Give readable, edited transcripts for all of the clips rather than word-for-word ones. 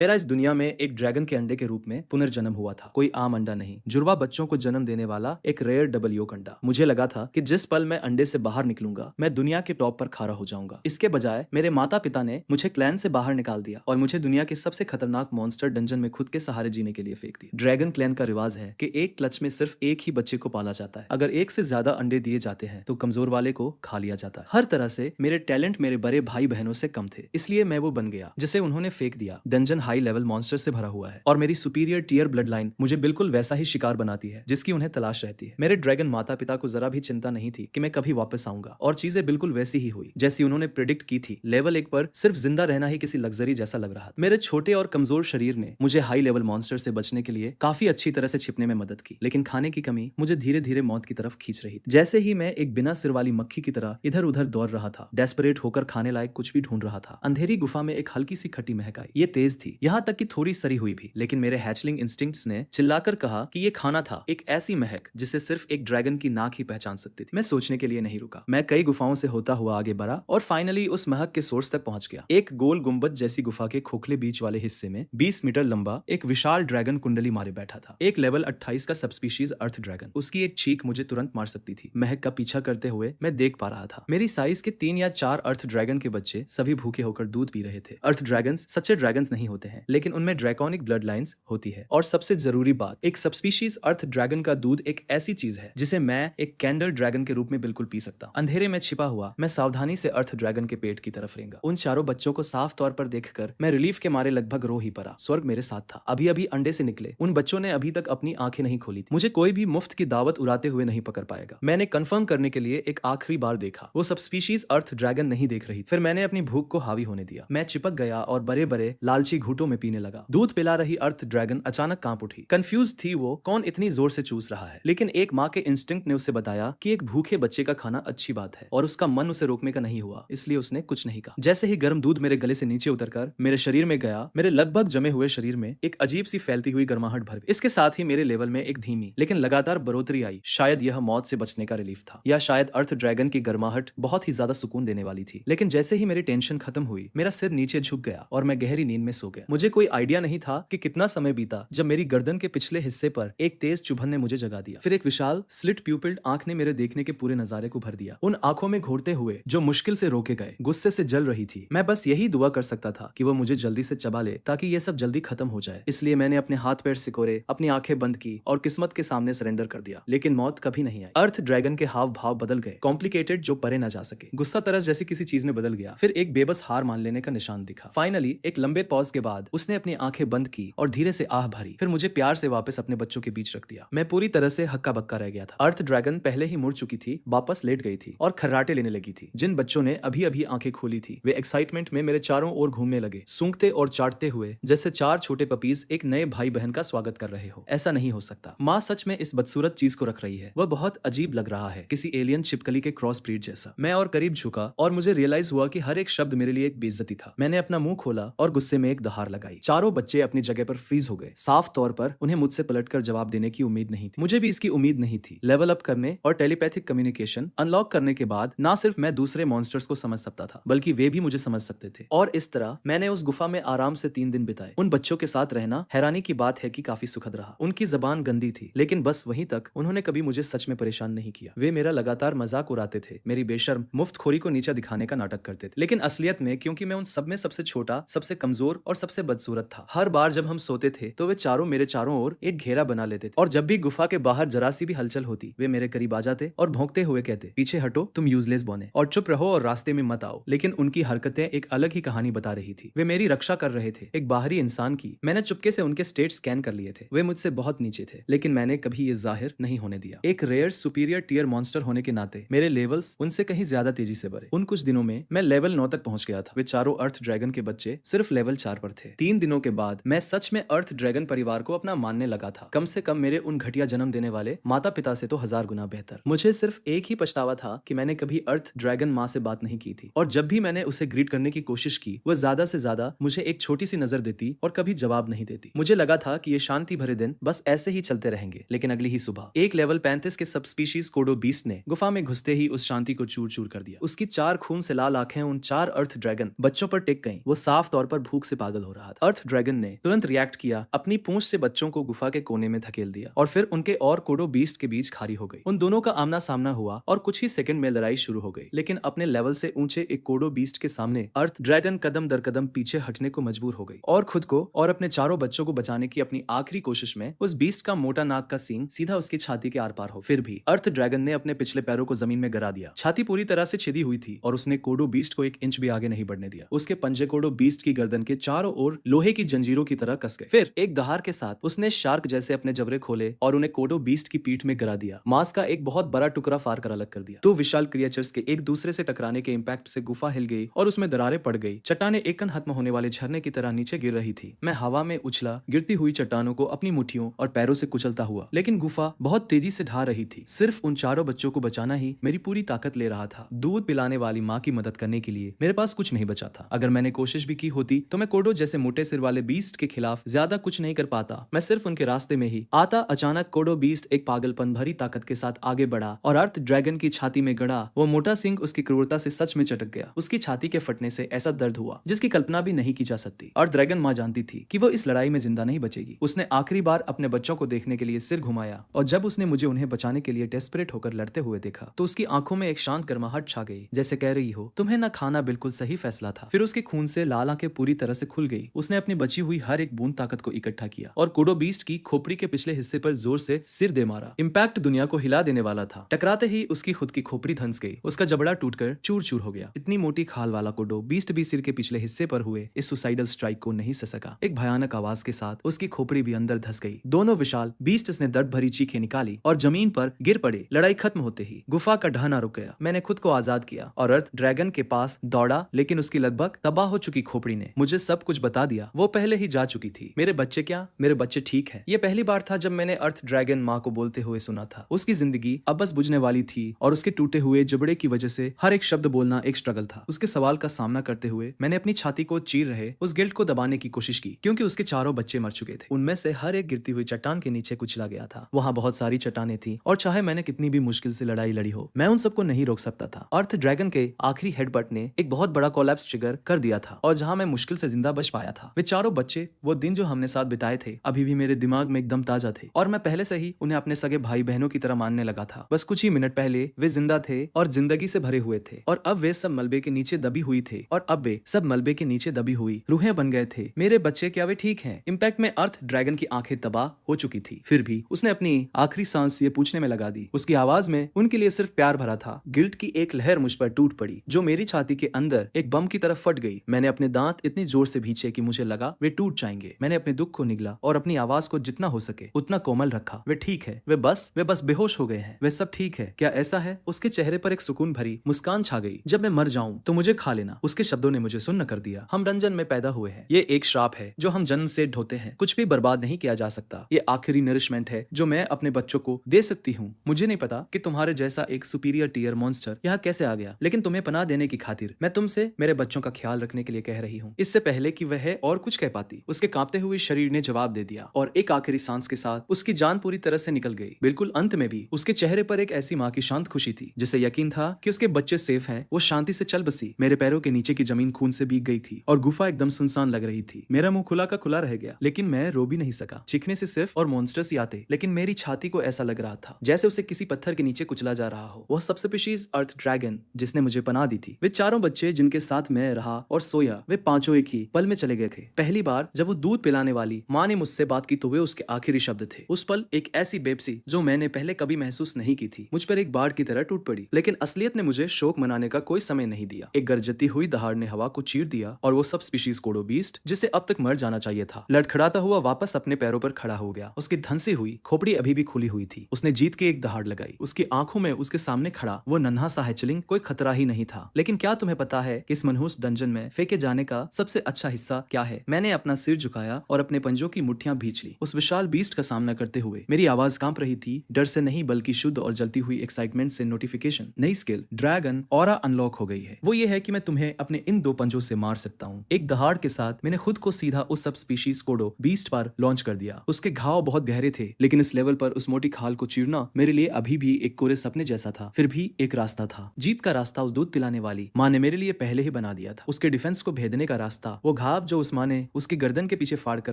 मेरा इस दुनिया में एक ड्रैगन के अंडे के रूप में पुनर्जन्म हुआ था। कोई आम अंडा नहीं, जुड़वा बच्चों को जन्म देने वाला एक रेयर डबल योक अंडा। मुझे लगा था कि जिस पल मैं अंडे से बाहर निकलूंगा मैं दुनिया के टॉप पर खड़ा हो जाऊंगा। इसके बजाय मेरे माता पिता ने मुझे क्लैन से बाहर निकाल दिया और मुझे दुनिया के सबसे खतरनाक मॉन्स्टर डंजन में खुद के सहारे जीने के लिए फेंक दिया। ड्रैगन क्लैन का रिवाज है कि एक क्लच में सिर्फ एक ही बच्चे को पाला जाता है। अगर एक से ज्यादा अंडे दिए जाते हैं तो कमजोर वाले को खा लिया जाता है। हर तरह से मेरे टैलेंट मेरे बड़े भाई बहनों से कम थे, इसलिए मैं वो बन गया जिसे उन्होंने फेंक दिया। डंजन हाई लेवल मॉन्स्टर से भरा हुआ है और मेरी सुपीरियर टीयर ब्लड लाइन मुझे बिल्कुल वैसा ही शिकार बनाती है जिसकी उन्हें तलाश रहती है। मेरे ड्रैगन माता पिता को जरा भी चिंता नहीं थी कि मैं कभी वापस आऊंगा और चीजें बिल्कुल वैसी ही हुई जैसी उन्होंने प्रिडिक्ट की थी। लेवल 1 पर सिर्फ जिंदा रहना ही किसी लग्जरी जैसा लग रहा था। मेरे छोटे और कमजोर शरीर ने मुझे हाई लेवल मॉन्स्टर से बचने के लिए काफी अच्छी तरह से छिपने में मदद की, लेकिन खाने की कमी मुझे धीरे धीरे मौत की तरफ खींच रही थी। जैसे ही मैं एक बिना सिर वाली मक्खी की तरह इधर उधर दौड़ रहा था, डेस्परेट होकर खाने लायक कुछ भी ढूंढ रहा था, अंधेरी गुफा में एक हल्की सी खट्टी महक आई। ये तेज थी, यहाँ तक कि थोड़ी सरी हुई भी, लेकिन मेरे हैचलिंग इंस्टिंक्ट्स ने चिल्लाकर कहा कि ये खाना था, एक ऐसी महक जिसे सिर्फ एक ड्रैगन की नाक ही पहचान सकती थी। मैं सोचने के लिए नहीं रुका। मैं कई गुफाओं से होता हुआ आगे बढ़ा और फाइनली उस महक के सोर्स तक पहुंच गया। एक गोल गुंबद जैसी गुफा के खोखले बीच वाले हिस्से में 20 मीटर लंबा एक विशाल ड्रैगन कुंडली मारे बैठा था। एक लेवल 28 का सबस्पीशीज अर्थ ड्रैगन। उसकी एक चीख मुझे तुरंत मार सकती थी। महक का पीछा करते हुए मैं देख पा रहा था मेरी साइज के 3 या 4 अर्थ ड्रैगन के बच्चे सभी भूखे होकर दूध पी रहे थे। अर्थ ड्रैगन्स सच्चे ड्रैगन्स नहीं होते हैं, लेकिन उनमें ड्रैकोनिक ब्लड लाइन्स होती है। और सबसे जरूरी बात, एक सबस्पीशीज अर्थ ड्रैगन का दूध एक ऐसी चीज है जिसे मैं एक कैंडल ड्रैगन के रूप में बिल्कुल पी सकता। अंधेरे में छिपा हुआ मैं सावधानी से अर्थ ड्रैगन के पेट की तरफ रेंगा। उन चारों बच्चों को साफ तौर पर देखकर मैं रिलीफ के मारे लगभग रो ही पड़ा। स्वर्ग मेरे साथ था। अभी अभी अंडे से निकले उन बच्चों ने अभी तक अपनी आंखें नहीं खोली थी। मुझे कोई भी मुफ्त की दावत उड़ाते हुए नहीं पकड़ पाएगा। मैंने कंफर्म करने के लिए एक आखिरी बार देखा। वो सबस्पीशीज अर्थ ड्रैगन नहीं देख रही। फिर मैंने अपनी भूख को हावी होने दिया। मैं चिपक गया और बड़े बड़े लालची घूंटों में पीने लगा। दूध पिला रही अर्थ ड्रैगन अचानक कांप उठी। कंफ्यूज थी वो कौन इतनी जोर से चूस रहा है, लेकिन एक माँ के इंस्टिंक्ट ने उसे बताया कि एक भूखे बच्चे का खाना अच्छी बात है और उसका मन उसे रोकने का नहीं हुआ, इसलिए उसने कुछ नहीं कहा। जैसे ही गर्म दूध मेरे गले से नीचे उतरकर मेरे शरीर में गया, मेरे लगभग जमे हुए शरीर में एक अजीब सी फैलती हुई गर्माहट भर गई। इसके साथ ही मेरे लेवल में एक धीमी लेकिन लगातार बढ़ोतरी आई। शायद यह मौत से बचने का रिलीफ था, या शायद अर्थ ड्रैगन की गर्माहट बहुत ही ज्यादा सुकून देने वाली थी। लेकिन जैसे ही मेरी टेंशन खत्म हुई, मेरा सिर नीचे झुक गया और मैं गहरी नींद में सो गया। मुझे कोई आइडिया नहीं था कि कितना समय बीता जब मेरी गर्दन के पिछले हिस्से पर एक तेज चुभन ने मुझे जगा दिया। फिर एक विशाल स्लिट प्यूपिल्ड आंख ने मेरे देखने के पूरे नजारे को भर दिया। उन आंखों में घूरते हुए जो मुश्किल से रोके गए, गुस्से से जल रही थी। मैं बस यही दुआ कर सकता था कि वो मुझे जल्दी से चबा ले ताकि ये सब जल्दी खत्म हो जाए। इसलिए मैंने अपने हाथ पैर सिकोड़े, अपनी आंखें बंद की और किस्मत के सामने सरेंडर कर दिया। लेकिन मौत कभी नहीं आई। अर्थ ड्रैगन के हाव भाव बदल गए, कॉम्प्लिकेटेड जो परे न जा सके। गुस्सा तरस जैसी किसी चीज ने बदल गया। फिर एक बेबस हार मान लेने का निशान दिखा। फाइनली एक लंबे पॉज के बाद उसने अपनी आंखें बंद की और धीरे से आह भरी। फिर मुझे प्यार से वापस अपने बच्चों के बीच रख दिया। मैं पूरी तरह से हक्का बक्का रह गया था। अर्थ ड्रैगन पहले ही मुड़ चुकी थी, वापस लेट गई थी और खर्राटे लेने लगी थी। जिन बच्चों ने अभी अभी आंखें खोली थी वे एक्साइटमेंट में मेरे चारों ओर घूमने लगे, सूंघते और चाटते हुए जैसे 4 छोटे पपीज एक नए भाई बहन का स्वागत कर रहे हो। ऐसा नहीं हो सकता। माँ सच में इस बदसूरत चीज को रख रही है। वह बहुत अजीब लग रहा है, किसी एलियन छिपकली के क्रॉस ब्रीड जैसा। मैं और करीब झुका और मुझे रियलाइज हुआ कि हर एक शब्द मेरे लिए एक बेइज्जती था। मैंने अपना मुंह खोला और गुस्से में एक दहाड़ लगाई। चारों बच्चे अपनी जगह पर फ्रीज हो गए। साफ तौर पर उन्हें मुझसे पलटकर जवाब देने की उम्मीद नहीं थी। मुझे भी इसकी उम्मीद नहीं थी। लेवल अप करने और टेलीपैथिक कम्युनिकेशन अनलॉक करने के बाद ना सिर्फ मैं दूसरे मॉन्स्टर्स को समझ सकता था, बल्कि वे भी मुझे समझ सकते थे। और इस तरह मैंने उस गुफा में आराम से 3 दिन बिताए। उन बच्चों के साथ रहना हैरानी की बात है कि काफी सुखद रहा। उनकी जबान गंदी थी, लेकिन बस वहीं तक। उन्होंने कभी मुझे सच में परेशान नहीं किया। वे मेरा लगातार मजाक उड़ाते थे, मेरी बेशर्म मुफ्तखोरी को नीचा दिखाने का नाटक करते थे। लेकिन असलियत में, क्योंकि मैं उन सब में सबसे छोटा, सबसे कमजोर और सबसे बदसूरत था, हर बार जब हम सोते थे तो वे चारों मेरे चारों ओर एक घेरा बना लेते थे। और जब भी गुफा के बाहर जरा सी भी हलचल होती, वे मेरे करीब आ जाते और भौंकते हुए कहते, पीछे हटो, तुम यूजलेस बने, और चुप रहो और रास्ते में मत आओ। लेकिन उनकी हरकतें एक अलग ही कहानी बता रही थी। वे मेरी रक्षा कर रहे थे, एक बाहरी इंसान की। मैंने चुपके से उनके स्टेट स्कैन कर लिए थे। वे मुझसे बहुत नीचे थे, लेकिन मैंने कभी ये जाहिर नहीं होने दिया। एक रेयर सुपीरियर टीयर मॉन्स्टर होने के नाते मेरे लेवल्स उनसे कहीं ज्यादा तेजी से बढ़े। उन कुछ दिनों में मैं लेवल 9 तक पहुंच गया था। वे चारों अर्थ ड्रैगन के बच्चे सिर्फ लेवल 4 पर थे। 3 दिनों के बाद मैं सच में अर्थ ड्रैगन परिवार को अपना मानने लगा था। कम से कम मेरे उन घटिया जन्म देने वाले माता पिता से तो 1000 गुना बेहतर। मुझे सिर्फ एक ही पछतावा था कि मैंने कभी अर्थ ड्रैगन माँ से बात नहीं की थी, और जब भी मैंने उसे ग्रीट करने की कोशिश की, वह ज्यादा से ज्यादा मुझे एक छोटी सी नजर देती और कभी जवाब नहीं देती। मुझे लगा था कि ये शांति भरे दिन बस ऐसे ही चलते रहेंगे। लेकिन अगली ही सुबह एक लेवल 35 के सबस्पीशीज कोडो बीस्ट ने गुफा में घुसते ही उस शांति को चूर चूर कर दिया। उसकी 4 खून से लाल आंखें उन 4 अर्थ ड्रैगन बच्चों पर टिक गईं। वो साफ तौर पर भूख से पागल हो हो रहा था। अर्थ ड्रैगन ने तुरंत रिएक्ट किया, अपनी पूंछ से बच्चों को गुफा के कोने में धकेल दिया और फिर उनके और कोडो बीस्ट के बीच खारी हो गई। उन दोनों का आमना सामना हुआ और कुछ ही सेकंड में लड़ाई शुरू हो गई, लेकिन अपने लेवल से ऊंचे एक कोडो बीस्ट के सामने अर्थ ड्रैगन कदम दर कदम पीछे हटने को मजबूर हो गई और खुद को और अपने चारों बच्चों को बचाने की अपनी आखिरी कोशिश में उस बीस्ट का मोटा नाक का सींग सीधा उसकी छाती के आर पार हो। फिर भी अर्थ ड्रैगन ने अपने पिछले पैरों को जमीन में गिरा दिया। छाती पूरी तरह से छिदी हुई थी और उसने कोडो बीस्ट को 1 इंच भी आगे नहीं बढ़ने दिया। उसके पंजे कोडो बीस्ट की गर्दन के चारों ओर लोहे की जंजीरों की तरह कस गए। फिर एक दहाड़ के साथ उसने शार्क जैसे अपने जबड़े खोले और उन्हें कोडो बीस्ट की पीठ में गिरा दिया। मांस का एक बहुत बड़ा टुकड़ा फाड़ कर अलग कर दिया। तो विशाल क्रिएचर्स के एक दूसरे से टकराने के इम्पैक्ट से गुफा हिल गई और उसमें दरारें पड़ गई। चट्टानें एक खत्म होने वाले झरने की तरह नीचे गिर रही थी। मैं हवा में उछला, गिरती हुई चट्टानों को अपनी मुट्ठियों और पैरों से कुचलता हुआ, लेकिन गुफा बहुत तेजी से ढा रही थी। सिर्फ उन चारों बच्चों को बचाना ही मेरी पूरी ताकत ले रहा था। दूध पिलाने वाली माँ की मदद करने के लिए मेरे पास कुछ नहीं बचा था। अगर मैंने कोशिश भी की होती तो मैं कोडो जैसे मोटे सिर वाले बीस्ट के खिलाफ ज्यादा कुछ नहीं कर पाता। मैं सिर्फ उनके रास्ते में ही आता। अचानक कोडो बीस्ट एक पागलपन भरी ताकत के साथ आगे बढ़ा और अर्थ ड्रैगन की छाती में गड़ा। वो मोटा सिंह उसकी क्रूरता से सच में चटक गया। उसकी छाती के फटने से ऐसा दर्द हुआ जिसकी कल्पना भी नहीं की जा सकती। और ड्रैगन माँ जानती थी कि वो इस लड़ाई में जिंदा नहीं बचेगी। उसने आखिरी बार अपने बच्चों को देखने के लिए सिर घुमाया और जब उसने मुझे उन्हें बचाने के लिए डेस्परेट होकर लड़ते हुए देखा तो उसकी आंखों में एक शांत गर्माहट छा गई, जैसे कह रही हो तुम्हें न खाना बिल्कुल सही फैसला था। फिर उसके खून से लाल आंखें पूरी तरह से खुल गई। उसने अपनी बची हुई हर एक बूंद ताकत को इकट्ठा किया और कोडो बीस्ट की खोपड़ी के पिछले हिस्से पर जोर से सिर दे मारा। इम्पैक्ट दुनिया को हिला देने वाला था। टकराते ही उसकी खुद की खोपड़ी धंस गई। उसका जबड़ा टूटकर चूर चूर हो गया। इतनी मोटी खाल वाला कोडो बीस्ट भी सिर के पिछले हिस्से पर हुए इस सुसाइडल स्ट्राइक को नहीं सह सका। एक भयानक आवाज के साथ उसकी खोपड़ी भी अंदर धंस गई। दोनों विशाल बीस्ट्स ने दर्द भरी चीखें निकाली और जमीन पर गिर पड़े। लड़ाई खत्म होते ही गुफा का ढहना रुक गया। मैंने खुद को आजाद किया और अर्थ ड्रैगन के पास दौड़ा, लेकिन उसकी लगभग तबाह हो चुकी खोपड़ी ने मुझे सब कुछ बता दिया। वो पहले ही जा चुकी थी। मेरे बच्चे क्या, मेरे बच्चे ठीक है। ये पहली बार था जब मैंने अर्थ ड्रैगन माँ को बोलते हुए सुना था। उसकी जिंदगी अब बस बुझने वाली थी और उसके टूटे हुए जबड़े की वजह से हर एक शब्द बोलना एक स्ट्रगल था। उसके सवाल का सामना करते हुए मैंने अपनी छाती को चीर रहे उस गिल्ट को दबाने की कोशिश की, क्योंकि उसके चारों बच्चे मर चुके थे। उनमें से हर एक गिरती हुई चट्टान के नीचे कुचला गया था। वहाँ बहुत सारी चट्टानें थी और चाहे मैंने कितनी भी मुश्किल से लड़ाई लड़ी हो, मैं उन सबको नहीं रोक सकता था। अर्थ ड्रैगन के आखिरी हेडबट ने एक बहुत बड़ा कोलैप्स ट्रिगर कर दिया था और जहाँ मैं मुश्किल से जिंदा बच पाया था। वे चारों बच्चे वो दिन जो हमने साथ बिताए थे अभी भी मेरे दिमाग में एकदम ताजा थे और मैं पहले से ही उन्हें अपने सगे भाई बहनों की तरह मानने लगा था। बस कुछ ही मिनट पहले वे जिंदा थे और जिंदगी से भरे हुए थे और अब वे सब मलबे के नीचे दबी हुई थे और अब वे सब मलबे के नीचे दबी हुई रूहें बन गए थे। मेरे बच्चे क्या वे ठीक हैं? इम्पैक्ट में अर्थ ड्रैगन की आंखें तबाह हो चुकी थी। फिर भी उसने अपनी आखिरी सांस ये पूछने में लगा दी। उसकी आवाज में उनके लिए सिर्फ प्यार भरा था। गिल्ट की एक लहर मुझ पर टूट पड़ी जो मेरी छाती के अंदर एक बम की तरफ फट गई। मैंने अपने दांत इतनी जोर से भींचे कि मुझे लगा वे टूट जाएंगे। मैंने अपने दुख को निगला और अपनी आवाज को जितना हो सके उतना कोमल रखा। वे ठीक है, वे बस बेहोश हो गए हैं, वे सब ठीक है। क्या ऐसा है? उसके चेहरे पर एक सुकून भरी मुस्कान छा गई। जब मैं मर जाऊं तो मुझे खा लेना। उसके शब्दों ने मुझे सुन्न कर दिया। हम रंजन में पैदा हुए हैं। ये एक श्राप है जो हम जन्म से ढोते हैं। कुछ भी बर्बाद नहीं किया जा सकता। ये आखिरी नरिशमेंट है जो मैं अपने बच्चों को दे सकती हूँ। मुझे नहीं पता कि तुम्हारे जैसा एक सुपीरियर टीयर मॉन्स्टर यहाँ कैसे आ गया, लेकिन तुम्हें पनाह देने की खातिर मैं तुमसे मेरे बच्चों का ख्याल रखने के लिए कह रही हूँ। इससे पहले कि वह और कुछ कह पाती, उसके कांपते हुए शरीर ने जवाब दे दिया और एक आखिरी सांस के साथ उसकी जान पूरी तरह से निकल गई। बिल्कुल अंत में भी उसके चेहरे पर एक ऐसी माँ की शांत खुशी थी जिसे यकीन था कि उसके बच्चे सेफ हैं। वो शांति से चल बसी। मेरे पैरों के नीचे की जमीन खून से भीग गई थी और गुफा एकदम सुनसान लग रही थी। मेरा मुंह खुला का खुला रह गया, लेकिन मैं रो भी नहीं सका। चीखने से सिर्फ और मॉन्स्टर्स ही आते, लेकिन मेरी छाती को ऐसा लग रहा था जैसे उसे किसी पत्थर के नीचे कुचला जा रहा हो। वह सबसे स्पीशीज अर्थ ड्रैगन जिसने मुझे पनाह दी थी। वे चारों बच्चे जिनके साथ मैं रहा और सोया, वे पांचों एक ही पल में चले गए थे। पहली बार जब वो दूध पिलाने वाली माँ ने मुझसे बात की तो वे उसके आखिरी शब्द थे। उस पल एक ऐसी बेबसी जो मैंने पहले कभी महसूस नहीं की थी मुझ पर एक बाढ़ की तरह टूट पड़ी, लेकिन असलियत ने मुझे शोक मनाने का कोई समय नहीं दिया। एक गरजती हुई दहाड़ ने हवा को चीर दिया और वो सब स्पीशीज कोडो बीस्ट जिसे अब तक मर जाना चाहिए था, लड़खड़ाता हुआ वापस अपने पैरों पर खड़ा हो गया। उसकी धंसी हुई खोपड़ी अभी भी खुली हुई थी। उसने जीत के एक दहाड़ लगाई। उसकी आंखों में उसके सामने खड़ा वो नन्हा सा हैचलिंग कोई खतरा ही नहीं था। लेकिन क्या तुम्हें पता है कि इस मनहूस डंजन में फेंके जाने का सबसे अच्छा हिस्सा क्या है? मैंने अपना सिर झुकाया और अपने पंजों की मुट्ठियां भींच ली। उस विशाल बीस्ट का सामना करते हुए मेरी आवाज कांप रही थी, डर से नहीं बल्कि शुद्ध और जलती हुई एक्साइटमेंट से। नोटिफिकेशन, नई स्किल ड्रैगन ऑरा अनलॉक हो गई है। वो ये है कि मैं तुम्हें अपने इन दो पंजों से मार सकता हूँ। एक दहाड़ के साथ मैंने खुद को सीधा उस सब स्पीशीज कोडो बीस्ट पर लॉन्च कर दिया। उसके घाव बहुत गहरे थे, लेकिन इस लेवल पर उस मोटी खाल को चीरना मेरे लिए अभी भी एक कोरे सपने जैसा था। फिर भी एक रास्ता था। जीत का रास्ता उस दूध पिलाने वाली माँ ने मेरे लिए पहले ही बना दिया था। उसके डिफेंस को भेदने का रास्ता वो घाव किताब जो उस माँ ने उसकी गर्दन के पीछे फाड़ कर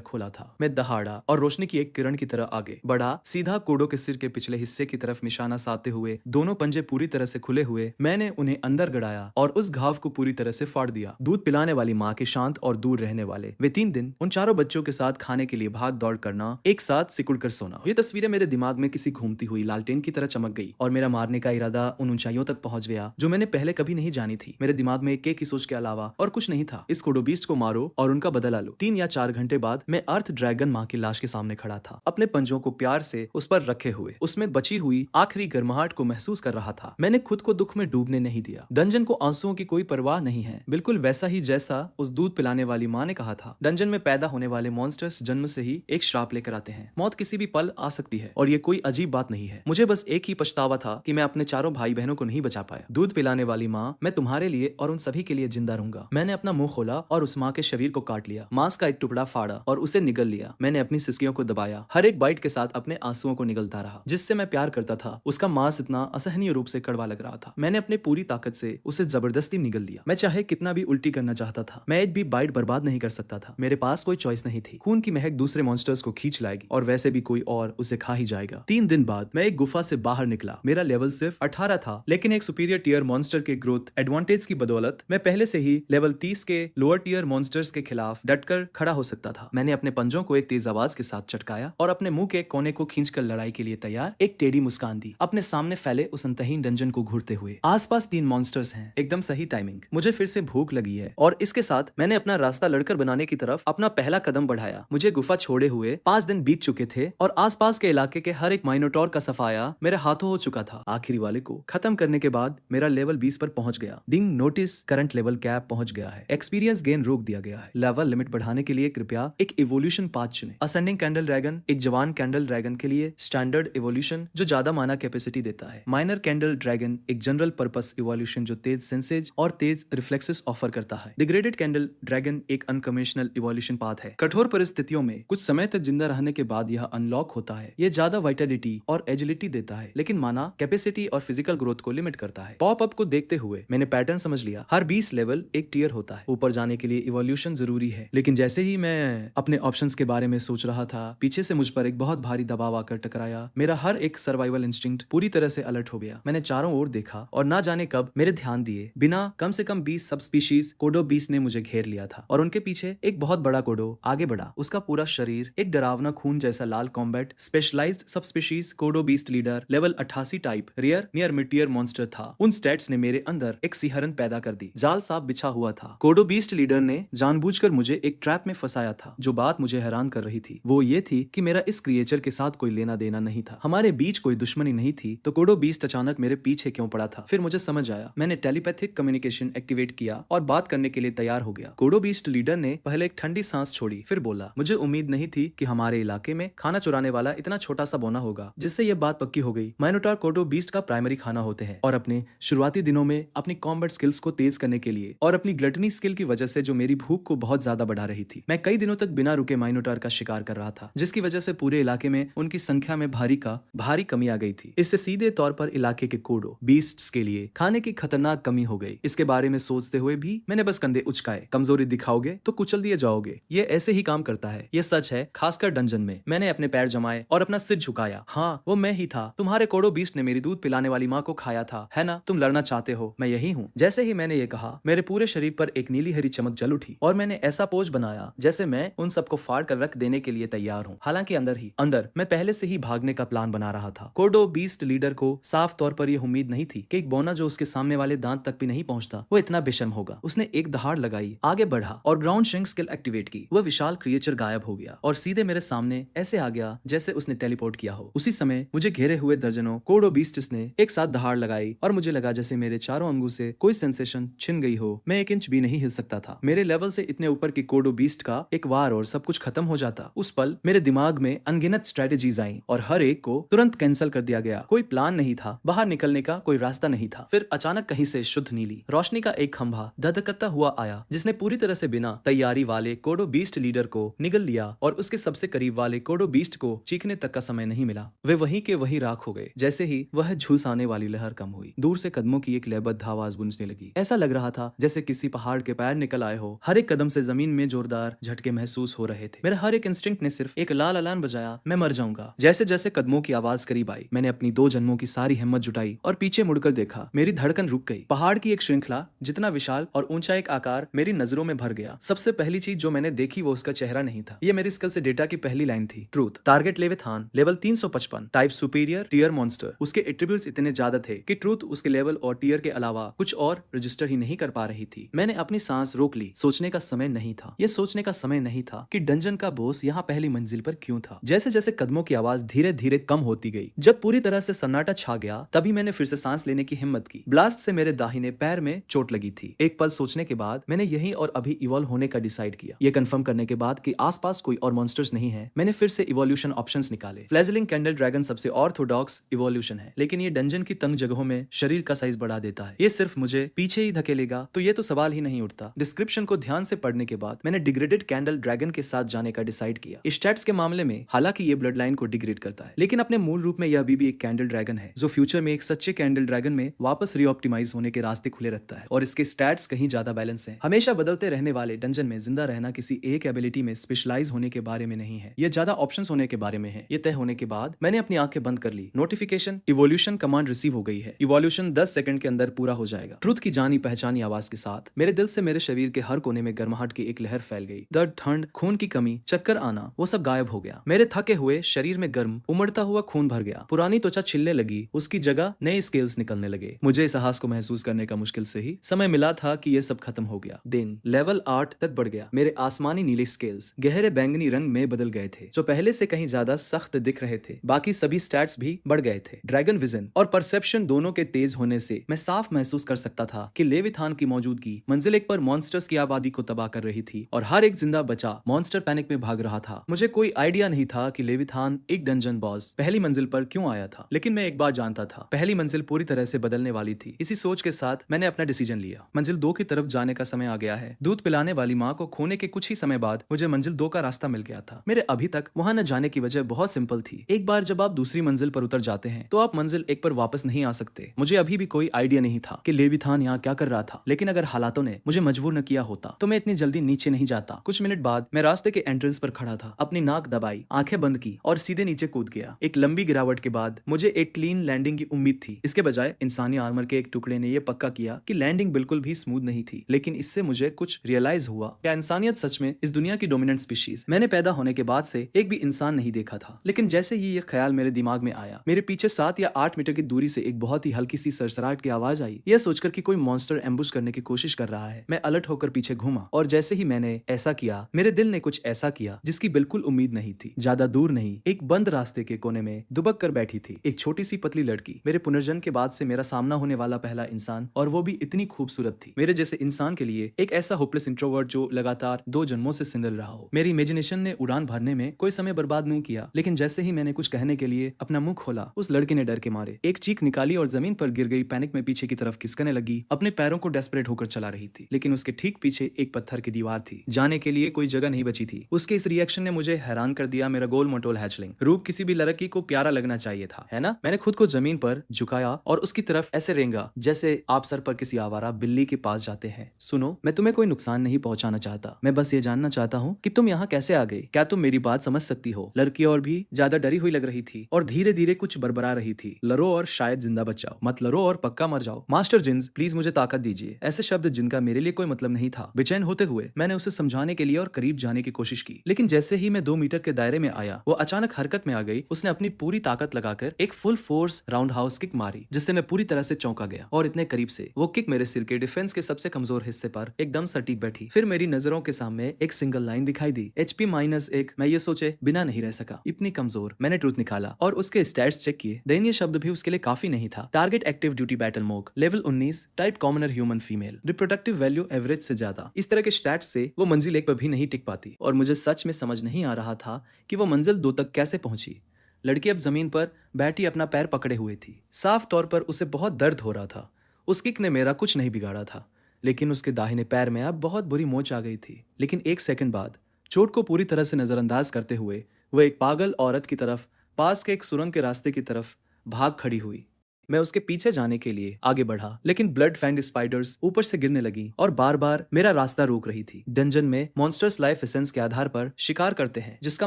खोला था। मैं दहाड़ा और रोशनी की एक किरण की तरह आगे बढ़ा, सीधा कोडो के सिर के पिछले हिस्से की तरफ निशाना साधते हुए। दोनों पंजे पूरी तरह से खुले हुए मैंने उन्हें अंदर गड़ाया और उस घाव को पूरी तरह से फाड़ दिया। दूध पिलाने वाली माँ के शांत और दूर रहने वाले वे 3 दिन उन चारों बच्चों के साथ खाने के लिए भाग दौड़ करना, एक साथ सिकुड़ कर सोना। ये तस्वीरें मेरे दिमाग में किसी घूमती हुई लालटेन की तरह चमक गई और मेरा मारने का इरादा उन ऊंचाइयों तक पहुंच गया जो मैंने पहले कभी नहीं जानी थी। मेरे दिमाग में केक की सोच के अलावा और कुछ नहीं था। इस कोडो बीस्ट को मारो और उनका बदला लो। 3 या 4 घंटे बाद मैं अर्थ ड्रैगन माँ की लाश के सामने खड़ा था, अपने पंजों को प्यार से उस पर रखे हुए, उसमें बची हुई आखिरी गर्माहट को महसूस कर रहा था। मैंने खुद को दुख में डूबने नहीं दिया। डंजन को आंसुओं की कोई परवाह नहीं है, बिल्कुल वैसा ही जैसा उस दूध पिलाने वाली माँ ने कहा था। डंजन में पैदा होने वाले मॉन्स्टर्स जन्म से ही एक श्राप लेकर आते हैं। मौत किसी भी पल आ सकती है और ये कोई अजीब बात नहीं है। मुझे बस एक ही पछतावा था कि मैं अपने चारों भाई बहनों को नहीं बचा पाया। दूध पिलाने वाली माँ, मैं तुम्हारे लिए और उन सभी के लिए जिंदा रहूंगा। मैंने अपना मुंह खोला और उस माँ के शरीर को काट लिया, मांस का एक टुकड़ा फाड़ा और उसे निगल लिया। मैंने अपनी सिसकियों को दबाया, हर एक बाइट के साथ अपने आंसुओं को निगलता रहा। जिससे मैं प्यार करता था उसका मांस इतना असहनीय रूप से कड़वा लग रहा था। मैंने अपनी पूरी ताकत से उसे जबरदस्ती निगल लिया। मैं चाहे कितना भी उल्टी करना चाहता था, मैं एक भी बाइट बर्बाद नहीं कर सकता था। मेरे पास कोई चॉइस नहीं थी। खून की महक दूसरे मॉन्स्टर्स को खींच लाएगी और वैसे भी कोई और उसे खा ही जाएगा। 3 दिन बाद मैं एक गुफा से बाहर निकला। मेरा लेवल सिर्फ 18 था, लेकिन एक सुपीरियर टीयर मॉन्स्टर के ग्रोथ एडवांटेज की बदौलत मैं पहले से ही लेवल 30 के लोअर टीयर मॉन्स्टर्स के खिलाफ डटकर खड़ा हो सकता था। मैंने अपने पंजों को एक तेज आवाज के साथ चटकाया और अपने मुंह के कोने को खींचकर लड़ाई के लिए तैयार एक टेढ़ी मुस्कान दी, अपने सामने फैले उस अंतहीन डंजन को घूरते हुए। आसपास 3 मॉन्स्टर्स हैं, एकदम सही टाइमिंग। मुझे फिर से भूख लगी है और इसके साथ मैंने अपना रास्ता लड़कर बनाने की तरफ अपना पहला कदम बढ़ाया। मुझे गुफा छोड़े हुए 5 दिन बीत चुके थे और आसपास के इलाके के हर एक माइनोटॉर का सफाया मेरे हाथों हो चुका था। आखिरी वाले को खत्म करने के बाद मेरा लेवल 20 पर पहुंच गया। डिंग नोटिस, करंट लेवल कैप पहुंच गया है। एक्सपीरियंस गेन रोक दिया गया है। लेवल लिमिट बढ़ाने के लिए कृपया एक इवोल्यूशन पाथ चुनें। असेंडिंग कैंडल ड्रैगन एक जवान कैंडल ड्रैगन के लिए स्टैंडर्ड इवोल्यूशन जो ज्यादा माना कैपेसिटी देता है। माइनर कैंडल ड्रैगन एक जनरल पर्पस इवोल्यूशन जो तेज सेंसेज और तेज रिफ्लेक्सेस ऑफर करता है। डिग्रेडेड कैंडल ड्रैगन एक अनकन्वेंशनल इवोल्यूशन पाथ है। कठोर परिस्थितियों में कुछ समय तक जिंदा रहने के बाद यह अनलॉक होता है। यह ज्यादा वाइटलिटी और एजिलिटी देता है, लेकिन माना कैपेसिटी और फिजिकल ग्रोथ को लिमिट करता है। पॉप अप को देखते हुए मैंने पैटर्न समझ लिया। हर 20 लेवल एक टीयर होता है। ऊपर जाने के लिए इवोल्यूशन जरूरी है, लेकिन जैसे ही मैं अपने ऑप्शंस के बारे में सोच रहा था, पीछे से मुझ पर एक बहुत भारी दबाव आकर टकराया। मेरा हर एक सर्वाइवल इंस्टिंक्ट पूरी तरह से अलर्ट हो गया। मैंने चारों ओर देखा और ना जाने कब मेरे ध्यान दिए बिना कम से कम 20 सब स्पीशीज कोडो बीस्ट ने मुझे घेर लिया था और उनके पीछे एक बहुत बड़ा कोडो आगे बढ़ा। उसका पूरा शरीर एक डरावना खून जैसा लाल कॉम्बैट स्पेशलाइज्ड सब स्पीशीज कोडो beast leader level 88 type rare near meteor monster था। उन स्टेट्स ने मेरे अंदर एक सिहरन पैदा कर दी। जाल साफ बिछा हुआ था। कोडो बीस्ट लीडर ने जानबूझकर मुझे एक ट्रैप में फंसाया था। जो बात मुझे हैरान कर रही थी वो ये थी कि मेरा इस क्रिएचर के साथ कोई लेना देना नहीं था। हमारे बीच कोई दुश्मनी नहीं थी, तो कोडो बीस्ट अचानक मेरे पीछे क्यों पड़ा था? फिर मुझे समझ आया। मैंने टेलीपैथिक कम्युनिकेशन एक्टिवेट किया और बात करने के लिए तैयार हो गया। कोडो बीस्ट लीडर ने पहले एक ठंडी सांस छोड़ी, फिर बोला, मुझे उम्मीद नहीं थी कि हमारे इलाके में खाना चुराने वाला इतना छोटा सा बौना होगा। जिससे यह बात पक्की हो गई। माइनोटार कोडो बीस्ट का प्राइमरी खाना होते हैं और अपने शुरुआती दिनों में अपनी कॉम्बैट स्किल्स को तेज करने के लिए और अपनी ग्लटनी स्किल की वजह से जो मेरी भूख को बहुत ज्यादा बढ़ा रही थी, मैं कई दिनों तक बिना रुके माइनोटार का शिकार कर रहा था, जिसकी वजह से पूरे इलाके में उनकी संख्या में भारी कमी आ गई थी। इससे सीधे तौर पर इलाके के कोडो बीस्ट्स के लिए खाने की खतरनाक कमी हो गई। इसके बारे में सोचते हुए भी मैंने बस कंधे उचकाए। कमजोरी दिखाओगे तो कुचल दिए जाओगे, ये ऐसे ही काम करता है। ये सच है, खासकर डंजन में। मैंने अपने पैर जमाए और अपना सिर झुकाया। हाँ, वो मैं ही था। तुम्हारे कोडो बीस्ट ने मेरी दूध पिलाने वाली माँ को खाया था, है ना? तुम लड़ना चाहते हो, मैं यही हूँ। जैसे ही मैंने ये कहा, मेरे पूरे शरीर पर एक नीली हरी चमक जल उठी और मैंने ऐसा पोज बनाया जैसे मैं उन सबको फाड़ कर रख देने के लिए तैयार हूँ। हालांकि अंदर मैं पहले से ही भागने का प्लान बना रहा था। कोडो बीस्ट लीडर को साफ तौर पर यह उम्मीद नहीं थी कि एक बौना जो उसके सामने वाले दांत तक भी नहीं पहुंचता वो इतना बेशर्म होगा। उसने एक दहाड़ लगाई, आगे बढ़ा और ग्राउंड श्रिंक स्किल एक्टिवेट की। वह विशाल क्रिएचर गायब हो गया और सीधे मेरे सामने ऐसे आ गया जैसे उसने टेलीपोर्ट किया हो। उसी समय मुझे घेरे हुए दर्जनों कोडो बीस्ट्स ने एक साथ दहाड़ लगाई और मुझे लगा जैसे मेरे चारों अंगों से कोई सेंसेशन छिन गई हो। मैं 1 इंच भी नहीं हिल सकता था। मेरे लेवल से इतने ऊपर की कोडो बीस्ट का एक वार और सब कुछ खत्म हो जाता। उस पल मेरे दिमाग में अनगिनत स्ट्रेटेजीज आई और हर एक को तुरंत कैंसिल कर दिया गया। कोई प्लान नहीं था, बाहर निकलने का कोई रास्ता नहीं था। फिर अचानक कहीं से शुद्ध नीली रोशनी का एक खंभा धधकता हुआ आया, जिसने पूरी तरह से बिना तैयारी वाले कोडो बीस्ट लीडर को निगल लिया और उसके सबसे करीब वाले कोडो बीस्ट को चीखने तक का समय नहीं मिला। वे वहीं के वहीं राख हो गए। जैसे ही वह झुलसाने वाली लहर कम हुई, दूर से कदमों की एक लयबद्ध आवाज गूंजने लगी। ऐसा लग रहा था जैसे किसी पहाड़ के पैर निकल आए हो। हर एक कदम से जमीन में जोरदार झटके महसूस हो रहे थे। मेरा हर एक इंस्टिंक्ट ने सिर्फ एक लाल अलार्म बजाया, मैं मर जाऊंगा। जैसे जैसे कदमों की आवाज करीब आई, मैंने अपनी 2 जन्मों की सारी हिम्मत जुटाई और पीछे मुड़कर देखा। मेरी धड़कन रुक गई। पहाड़ की एक श्रृंखला, जितना विशाल और ऊंचा एक आकार, मेरी नजरों में भर गया। सबसे पहली चीज जो मैंने देखी वो उसका चेहरा नहीं था। ये मेरी स्किल से डेटा की पहली लाइन थी। Truth, target leviathan, level 355, type superior, tier monster. उसके एट्रीब्यूट्स इतने ज्यादा थे कि ट्रूथ उसके लेवल और टीयर के अलावा कुछ और रजिस्टर ही नहीं कर पा रही थी। मैंने अपनी सांस रोक ली। सोचने का समय नहीं था। यह सोचने का समय नहीं था कि डंजन का बॉस यहाँ पहली मंजिल पर क्यों था। जैसे जैसे कदमों की आवाज धीरे धीरे कम होती गई, जब पूरी तरह से सन्नाटा छा गया, तभी मैंने फिर से सांस लेने की हिम्मत की। ब्लास्ट से मेरे दाहिने पैर में चोट लगी थी। एक पल सोचने के बाद मैंने यहीं और अभी इवॉल्व होने का डिसाइड किया। ये कंफर्म करने के बाद कि आसपास कोई और मॉन्स्टर्स नहीं है, मैंने फिर से इवोल्यूशन ऑप्शंस निकाले। फ्लैजलिंग कैंडल ड्रैगन सबसे ऑर्थोडॉक्स इवोल्यूशन है, लेकिन ये डंजन की तंग जगहों में शरीर का साइज बढ़ा देता है। ये सिर्फ मुझे पीछे ही धकेलेगा, तो ये तो सवाल ही नहीं उठता। डिस्क्रिप्शन को ध्यान से पढ़ने के बाद मैंने डिग्रेडेड कैंडल ड्रैगन के साथ जाने का डिसाइड किया। स्टैट्स के मामले में हालांकि ये ब्लड लाइन को डिग्रेड करता है, लेकिन अपने मूल रूप में यह अभी भी एक कैंडल ड्रैगन है, जो फ्यूचर में एक सच्चे कैंडल ड्रैगन में वापस रीऑप्टिमाइज होने के रास्ते खुले रखता है। और इसके स्टैट्स कहीं ज्यादा बैलेंस है। हमेशा बदलते रहने वाले डंजन में जिंदा रहना किसी एक एबिलिटी में स्पेशलाइज होने के बारे में नहीं है, यह ज्यादा ऑप्शंस होने के बारे में है। ये तय होने के बाद मैंने अपनी आंखें बंद कर ली। नोटिफिकेशन, इवोल्यूशन कमांड रिसीव हो गई है। इवोल्यूशन 10 सेकंड के अंदर पूरा हो जाएगा। ट्रुथ की जानी पहचानी आवाज के साथ मेरे दिल से मेरे शरीर के हर कोने में गर्माहट की एक लहर फैल गई। दर्द, ठंड, खून की कमी, चक्कर आना, वो सब गायब हो गया। मेरे थके हुए शरीर में गर्म उमड़ता हुआ खून भर गया। पुरानी त्वचा छिलने लगी, उसकी जगह नए स्केल्स निकलने लगे। मुझे इस आभास को महसूस करने का मुश्किल से ही समय मिला था कि ये सब खत्म हो गया। दिन लेवल 8 तक बढ़ गया। मेरे आसमानी नीले स्केल्स गहरे बैंगनी रंग में बदल गए थे, जो पहले से कहीं ज्यादा सख्त दिख रहे थे। बाकी सभी स्टैट्स भी बढ़ गए थे। ड्रैगन विजन और परसेप्शन दोनों के तेज होने से मैं साफ महसूस कर सकता था कि लेविथान की मौजूदगी मंजिल 1 पर मॉन्स्टर्स की आबादी को तबाह कर रही थी और हर एक जिंदा बचा मॉन्स्टर पैनिक में भाग रहा था। मुझे कोई आइडिया नहीं था कि लेविथान एक डंजन बॉस पहली मंजिल पर क्यों आया था, लेकिन मैं एक बात जानता था, पहली मंजिल पूरी तरह से बदलने वाली थी। इसी सोच के साथ मैंने अपना डिसीजन लिया। मंजिल 2 की तरफ जाने का समय आ गया है। दूध पिलाने वाली माँ को खोने के कुछ ही समय बाद मुझे मंजिल 2 का रास्ता मिल गया था। मेरे अभी तक वहां न जाने की वजह बहुत सिंपल थी। एक बार जब आप दूसरी मंजिल पर उतर जाते हैं तो आप मंजिल 1 पर वापस नहीं आ सकते। मुझे अभी भी कोई आइडिया नहीं था कि लेविथान यहाँ क्या कर रहा था, लेकिन अगर हालातों ने मुझे मजबूर न किया होता तो मैं इतनी जल्दी नीचे नहीं जाता। कुछ मिनट बाद मैं रास्ते के एंट्रेंस पर खड़ा था, अपनी नाक दबाई, आंखें बंद की और सीधे नीचे कूद गया। एक लंबी गिरावट के बाद मुझे एक क्लीन लैंडिंग की उम्मीद थी। इसके बजाय इंसानी आर्मर के एक टुकड़े ने यह पक्का किया कि लैंडिंग बिल्कुल भी स्मूथ नहीं थी। लेकिन इससे मुझे कुछ रियलाइज हुआ, क्या इंसानियत सच में इस दुनिया की डोमिनेंट स्पीशीज। मैंने पैदा होने के बाद से एक भी इंसान नहीं देखा था, लेकिन जैसे ही यह ख्याल मेरे दिमाग में आया, मेरे पीछे 7 या 8 मीटर की दूरी से एक बहुत ही हल्की सी सरसराहट की आवाज आई। यह सोचकर कि कोई मॉन्स्टर एम्बुश करने की कोशिश कर रहा है, मैं अलर्ट होकर पीछे घूमा और जैसे ही मैंने ऐसा किया, मेरे दिल ने कुछ ऐसा किया जिसकी बिल्कुल उम्मीद नहीं थी। ज्यादा दूर नहीं, एक बंद रास्ते के कोने में दुबक कर बैठी थी एक छोटी सी पतली लड़की। मेरे पुनर्जन्म के बाद से मेरा सामना होने वाला पहला इंसान, और वो भी इतनी खूबसूरत थी। मेरे जैसे इंसान के लिए एक ऐसा होपलेस इंट्रोवर्ट जो लगातार 2 जन्मों से सिंगल रहा हो। मेरी इमेजिनेशन ने उड़ान भरने में कोई समय बर्बाद नहीं किया, लेकिन जैसे ही मैंने कुछ कहने के लिए अपना मुंह खोला, उस लड़की ने डर के मारे एक चीख निकाली और जमीन पर गिर गई। पैनिक में पीछे की तरफ खिसकने लगी, अपने पैरों को डेस्परेट होकर चला रही थी, लेकिन उसके ठीक पीछे एक पत्थर की दीवार थी। जाने के लिए कोई जगह नहीं बची थी। उसके इस रिएक्शन ने मुझे हैरान कर दिया। मेरा गोल मोटोल हैचलिंग रूप किसी भी लड़की को प्यारा लगना चाहिए था, है ना? मैंने खुद को जमीन पर झुकाया और उसकी तरफ ऐसे रेंगा जैसे आप सर पर किसी आवारा बिल्ली के पास जाते हैं। सुनो, मैं तुम्हें कोई नुकसान नहीं पहुंचाना चाहता, मैं बस ये जानना चाहता हूँ कि तुम यहाँ कैसे आ गए। क्या तुम मेरी बात समझ सकती हो? लड़की और भी ज्यादा डरी हुई लग रही थी और धीरे धीरे कुछ बरबरा रही थी। लड़ो और शायद जिंदा बच जाओ, मत लड़ो और पक्का मर जाओ। मास्टर जिन्स, प्लीज मुझे ताकत दीजिए। ऐसे शब्द जिनका मेरे लिए कोई मतलब नहीं था। बेचैन होते हुए मैंने उसे समझाने के लिए और करीब जाने की कोशिश की, लेकिन जैसे ही मैं 2 मीटर के दायरे में आया, वो अचानक हरकत में आ गई। उसने अपनी पूरी ताकत लगाकर एक full force round house kick मारी, जिससे मैं पूरी तरह से चौंका गया। और इतने करीब से वो किक मेरे सिर के डिफेंस के सबसे कमजोर हिस्से पर एकदम सटीक बैठी। फिर मेरी नजरों के सामने एक सिंगल लाइन दिखाई दी, HP -1। मैं ये सोचे बिना नहीं रह सका, इतनी कमजोर। मैंने ट्रूथ निकाला और उसके स्टैट्स चेक किए। दयनीय शब्द भी उसके लिए काफी नहीं था। टारगेट एक्टिव ड्यूटी बैटल मोग level 19, type commoner human female, reproductive value average से ज्यादा। इस तरह के स्टैट्स से वो मंजिल 1 पर भी नहीं टिक पाती, और मुझे सच में समझ नहीं आ रहा था कि वो मंजिल 2 तक कैसे पहुंची। लड़की अब जमीन पर बैठी अपना पैर पकड़े हुए थी। साफ तौर पर उसे बहुत दर्द हो रहा था। उस किक ने मेरा कुछ नहीं बिगाड़ा था, लेकिन उसके दाहिने पैर में अब बहुत बुरी मोच आ गई थी। लेकिन 1 सेकंड बाद चोट को पूरी तरह से नजरअंदाज करते हुए वो एक पागल औरत की तरफ, पास के एक सुरंग के रास्ते की तरफ भाग खड़ी हुई। मैं उसके पीछे जाने के लिए आगे बढ़ा, लेकिन ब्लड फैंग स्पाइडर्स ऊपर से गिरने लगी और बार बार मेरा रास्ता रोक रही थी। डंजन में मॉन्स्टर्स लाइफ एसेंस के आधार पर शिकार करते हैं, जिसका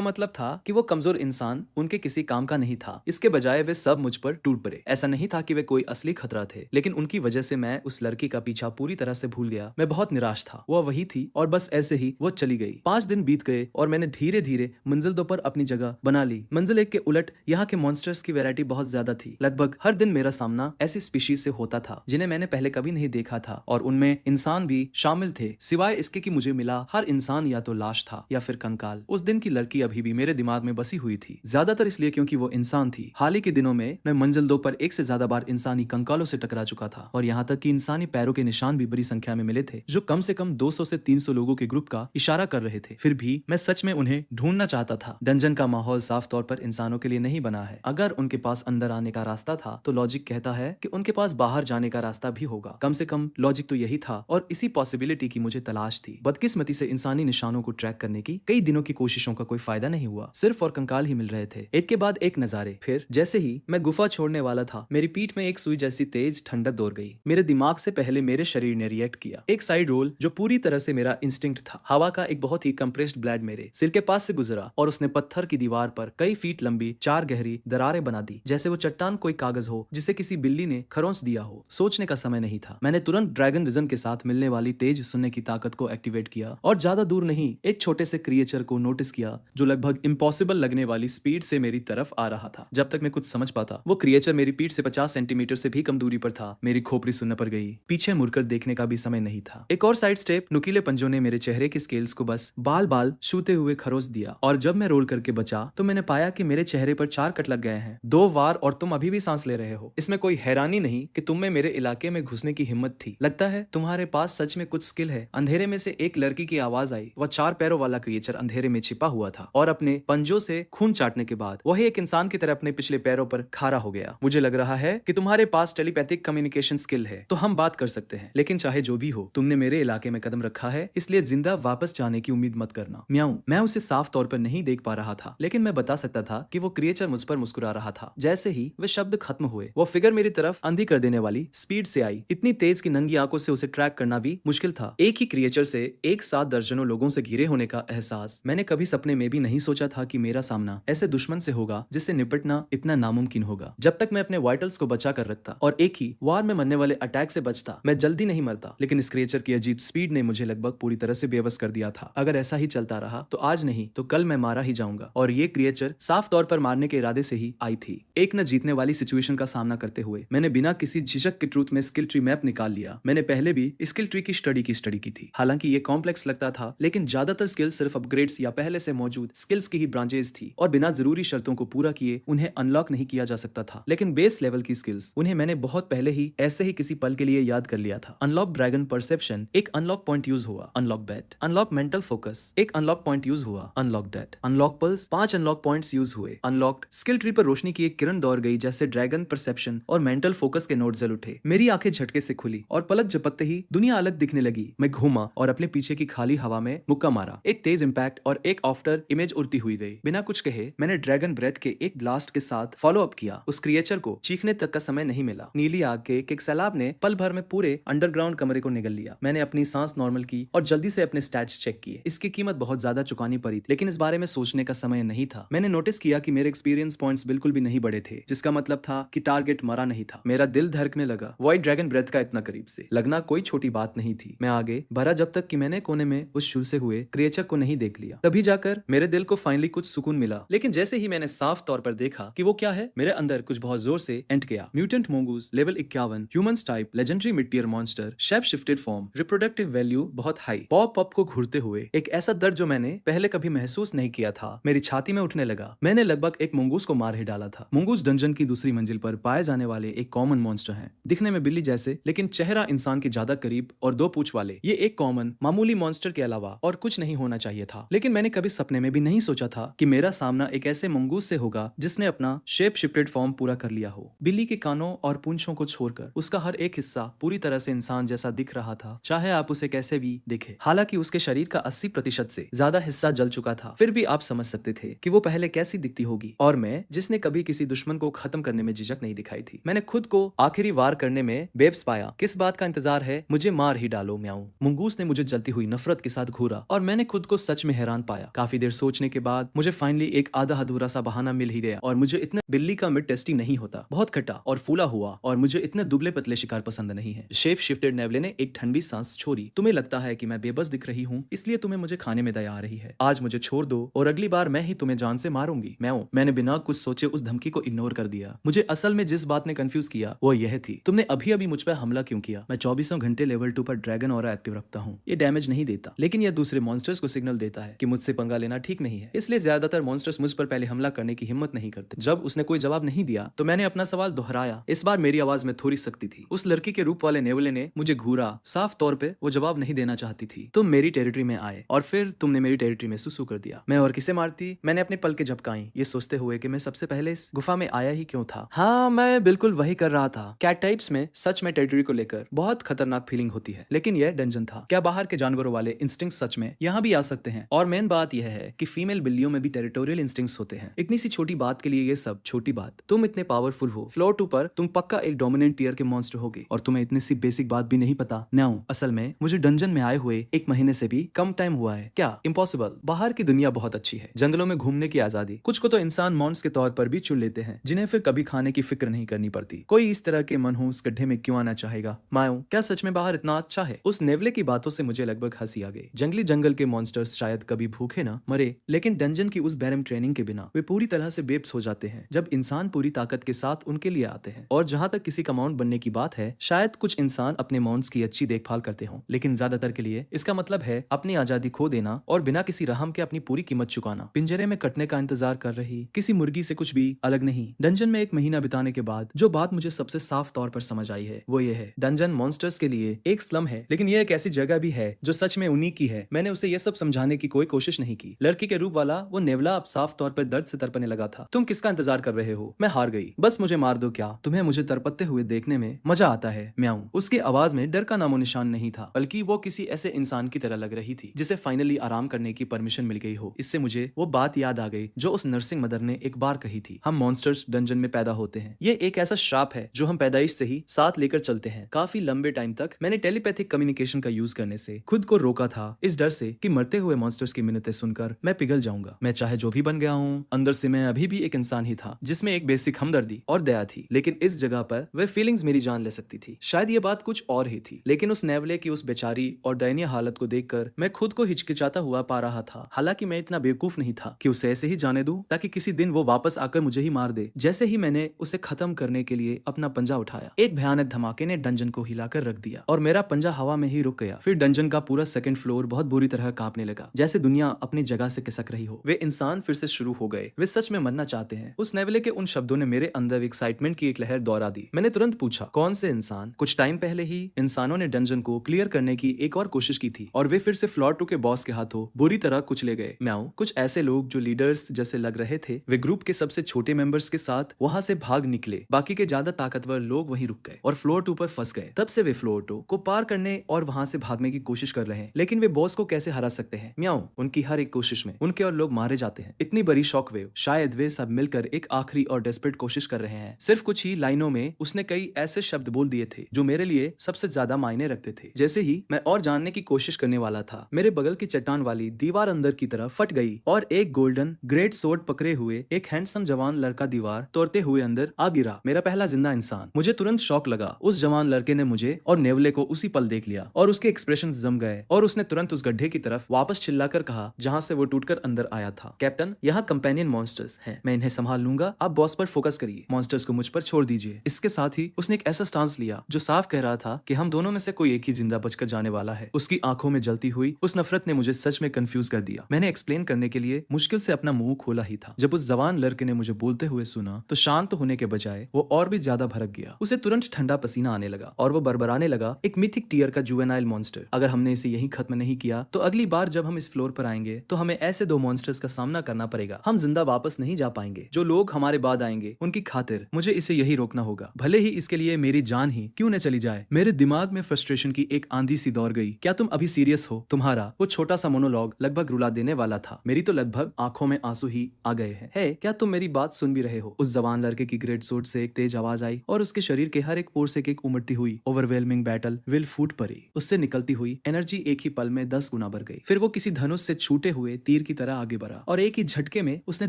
मतलब था कि वो कमजोर इंसान उनके किसी काम का नहीं था। इसके बजाय वे सब मुझ पर टूट पड़े। ऐसा नहीं था कि वे कोई असली खतरा थे, लेकिन उनकी वजह से मैं उस लड़की का पीछा पूरी तरह से भूल गया। मैं बहुत निराश था। वह वही थी और बस ऐसे ही वो चली गई। 5 दिन बीत गए और मैंने धीरे धीरे मंजिल 2 पर अपनी जगह बना ली। मंजिल 1 के उलट यहाँ के मॉन्स्टर्स की वैरायटी बहुत ज्यादा थी। लगभग हर दिन मेरा सामना ऐसी स्पीशीज से होता था जिन्हें मैंने पहले कभी नहीं देखा था, और उनमें इंसान भी शामिल थे। सिवाय इसके कि मुझे मिला हर इंसान या तो लाश था या फिर कंकाल। उस दिन की लड़की अभी भी मेरे दिमाग में बसी हुई थी, ज्यादातर इसलिए क्योंकि वो इंसान थी। हाल ही के दिनों में मैं मंजिल 2 पर 1 से ज्यादा बार इंसानी कंकालों से टकरा चुका था, और यहाँ तक कि इंसानी पैरों के निशान भी बड़ी संख्या में मिले थे, जो कम से कम 200 से 300 लोगों के ग्रुप का इशारा कर रहे थे। फिर भी मैं सच में उन्हें ढूंढना चाहता था। डंजन का माहौल साफ तौर पर इंसानों के लिए नहीं बना है। अगर उनके पास अंदर आने का रास्ता था तो लॉजिक कहता है कि उनके पास बाहर जाने का रास्ता भी होगा। कम से कम लॉजिक तो यही था, और इसी पॉसिबिलिटी की मुझे तलाश थी। बदकिस्मती से इंसानी निशानों को ट्रैक करने की कई दिनों की कोशिशों का कोई फायदा नहीं हुआ। सिर्फ और कंकाल ही मिल रहे थे, एक के बाद एक नजारे। फिर जैसे ही मैं गुफा छोड़ने वाला था, मेरी पीठ में एक सुई जैसी तेज ठंडक दौड़ गई। मेरे दिमाग से पहले मेरे शरीर ने रिएक्ट किया। एक साइड रोल जो पूरी तरह से मेरा इंस्टिंक्ट था। हवा का एक बहुत ही कंप्रेस्ड ब्लेड मेरे सिर के पास से गुजरा और उसने पत्थर की दीवार पर कई फीट लंबी 4 गहरी दरारें बना दी, जैसे वो चट्टान कोई कागज हो जिसे किसी बिल्ली ने खरोंच दिया हो। सोचने का समय नहीं था। मैंने तुरंत ड्रैगन विजन के साथ मिलने वाली तेज सुनने की ताकत को एक्टिवेट किया और ज्यादा दूर नहीं एक छोटे से क्रिएचर को नोटिस किया जो लगभग इम्पॉसिबल लगने वाली स्पीड से मेरी तरफ आ रहा था। जब तक मैं कुछ समझ पाता, वो क्रिएचर मेरी पीठ से 50 सेंटीमीटर से भी कम दूरी पर था। मेरी खोपड़ी सुन्न पर गई। पीछे मुड़कर देखने का भी समय नहीं था। एक और साइड स्टेप, नुकीले पंजों ने मेरे चेहरे के स्केल्स को बस बाल बाल छूते हुए खरोच दिया, और जब मैं रोल करके बचा तो मैंने पाया कि मेरे चेहरे पर 4 कट लग गए हैं, 2 वार, और तुम अभी भी सांस ले रहे हो। इसमें कोई हैरानी नहीं कि तुम में मेरे इलाके में घुसने की हिम्मत थी। लगता है तुम्हारे पास सच में कुछ स्किल है। अंधेरे में से एक लड़की की आवाज आई। वह 4 पैरों वाला क्रिएचर अंधेरे में छिपा हुआ था, और अपने पंजों से खून चाटने के बाद वही एक इंसान की तरह अपने पिछले पैरों पर खड़ा हो गया। मुझे लग रहा है कि तुम्हारे पास टेलीपैथिक कम्युनिकेशन स्किल है, तो हम बात कर सकते हैं। लेकिन चाहे जो भी हो, तुमने मेरे इलाके में कदम रखा है, इसलिए जिंदा वापस जाने की उम्मीद मत करना। म्याऊं। मैं उसे साफ तौर पर नहीं देख पा रहा था, लेकिन मैं बता सकता था कि वो क्रिएचर मुझ पर मुस्कुरा रहा था। जैसे ही वे शब्द खत्म हुए, वो फिगर मेरी तरफ अंधी कर देने वाली स्पीड से आई, इतनी तेज कि नंगी आंखों से उसे ट्रैक करना भी मुश्किल था। एक ही क्रिएचर से एक साथ दर्जनों लोगों से घिरे होने का एहसास मैंने कभी सपने में भी नहीं सोचा था कि मेरा सामना ऐसे दुश्मन से होगा जिससे निपटना इतना नामुमकिन होगा। जब तक मैं अपने वाइटल्स को बचा कर रखता और एक ही वार में मरने वाले अटैक से बचता, मैं जल्दी नहीं मरता। लेकिन इस क्रिएचर की अजीब स्पीड ने मुझे लगभग पूरी तरह से बेबस कर दिया था। अगर ऐसा ही चलता रहा तो आज नहीं तो कल मैं मारा ही जाऊंगा, और ये क्रिएचर साफ तौर पर मारने के इरादे से ही आई थी। एक न जीतने वाली सिचुएशन का सामना करते हुए मैंने बिना किसी झिझक के ट्रूथ में स्किल ट्री मैप निकाल लिया। मैंने पहले भी स्किल ट्री की स्टडी की थी। हालांकि ये कॉम्प्लेक्स लगता था, लेकिन ज्यादातर स्किल्स सिर्फ अपग्रेड्स या पहले से मौजूद स्किल्स की ही ब्रांचेस थी, और बिना जरूरी शर्तों को पूरा किए उन्हें अनलॉक नहीं किया जा सकता था। लेकिन बेस लेवल की स्किल्स, उन्हें मैंने बहुत पहले ही ऐसे ही किसी पल के लिए याद कर लिया था। अनलॉक ड्रैगन परसेप्शन, एक अनलॉक पॉइंट यूज हुआ। Unlock bat. Unlock mental focus, एक अनलॉक पॉइंट यूज हुआ। Unlock date. Unlock pulse, 5 unlock points use हुए। अनलॉक्ड स्किल ट्री पर रोशनी की एक किरण दौड़ गई, जैसे ड्रैगन परसेप्शन और मेंटल फोकस के नोट जल उठे। मेरी आंखें झटके से खुली और पलक झपकते ही दुनिया अलग दिखने लगी। मैं घूमा और अपने पीछे की खाली हवा में मुक्का मारा। एक तेज इंपैक्ट और एक आफ्टर इमेज उड़ती हुई गई। बिना कुछ कहे मैंने ड्रैगन ब्रेथ के एक ब्लास्ट के साथ फॉलो अप किया। उस क्रिएचर को चीखने तक का समय नहीं मिला। नीली आग के एक सैलाब ने पल भर में पूरे अंडरग्राउंड कमरे को निगल लिया। मैंने अपनी सांस नॉर्मल की और जल्दी से अपने स्टैट्स चेक किए। इसकी कीमत बहुत ज्यादा चुकानी पड़ी, लेकिन इस बारे में सोचने का समय नहीं था। मैंने नोटिस किया कि मेरे एक्सपीरियंस पॉइंट्स बिल्कुल भी नहीं बढ़े थे, जिसका मतलब था कि टारगेट मरा नहीं था। मेरा दिल धड़कने लगा। व्हाइट ड्रैगन ब्रेथ का इतना करीब से लगना कोई छोटी बात नहीं थी। मैं आगे बढ़ा जब तक कि मैंने कोने में उस झुलसे हुए क्रिएचर को नहीं देख लिया। तभी जाकर मेरे दिल को फाइनली कुछ सुकून मिला। लेकिन जैसे ही मैंने साफ तौर पर देखा कि वो क्या है, मेरे अंदर कुछ बहुत जोर से एंट गया। Mutant mongoose, level 51, humans type, legendary mid tier monster, shape shifted form, reproductive value बहुत हाई। पॉप अप को घूरते हुए एक ऐसा दर्द जो मैंने पहले कभी महसूस नहीं किया था मेरी छाती में उठने लगा। मैंने लगभग एक मंगूस को मार ही डाला था। मंगूस डंजन की दूसरी मंजिल पर पाए जाने वाले एक कॉमन मॉन्स्टर है। दिखने में बिल्ली जैसे, लेकिन चेहरा इंसान के ज्यादा करीब और 2 पूंछ वाले। ये एक कॉमन मामूली मॉन्स्टर के अलावा और कुछ नहीं होना चाहिए था। लेकिन मैंने कभी सपने में भी नहीं सोचा था कि मेरा सामना एक ऐसे मंगूस से होगा जिसने अपना शेप शिफ्टेड फॉर्म पूरा कर लिया हो। बिल्ली के कानों और पूंछों को छोड़कर उसका हर एक हिस्सा पूरी तरह से इंसान जैसा दिख रहा था, चाहे आप उसे कैसे भी देखें। हालांकि उसके शरीर का 80% से ज्यादा हिस्सा जल चुका था, फिर भी आप समझ सकते थे कि वो पहले कैसी दिखती होगी। और मैं, जिसने कभी किसी दुश्मन को खत्म करने में झिझक नहीं दिखाई, दिखाई थी। मैंने खुद को आखिरी वार करने में बेब्स पाया। किस बात का इंतजार है, मुझे मार ही डालो म्याऊं। मुंगूस ने मुझे जलती हुई नफरत के साथ घूरा और मैंने खुद को सच में हैरान पाया। काफी देर सोचने के बाद मुझे फाइनली एक आधा अधूरा सा बहाना मिल ही गया। और मुझे इतना बिल्ली का मिट टेस्टी नहीं होता, बहुत खट्टा और फूला हुआ, और मुझे इतने दुबले पतले शिकार पसंद नहीं है। शेफ शिफ्टेड नेवले ने एक ठंडी सांस छोड़ी। तुम्हें लगता है कि मैं बेबस दिख रही हूँ, इसलिए तुम्हें मुझे खाने में दया आ रही है। आज मुझे छोड़ दो और अगली बार मैं ही तुम्हें जान से मारूंगी। मैंने बिना कुछ सोचे उस धमकी को इग्नोर कर दिया। मुझे असल में जिस बात ने कंफ्यूज किया वो यह थी, तुमने अभी अभी मुझ पर हमला क्यों किया। मैं 24 घंटे लेवल 2 पर ड्रैगन ऑरा एक्टिव रखता हूँ। ये डैमेज नहीं देता, लेकिन यह दूसरे मॉन्स्टर्स को सिग्नल देता है कि मुझसे पंगा लेना ठीक नहीं है। इसलिए ज्यादातर मॉन्स्टर्स मुझ पर पहले हमला करने की हिम्मत नहीं करते। जब उसने कोई जवाब नहीं दिया तो मैंने अपना सवाल दोहराया। इस बार मेरी आवाज में थोड़ी सख्ती थी। उस लड़की के रूप वाले नेवले ने मुझे घूरा। साफ तौर पे वो जवाब नहीं देना चाहती थी। तुम मेरी टेरिटरी में आए और फिर तुमने मेरी टेरिटरी में सुसु कर दिया। मैं और किसे मारती। मैंने अपने पल के झपकाई, ये सोचते हुए कि मैं सबसे पहले इस गुफा में आया ही क्यों था। हाँ, मैं बिल्कुल वही कर रहा था। कैट टाइप्स में सच में टेरिटरी को लेकर बहुत खतरनाक फीलिंग होती है, लेकिन यह डंजन था। क्या बाहर के जानवरों वाले इंस्टिंक्ट सच में यहाँ भी आ सकते हैं? और मेन बात यह है कि फीमेल बिल्लियों में भी टेरिटोरियल इंस्टिंक्ट्स होते हैं। इतनी सी छोटी बात के लिए ये सब छोटी बात। तुम इतने पावरफुल हो, फ्लोर 2 पर तुम पक्का एक डोमिनेंट टीयर के मॉन्स्टर होगे और तुम्हें इतनी सी बेसिक बात भी नहीं पता। नाउ असल में मुझे डंजन में आए हुए 1 महीने से भी कम टाइम हुआ है। क्या इम्पॉसिबल? बाहर की दुनिया बहुत अच्छी है, जंगलों में घूमने की आजादी। कुछ को तो इंसान मॉन्स के तौर पर भी चुन लेते हैं, जिन्हें फिर कभी खाने की फिक्र नहीं करनी पड़ती। कोई इस तरह के मनहूस गड्ढे में क्यों आना चाहेगा? मायो, क्या सच में बाहर इतना अच्छा है? उस नेवले की बातों से मुझे लगभग हंसी आ गई। जंगली जंगल के मॉन्स्टर्स शायद कभी भूखे ना मरे, लेकिन डंजन की उस बैरम ट्रेनिंग के बिना वे पूरी तरह से बेब्स हो जाते हैं जब इंसान पूरी ताकत के साथ उनके लिए आते हैं। और जहां तक किसी का माउंट बनने की बात है, शायद कुछ इंसान अपने माउंट्स की अच्छी देखभाल करते हों, लेकिन ज्यादातर के लिए इसका मतलब है अपनी आजादी खो देना और बिना किसी रहम के अपनी पूरी कीमत चुकाना। पिंजरे में कटने का इंतजार कर रही किसी मुर्गी से कुछ भी अलग नहीं। डंजन में 1 महीना बिताने के बाद जो बात मुझे सबसे साफ तौर पर समझ आई है वो ये है, डंजन मॉन्स्टर्स के लिए एक स्लम है, लेकिन ये एक ऐसी जगह भी है जो सच में उन्हीं की है। मैंने उसे ये सब समझाने की कोई कोशिश नहीं की। लड़की के रूप वाला वो नेवला अब साफ तौर पर दर्द से तड़पने लगा था। तुम किसका इंतजार कर रहे हो? मैं हार गई, बस मुझे मार दो। क्या तुम्हें मुझे तड़पते हुए देखने में मजा आता है? म्याऊं। उसकी आवाज में डर का नामो निशान नहीं था, बल्कि वो किसी ऐसे इंसान की तरह लग रही थी जिसे फाइनली आराम करने की परमिशन मिल गई हो। इससे मुझे वो बात याद आ गई जो उस नर्सिंग मदर ने एक बार कही थी, हम मॉन्स्टर्स डंजन में पैदा होते हैं। ये एक ऐसा श्राप है जो हम पैदाइश से ही साथ लेकर चलते हैं। काफी लंबे टाइम तक मैंने टेलीपैथिक कम्युनिकेशन का यूज करने से खुद को रोका था, इस डर से कि मरते हुए मॉन्स्टर्स की मिन्नतें सुनकर मैं पिघल जाऊंगा। मैं चाहे जो भी बन गया हूँ, अंदर से मैं अभी भी एक इंसान ही था जिसमें एक बेसिक हमदर्दी और दया थी, लेकिन इस जगह पर वे फीलिंग्स मेरी जान ले सकती थी। शायद ये बात कुछ और ही थी, लेकिन उस नेवले की उस बेचारी और दयनीय हालत को देखकर मैं खुद को हिचकिचाता हुआ पा रहा था। हालांकि मैं इतना बेवकूफ नहीं था कि उसे ऐसे ही जाने दूं ताकि किसी दिन वो वापस आकर मुझे ही मार दे। जैसे ही मैंने उसे खत्म करने के लिए अपना पंजा उठाया, एक भयानक धमाके ने डंजन को हिलाकर रख दिया और मेरा पंजा हवा में ही रुक गया। फिर डंजन का पूरा सेकंड फ्लोर बहुत बुरी तरह कांपने लगा, जैसे दुनिया अपनी जगह से खिसक रही हो। वे इंसान फिर से शुरू हो गए, वे सच में मरना चाहते हैं। उस नेवले के उन शब्दों ने मेरे अंदर एक्साइटमेंट की एक लहर दौड़ा दी। मैंने तुरंत पूछा, कौन से इंसान? कुछ टाइम पहले ही इंसानों ने डंजन को क्लियर करने की एक और कोशिश की थी और वे फिर से फ्लोर 2 के बॉस के हाथों बुरी तरह कुचले गए। म्याऊं। कुछ ऐसे लोग जो लीडर्स जैसे लग रहे थे, वे ग्रुप के सबसे छोटे मेंबर्स के साथ वहां से भाग निकले। बाकी के ज्यादा ताकतवर लोग वहीं रुक गए और फ्लोर 2 पर फंस गए। तब से वे फ्लोर 2 को पार करने और वहां से भागने की कोशिश कर रहे हैं, लेकिन वे बॉस को कैसे हरा सकते हैं? म्याऊं। उनकी हर एक कोशिश में उनके और लोग मारे जाते हैं। इतनी बड़ी शॉक वेव। शायद वे सब मिलकर एक आखिरी और डेस्परेट कोशिश कर रहे हैं। सिर्फ कुछ ही लाइनों में उसने कई ऐसे शब्द बोल दिए थे जो मेरे लिए सबसे ज्यादा मायने रखते थे। जैसे ही मैं और जानने की कोशिश करने वाला था, मेरे बगल की चट्टान वाली दीवार अंदर की तरफ फट गई और एक गोल्डन ग्रेट सोर्ड पकड़े हुए एक हैंडसम जवान लड़का दीवार तोड़ते हुए अंदर आ गिरा। मेरा पहला जिंदा इंसान। मुझे तुरंत शौक लगा। उस जवान लड़के ने मुझे और नेवले को उसी पल देख लिया और उसके एक्सप्रेशन जम गए और उसने तुरंत उस गड्ढे की तरफ वापस चिल्लाकर कहा जहां से वो टूटकर अंदर आया था, कैप्टन, यहाँ कंपेनियन मॉन्स्टर्स हैं, मैं इन्हें संभाल लूंगा, आप बॉस पर फोकस करिए, मॉन्स्टर्स को मुझ पर छोड़ दीजिए। इसके साथ ही उसने एक ऐसा स्टांस लिया जो साफ कह रहा था कि हम दोनों में से कोई एक ही जिंदा बचकर जाने वाला है। उसकी आंखों में जलती हुई उस नफरत ने मुझे सच में कंफ्यूज कर दिया। मैंने एक्सप्लेन करने के लिए मुश्किल से अपना मुंह खोला ही था। जब उस जवान लड़के ने मुझे बोलते हुए सुना तो शांत होने के बजाय वो और भी ज्यादा भड़क गया। उसे तुरंत ठंडा पसीना आने लगा और वो बरबराने लगा, एक मिथिक टीयर का जुवेनाइल मॉन्स्टर। अगर हमने इसे यहीं खत्म नहीं किया तो अगली बार जब हम इस फ्लोर पर आएंगे तो हमें ऐसे 2 मॉन्स्टर्स का सामना करना पड़ेगा। हम जिंदा वापस नहीं जा पाएंगे। जो लोग हमारे बाद आएंगे उनकी खातिर मुझे इसे यही रोकना होगा, भले ही इसके लिए मेरी जान ही क्यों न चली जाए। मेरे दिमाग में फ्रस्ट्रेशन की एक आंधी सी दौड़ गई। क्या तुम अभी सीरियस हो? तुम्हारा वो छोटा सा मोनोलॉग लगभग रुला देने वाला था। मेरी तो लगभग आंखों में आंसू ही आ गए हैं। क्या तुम मेरी बात सुन भी रहे हो? उस जवान लड़के की ग्रेट सोर्ड सूट से एक तेज आवाज आई और उसके शरीर के हर एक पोर से एक उमड़ती हुई ओवरवेलमिंग बैटल विल फूट पड़ी। उससे निकलती हुई एनर्जी एक ही पल में 10 गुना बढ़ गई। फिर वो किसी धनुष से छूटे हुए तीर की तरह आगे बढ़ा और एक ही झटके में उसने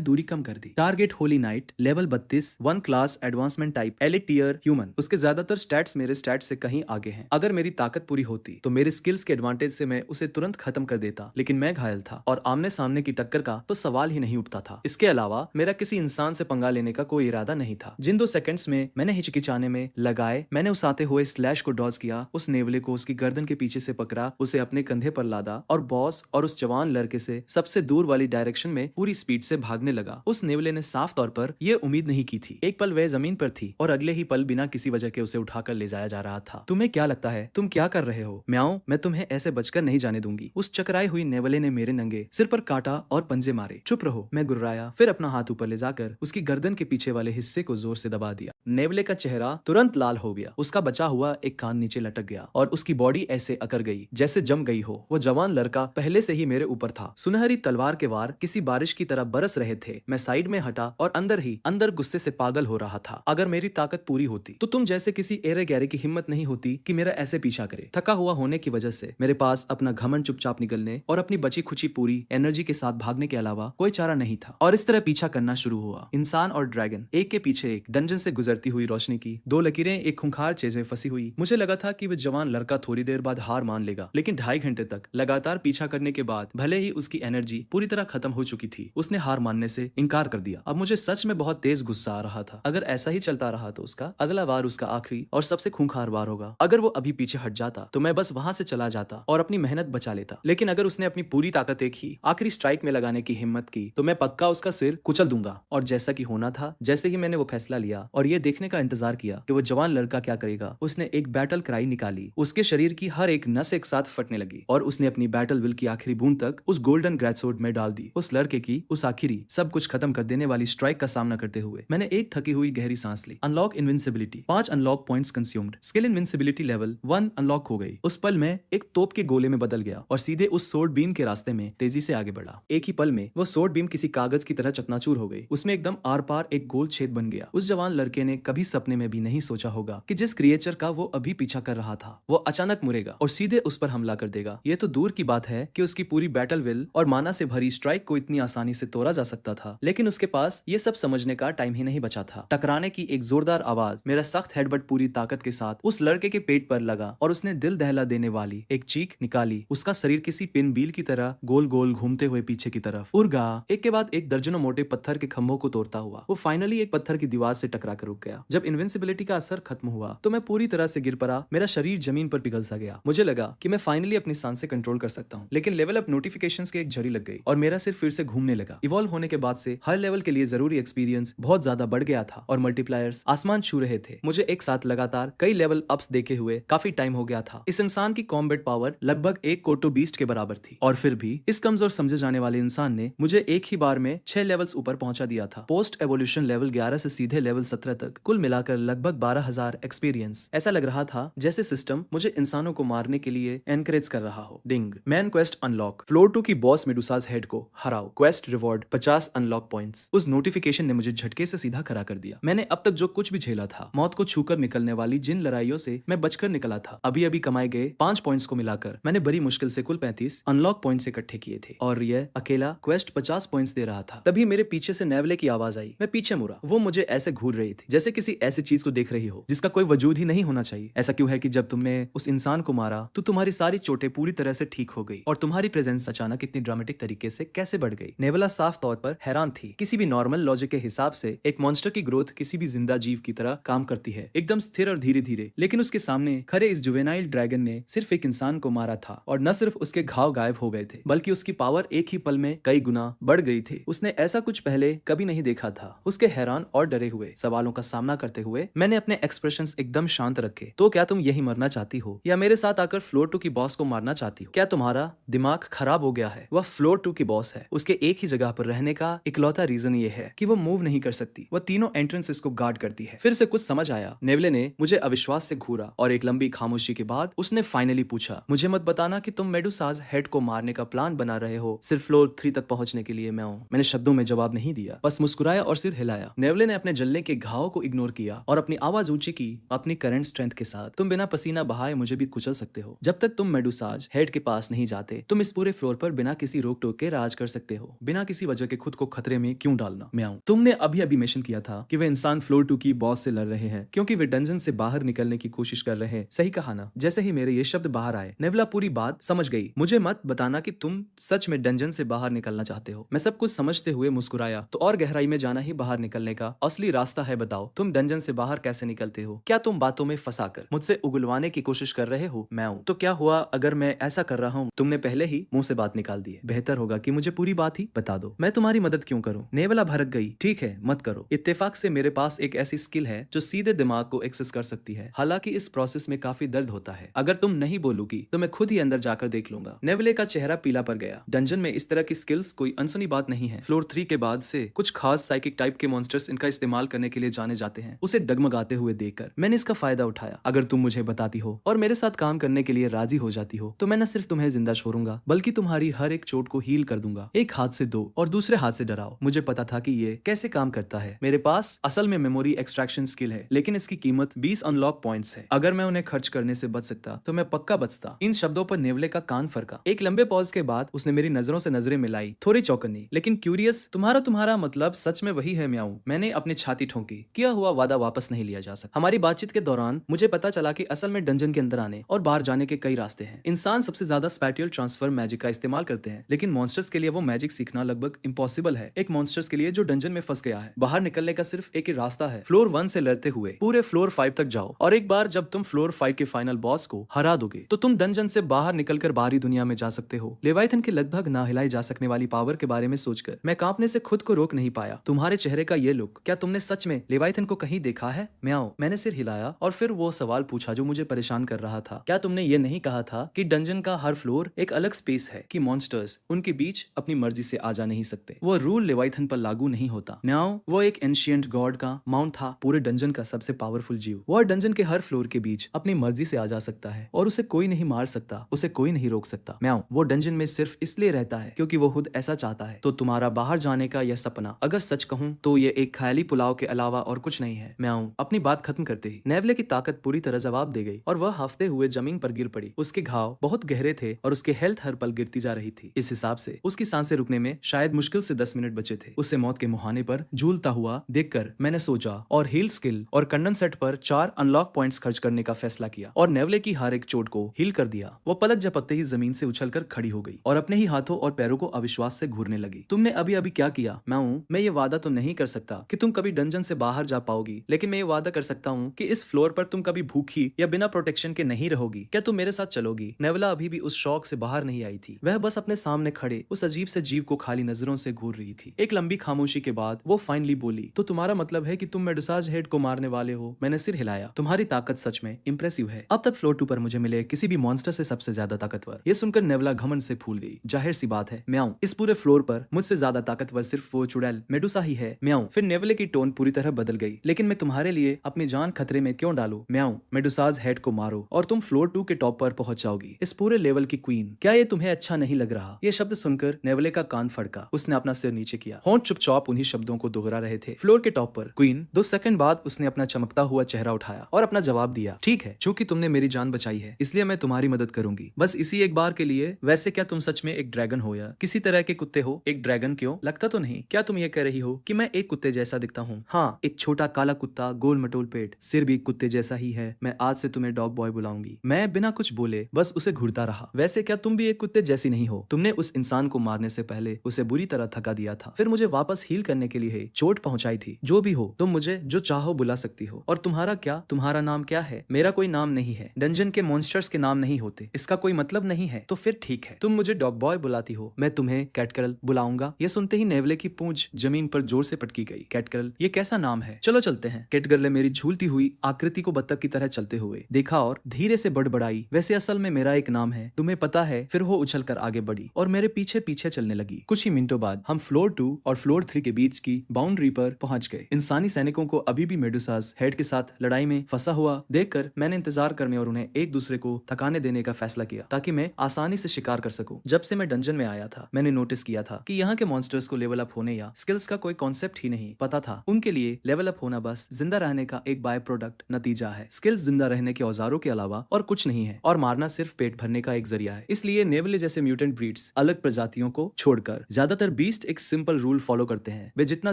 दूरी कम कर दी। Target holy knight, level 32, 1 class advancement type, elite tier human. उसके ज्यादातर स्टैट्स मेरे स्टैट्स से कहीं आगे हैं। अगर मेरी ताकत पूरी होती तो मेरे स्किल्स के एडवांटेज से मैं उसे तुरंत खत्म कर देता, लेकिन मैं घायल था और आमने सामने की टक्कर का तो सवाल ही नहीं उठता था। इसके अलावा मेरा किसी इंसान से पंगा लेने का कोई इरादा नहीं था। जिन 2 सेकंड्स में मैंने हिचकिचाने में लगाए, मैंने उस आते हुए स्लैश को डॉज किया, उस नेवले को उसकी गर्दन के पीछे से पकड़ा, उसे अपने कंधे पर लादा और बॉस और उस जवान लड़के से सबसे दूर वाली डायरेक्शन में पूरी स्पीड से भागने लगा। उस नेवले ने साफ तौर पर यह उम्मीद नहीं की थी। एक पल वह जमीन पर थी और अगले ही पल बिना किसी वजह के उसे उठाकर ले जाया जा रहा था। तुम्हें क्या लगता है तुम क्या कर रहे हो? म्याऊं, मैं तुम्हें ऐसे बचकर नहीं जाने दूंगी। उस चकराई हुई नेवले ने मेरे नंगे सिर पर काटा और पंजे मारे। चुप रहो, मैं गुर्राया, फिर अपना हाथ ऊपर ले जाकर उसकी गर्दन के पीछे वाले हिस्से को जोर से दबा दिया। नेवले का चेहरा तुरंत लाल हो गया, उसका बचा हुआ एक कान नीचे लटक गया और उसकी बॉडी ऐसे अकड़ गई जैसे जम गई हो। वो जवान लड़का पहले से ही मेरे ऊपर था। सुनहरी तलवार के वार किसी बारिश की तरह बरस रहे थे। मैं साइड में हटा और अंदर गुस्से से पागल हो रहा था। अगर मेरी ताकत पूरी होती तो तुम जैसे किसी एरे गैरे की हिम्मत नहीं होती कि मेरा ऐसे पीछा करे। थका हुआ होने की वजह से मेरे पास अपना घमंड चुपचाप निकलने और अपनी बची खुची पूरी एनर्जी के साथ भागने के अलावा कोई चारा नहीं था। और इस तरह पीछा करना शुरू हुआ। इंसान और ड्रैगन एक के पीछे एक, डंजन से गुजरती हुई रोशनी की 2 लकीरें एक खूंखार चेज में फंसी हुई। मुझे लगा था कि वह जवान लड़का थोड़ी देर बाद हार मान लेगा, लेकिन 2.5 घंटे तक लगातार पीछा करने के बाद भले ही उसकी एनर्जी पूरी तरह खत्म हो चुकी थी, उसने हार मानने से इनकार कर दिया। अब मुझे सच में बहुत तेज गुस्सा आ रहा था। अगर ऐसा ही चलता रहा तो उसका अगला वार उसका आखिरी और सबसे खूंखार वार होगा। अगर वो अभी पीछे हट जाता तो मैं बस वहां से चला जाता और अपनी मेहनत बचा लेता, लेकिन अगर उसने अपनी पूरी ताकत एक ही आखिरी स्ट्राइक में लगाने की हिम्मत की तो मैं पक्का उसका सिर कुचल दूंगा। और जैसा कि होना था, जैसे ही मैंने वो फैसला लिया और ये देखने का इंतजार किया कि वो जवान लड़का क्या करेगा, उसने एक बैटल क्राई निकाली। उसके शरीर की हर एक नस एक साथ फटने लगी और उसने अपनी बैटल विल की आखिरी बूंद तक उस गोल्डन ग्रेटसवॉर्ड में डाल दी। उस लड़के की उस आखिरी सब कुछ खत्म कर देने वाली स्ट्राइक का सामना करते हुए मैंने एक थकी हुई गहरी सांस ली। Unlock invincibility, 5 unlock points consumed. Skill invincibility level 1 unlock हो गई। उस पल में एक तोप के गोले में बदल गया और सीधे उस सोर्ड बीम के रास्ते में तेजी से आगे बढ़ा। एक ही पल में वो सोर्ड बीम किसी कागज की तरह चकनाचूर हो गई। उसमें एकदम आर पार एक गोल छेद बन गया। उस जवान लड़के ने कभी सपने में भी नहीं सोचा होगा कि जिस क्रिएचर का वो अभी पीछा कर रहा था वो अचानक मुड़ेगा और सीधे उस पर हमला कर देगा। ये तो दूर की बात है कि उसकी पूरी बैटल विल और माना से भरी स्ट्राइक को इतनी आसानी से तोड़ा जा सकता था, लेकिन उसके पास ये सब समझने का टाइम ही नहीं बचा था। टकराने की एक जोरदार आवाज, मेरा सख्त हेडबट पूरी ताकत के साथ उस लड़के के पेट पर लगा और उसने दिल दहला देने वाली एक चीख निकाली। उसका शरीर किसी पिन व्हील की तरह गोल गोल घूमते हुए पीछे की तरफ उड़गा, एक के बाद एक दर्जनों मोटे पत्थर के खंभों को तोड़ता हुआ वो फाइनली एक पत्थर की दीवार से टकरा कर रुक गया। जब इनविंसिबिलिटी का असर खत्म हुआ तो मैं पूरी तरह से गिर पड़ा। मेरा शरीर जमीन पर पिघल सा गया। मुझे लगा कि मैं फाइनली अपनी सांसें कंट्रोल कर सकता हूँ, लेकिन लेवल अप नोटिफिकेशंस के एक झड़ी लग गई और मेरा सिर फिर से घूमने लगा। इवॉल्व होने के बाद से हर लेवल के लिए जरूरी एक्सपीरियंस बहुत ज्यादा बढ़ गया था और मल्टीप्लायर्स आसमान छू रहे थे। मुझे एक साथ लगातार कई लेवल अप्स देखे हुए काफी टाइम हो गया था। इस इंसान की कॉम्बैट पावर लगभग एक कोटो बीस्ट के बराबर थी और फिर भी इस कमजोर समझे जाने वाले इंसान ने मुझे एक ही बार में 6 लेवल्स ऊपर पहुंचा दिया था। पोस्ट एवोल्यूशन लेवल 11 से सीधे लेवल 17 तक कुल मिलाकर लगभग 12,000 एक्सपीरियंस। ऐसा लग रहा था जैसे सिस्टम मुझे इंसानों को मारने के लिए एनकरेज कर रहा हो। डिंग, मैन क्वेस्ट अनलॉक, फ्लोर 2 की बॉस मेडुसाज हेड को हराओ, क्वेस्ट रिवॉर्ड 50 अनलॉक पॉइंट्स। उस नोटिफिकेशन ने मुझे झटके से सीधा खड़ा कर दिया। मैंने अब तक जो कुछ भी झेला था, मौत को छूकर निकलने वाली जिन लड़ाइयों से मैं बचकर निकला था, अभी अभी कमाए गए 5 पॉइंट्स को मिलाकर मैंने बड़ी मुश्किल से कुल 35 अनलॉक पॉइंट्स इकट्ठे किए थे और यह अकेला क्वेस्ट 50 पॉइंट्स दे रहा था। तभी मेरे पीछे से नेवले की आवाज आई। मैं पीछे मुड़ा। वो मुझे ऐसे घूर रही थी जैसे किसी ऐसी चीज को देख रही हो जिसका कोई वजूद ही नहीं होना चाहिए। ऐसा क्यों है कि जब तुमने उस इंसान को मारा तो तुम्हारी सारी चोटें पूरी तरह से ठीक हो गई और तुम्हारी प्रेजेंस अचानक इतनी ड्रामेटिक तरीके से कैसे बढ़ गई? नेवला साफ तौर पर हैरान थी। किसी भी नॉर्मल लॉजिक के हिसाब से एक मॉन्स्टर की ग्रोथ किसी भी जिंदा जीव की तरह काम करती है, एकदम स्थिर और धीरे धीरे, लेकिन उसके सामने खरे इस जुवेनाइल ड्रैगन ने सिर्फ एक इंसान को मारा था और न सिर्फ उसके घाव गायब हो गए थे बल्कि उसकी पावर एक ही पल में कई गुना बढ़ गई थी। उसने ऐसा कुछ पहले कभी नहीं देखा था। उसके हैरान और डरे हुए सवालों का सामना करते हुए मैंने अपने एक्सप्रेशंस एकदम शांत रखे। तो क्या तुम यही मरना चाहती हो या मेरे साथ आकर फ्लोर 2 की बॉस को मारना चाहती हो? क्या तुम्हारा दिमाग खराब हो गया है? वह फ्लोर 2 की बॉस है। उसके एक ही जगह पर रहने का इकलौता रीजन ये है कि वो मूव नहीं कर सकती। वह तीनों एंट्रेंसेस को गार्ड करती है। फिर से कुछ समझ आया। नेवले ने मुझे अविश्वास से घूरा और एक लंबी खामोशी के बाद उसने फाइनली पूछा, मुझे मत बताना कि तुम मेडुसाज हेड को मारने का प्लान बना रहे हो सिर्फ फ्लोर 3 तक पहुंचने के लिए? मैंने शब्दों में जवाब नहीं दिया, बस मुस्कुराया और सिर हिलाया। नेवले ने अपने जलने सामने के घाव को इग्नोर किया और अपनी आवाज ऊंची की अपनी करंट स्ट्रेंथ के साथ। तुम बिना पसीना बहाए मुझे भी कुचल सकते हो। जब तक तुम मेडुसाज हेड के पास नहीं जाते, तुम इस पूरे फ्लोर पर बिना किसी रोक टोक के राज कर सकते हो। बिना किसी वजह के खुद को खतरे में क्यों डालना। म्याऊं, तुमने अभी अभी मेंशन किया था कि वे इंसान फ्लोर 2 की बॉस से लड़ रहे हैं क्योंकि वे डंजन से बाहर निकलने की कोशिश कर रहे हैं। सही कहा ना। जैसे ही मेरे ये शब्द बाहर आए, नेवला पूरी बात समझ गई। मुझे मत बताना कि तुम सच में डंजन से बाहर निकलना चाहते हो। मैं सब कुछ समझते हुए मुस्कुराया। तो और गहराई में जाना ही बाहर निकलने का असली रास्ता है। बताओ, तुम डंजन से बाहर कैसे निकलते हो? क्या तुम बातों में फंसाकर मुझसे उगलवाने की कोशिश कर रहे हो? मैं हूं तो क्या हुआ अगर मैं ऐसा कर रहा हूँ? तुमने पहले ही मुंह से बात निकाल दी है। बेहतर होगा कि मुझे पूरी बात ही बता दो। मैं तुम्हारी मदद क्यों करूं? नेवला भड़क गई। ठीक है, मत करो। इत्तेफाक से मेरे पास एक ऐसी स्किल है जो सीधे दिमाग को एक्सेस कर सकती है। हालांकि इस प्रोसेस में काफी दर्द होता है। अगर तुम नहीं बोलोगी तो मैं खुद ही अंदर जाकर देख लूंगा। नेवले का चेहरा पीला पड़ गया। डंजन में इस तरह की स्किल्स कोई अनसुनी बात नहीं है। फ्लोर 3 के बाद से कुछ खास साइकिक टाइप के मॉन्स्टर्स इनका इस्तेमाल करने के लिए जाने जाते हैं। उसे डगमगाते हुए देखकर मैंने इसका फायदा उठाया। अगर तुम मुझे बताती हो और मेरे साथ काम करने के लिए राजी हो जाती हो तो मैं न सिर्फ तुम्हें जिंदा छोड़ूंगा बल्कि तुम्हारी हर एक चोट को हील कर दूंगा। एक हाथ से दो और दूसरे हाथ से डराओ। मुझे पता था कि ये कैसे काम करता है। मेरे पास असल में मेमोरी एक्सट्रैक्शन स्किल है, लेकिन इसकी कीमत 20 अनलॉक पॉइंट्स है। अगर मैं उन्हें खर्च करने से बच सकता तो मैं पक्का बचता। इन शब्दों पर नेवले का कान फरका। एक लंबे पॉज के बाद उसने मेरी नजरों से नजरें मिलाई, थोड़ी चौकन्नी लेकिन क्यूरियस। तुम्हारा मतलब सच में वही है? म्याऊं, मैंने अपनी छाती ठोंकी। किया हुआ वादा वापस नहीं लिया जा सकता। हमारी बातचीत के दौरान मुझे पता चला कि असल में डंजन के अंदर आने और बाहर जाने के कई रास्ते हैं। इंसान सबसे ज्यादा स्पैटियल ट्रांसफर मैजिक का इस्तेमाल करते हैं, लेकिन मॉन्स्टर्स के लिए वो मैजिक सीखना लगभग इम्पॉसिबल है। एक मॉन्स्टर्स के लिए जो डंजन में फंस गया है, बाहर निकलने का सिर्फ एक ही रास्ता है। फ्लोर 1 से लड़ते हुए पूरे फ्लोर 5 तक जाओ और एक बार जब तुम फ्लोर 5 के फाइनल बॉस को हरा दोगे तो तुम डंजन से बाहर निकलकर बाहरी दुनिया में जा सकते हो। लेवाइथन की लगभग ना हिलाई जा सकने वाली पावर के बारे में सोचकर मैं कांपने से खुद को रोक नहीं पाया। तुम्हारे चेहरे का ये लुक, क्या तुमने सच में लेवाइथन को कहीं देखा है? म्याऊं, मैंने सिर हिलाया और फिर वो सवाल पूछा जो मुझे परेशान कर रहा था। क्या तुमने ये नहीं कहा था कि डंजन का हर फ्लोर एक अलग स्पेस है, कि मॉन्स्टर्स उनके बीच अपनी मर्जी से आ जा नहीं सकते? वो रूल लेवाइथन पर लागू नहीं होता। म्याऊं, वो एक एंशिएंट गॉड का माउंट था, पूरे डंजन का सबसे पावरफुल जीव। वो डंजन के हर फ्लोर के बीच अपनी मर्जी से आ जा सकता है और उसे कोई नहीं मार सकता, उसे कोई नहीं रोक सकता। म्याऊं, वो डंजन में सिर्फ इसलिए रहता है क्योंकि वो खुद ऐसा चाहता है। तो तुम्हारा बाहर जाने का यह सपना, अगर सच कहूं तो ये एक ख्याली पुलाव के अलावा और कुछ नहीं है। म्याऊं, अपनी बात खत्म करते ही नेवले की ताकत पूरी तरह जवाब दे गई और वह हाफते हुए जमीन पर गिर पड़ी। उसके घाव बहुत गहरे थे और उसकी हेल्थ हर पल गिरती जा रही थी। इस हिसाब से उसकी सांसें रुकने में शायद मुश्किल से 10 मिनट बचे थे। उसे मौत के मुहाने पर झूलता हुआ देखकर मैंने सोचा और हील स्किल और कंडेंसेट पर 4 अनलॉक पॉइंट्स खर्च करने का फैसला किया और नेवले की हर एक चोट को हील कर दिया। वो पलक झपकते ही जमीन से उछलकर खड़ी हो गई और अपने ही हाथों और पैरों को अविश्वास से घूरने लगी। तुमने अभी अभी क्या किया? मैं ये वादा तो नहीं कर सकता कि तुम कभी डंजन से बाहर जा पाओगी, लेकिन मैं ये वादा कर सकता हूँ कि इस फ्लोर पर तुम कभी भूखी या बिना प्रोटेक्शन के नहीं रहोगी। क्या तुम मेरे साथ चलोगी? नेवला अभी भी उस शौक से बाहर नहीं आई थी। वह बस अपने सामने खड़े उस अजीब से जीव को खाली नजरों से घूर रही थी। एक लंबी खामोशी के बाद वो फाइनली बोली, तो तुम्हारा मतलब है कि तुम मेडुसाज हेड को मारने वाले हो? मैंने सिर हिलाया। तुम्हारी ताकत सच में इंप्रेसिव है। अब तक फ्लोर 2 पर मुझे मिले किसी भी मॉन्स्टर से सबसे ज्यादा ताकतवर। ये सुनकर नेवला घमंड से फूल गई। जाहिर सी बात है म्याऊं, इस पूरे फ्लोर पर मुझसे ज्यादा ताकतवर सिर्फ वो चुड़ैल मेडुसा ही है। म्याऊं, फिर नेवले की टोन पूरी तरह बदल गई। लेकिन मैं तुम्हारे लिए अपनी जान खतरे में क्यों डालूं? म्याऊं, मेडुसाज हेड को मारो और तुम फ्लोर 2 के टॉप पर पहुंच जाओगी, इस पूरे लेवल की क्वीन। क्या ये तुम्हें अच्छा नहीं लग रहा? ये शब्द सुनकर नेवले का कान फड़का। उसने अपना सिर नीचे किया, होंठ चुपचाप उन्हीं शब्दों को दोहरा रहे थे। फ्लोर के टॉप पर क्वीन। 2 सेकंड बाद उसने अपना चमकता हुआ चेहरा उठाया और अपना जवाब दिया, ठीक है, चूंकि तुमने मेरी जान बचाई है इसलिए मैं तुम्हारी मदद करूंगी, बस इसी एक बार के लिए। वैसे क्या तुम सच में एक ड्रैगन हो या किसी तरह के कुत्ते हो? एक ड्रैगन क्यों? लगता तो नहीं। क्या तुम ये कह रही हो कि मैं एक कुत्ते जैसा दिखता हूँ? हाँ, एक छोटा काला कुत्ता, गोल मटोल पेट, सिर भी कुत्ते जैसा ही है। मैं आज से तुम्हें डॉग बॉय बुलाऊंगी। मैं बिना कुछ बोले बस उसे घूरता रहा। वैसे क्या तुम भी एक कुत्ते जैसी नहीं हो? तुमने उस इंसान को मारने से पहले उसे बुरी तरह थका दिया था, फिर मुझे वापस हील करने के लिए चोट पहुंचाई थी। जो भी हो, तुम मुझे जो चाहो बुला सकती हो। और तुम्हारा क्या? तुम्हारा नाम क्या है? मेरा कोई नाम नहीं है। डंजन के मॉन्स्टर्स के नाम नहीं होते, इसका कोई मतलब नहीं है। तो फिर ठीक है, तुम मुझे डॉग बॉय बुलाती हो, मैं तुम्हें कैटकरल बुलाऊंगा। ये सुनते ही नेवले की पूंछ जमीन पर जोर से पटकी गई। कैटकरल, ये कैसा नाम है? चलो चलते हैं। कैटगरल ने मेरी झूलती हुई आकृति को बत्तख की तरह चलते हुए देखा और धीरे से बड़बड़ाई, वैसे असल में मेरा एक नाम है, तुम्हें पता है? फिर वो उछल कर आगे बढ़ी और मेरे पीछे पीछे चलने लगी। कुछ ही मिनटों बाद हम फ्लोर 2 और फ्लोर 3 के बीच की बाउंड्री पर पहुंच गए। इंसानी सैनिकों को अभी भी मेडुसाज हेड के साथ लड़ाई में फंसा हुआ देखकर मैंने इंतजार करने और उन्हें एक दूसरे को थकाने देने का फैसला किया ताकि मैं आसानी से शिकार कर सकूं। जब से मैं डंजन में आया था मैंने नोटिस किया था कि यहाँ के मॉन्स्टर्स को लेवल अप होने या स्किल्स का कोई कॉन्सेप्ट ही नहीं पता था। उनके के लिए लेवल अप होना बस जिंदा रहने का एक बाय प्रोडक्ट नतीजा है। स्किल्स जिंदा रहने के औजारों के अलावा और कुछ नहीं है, और मारना सिर्फ पेट भरने का एक जरिया है। इसलिए नेवले जैसे म्यूटेंट ब्रीड्स अलग प्रजातियों को छोड़कर ज्यादातर बीस्ट एक सिंपल रूल फॉलो करते हैं, वे जितना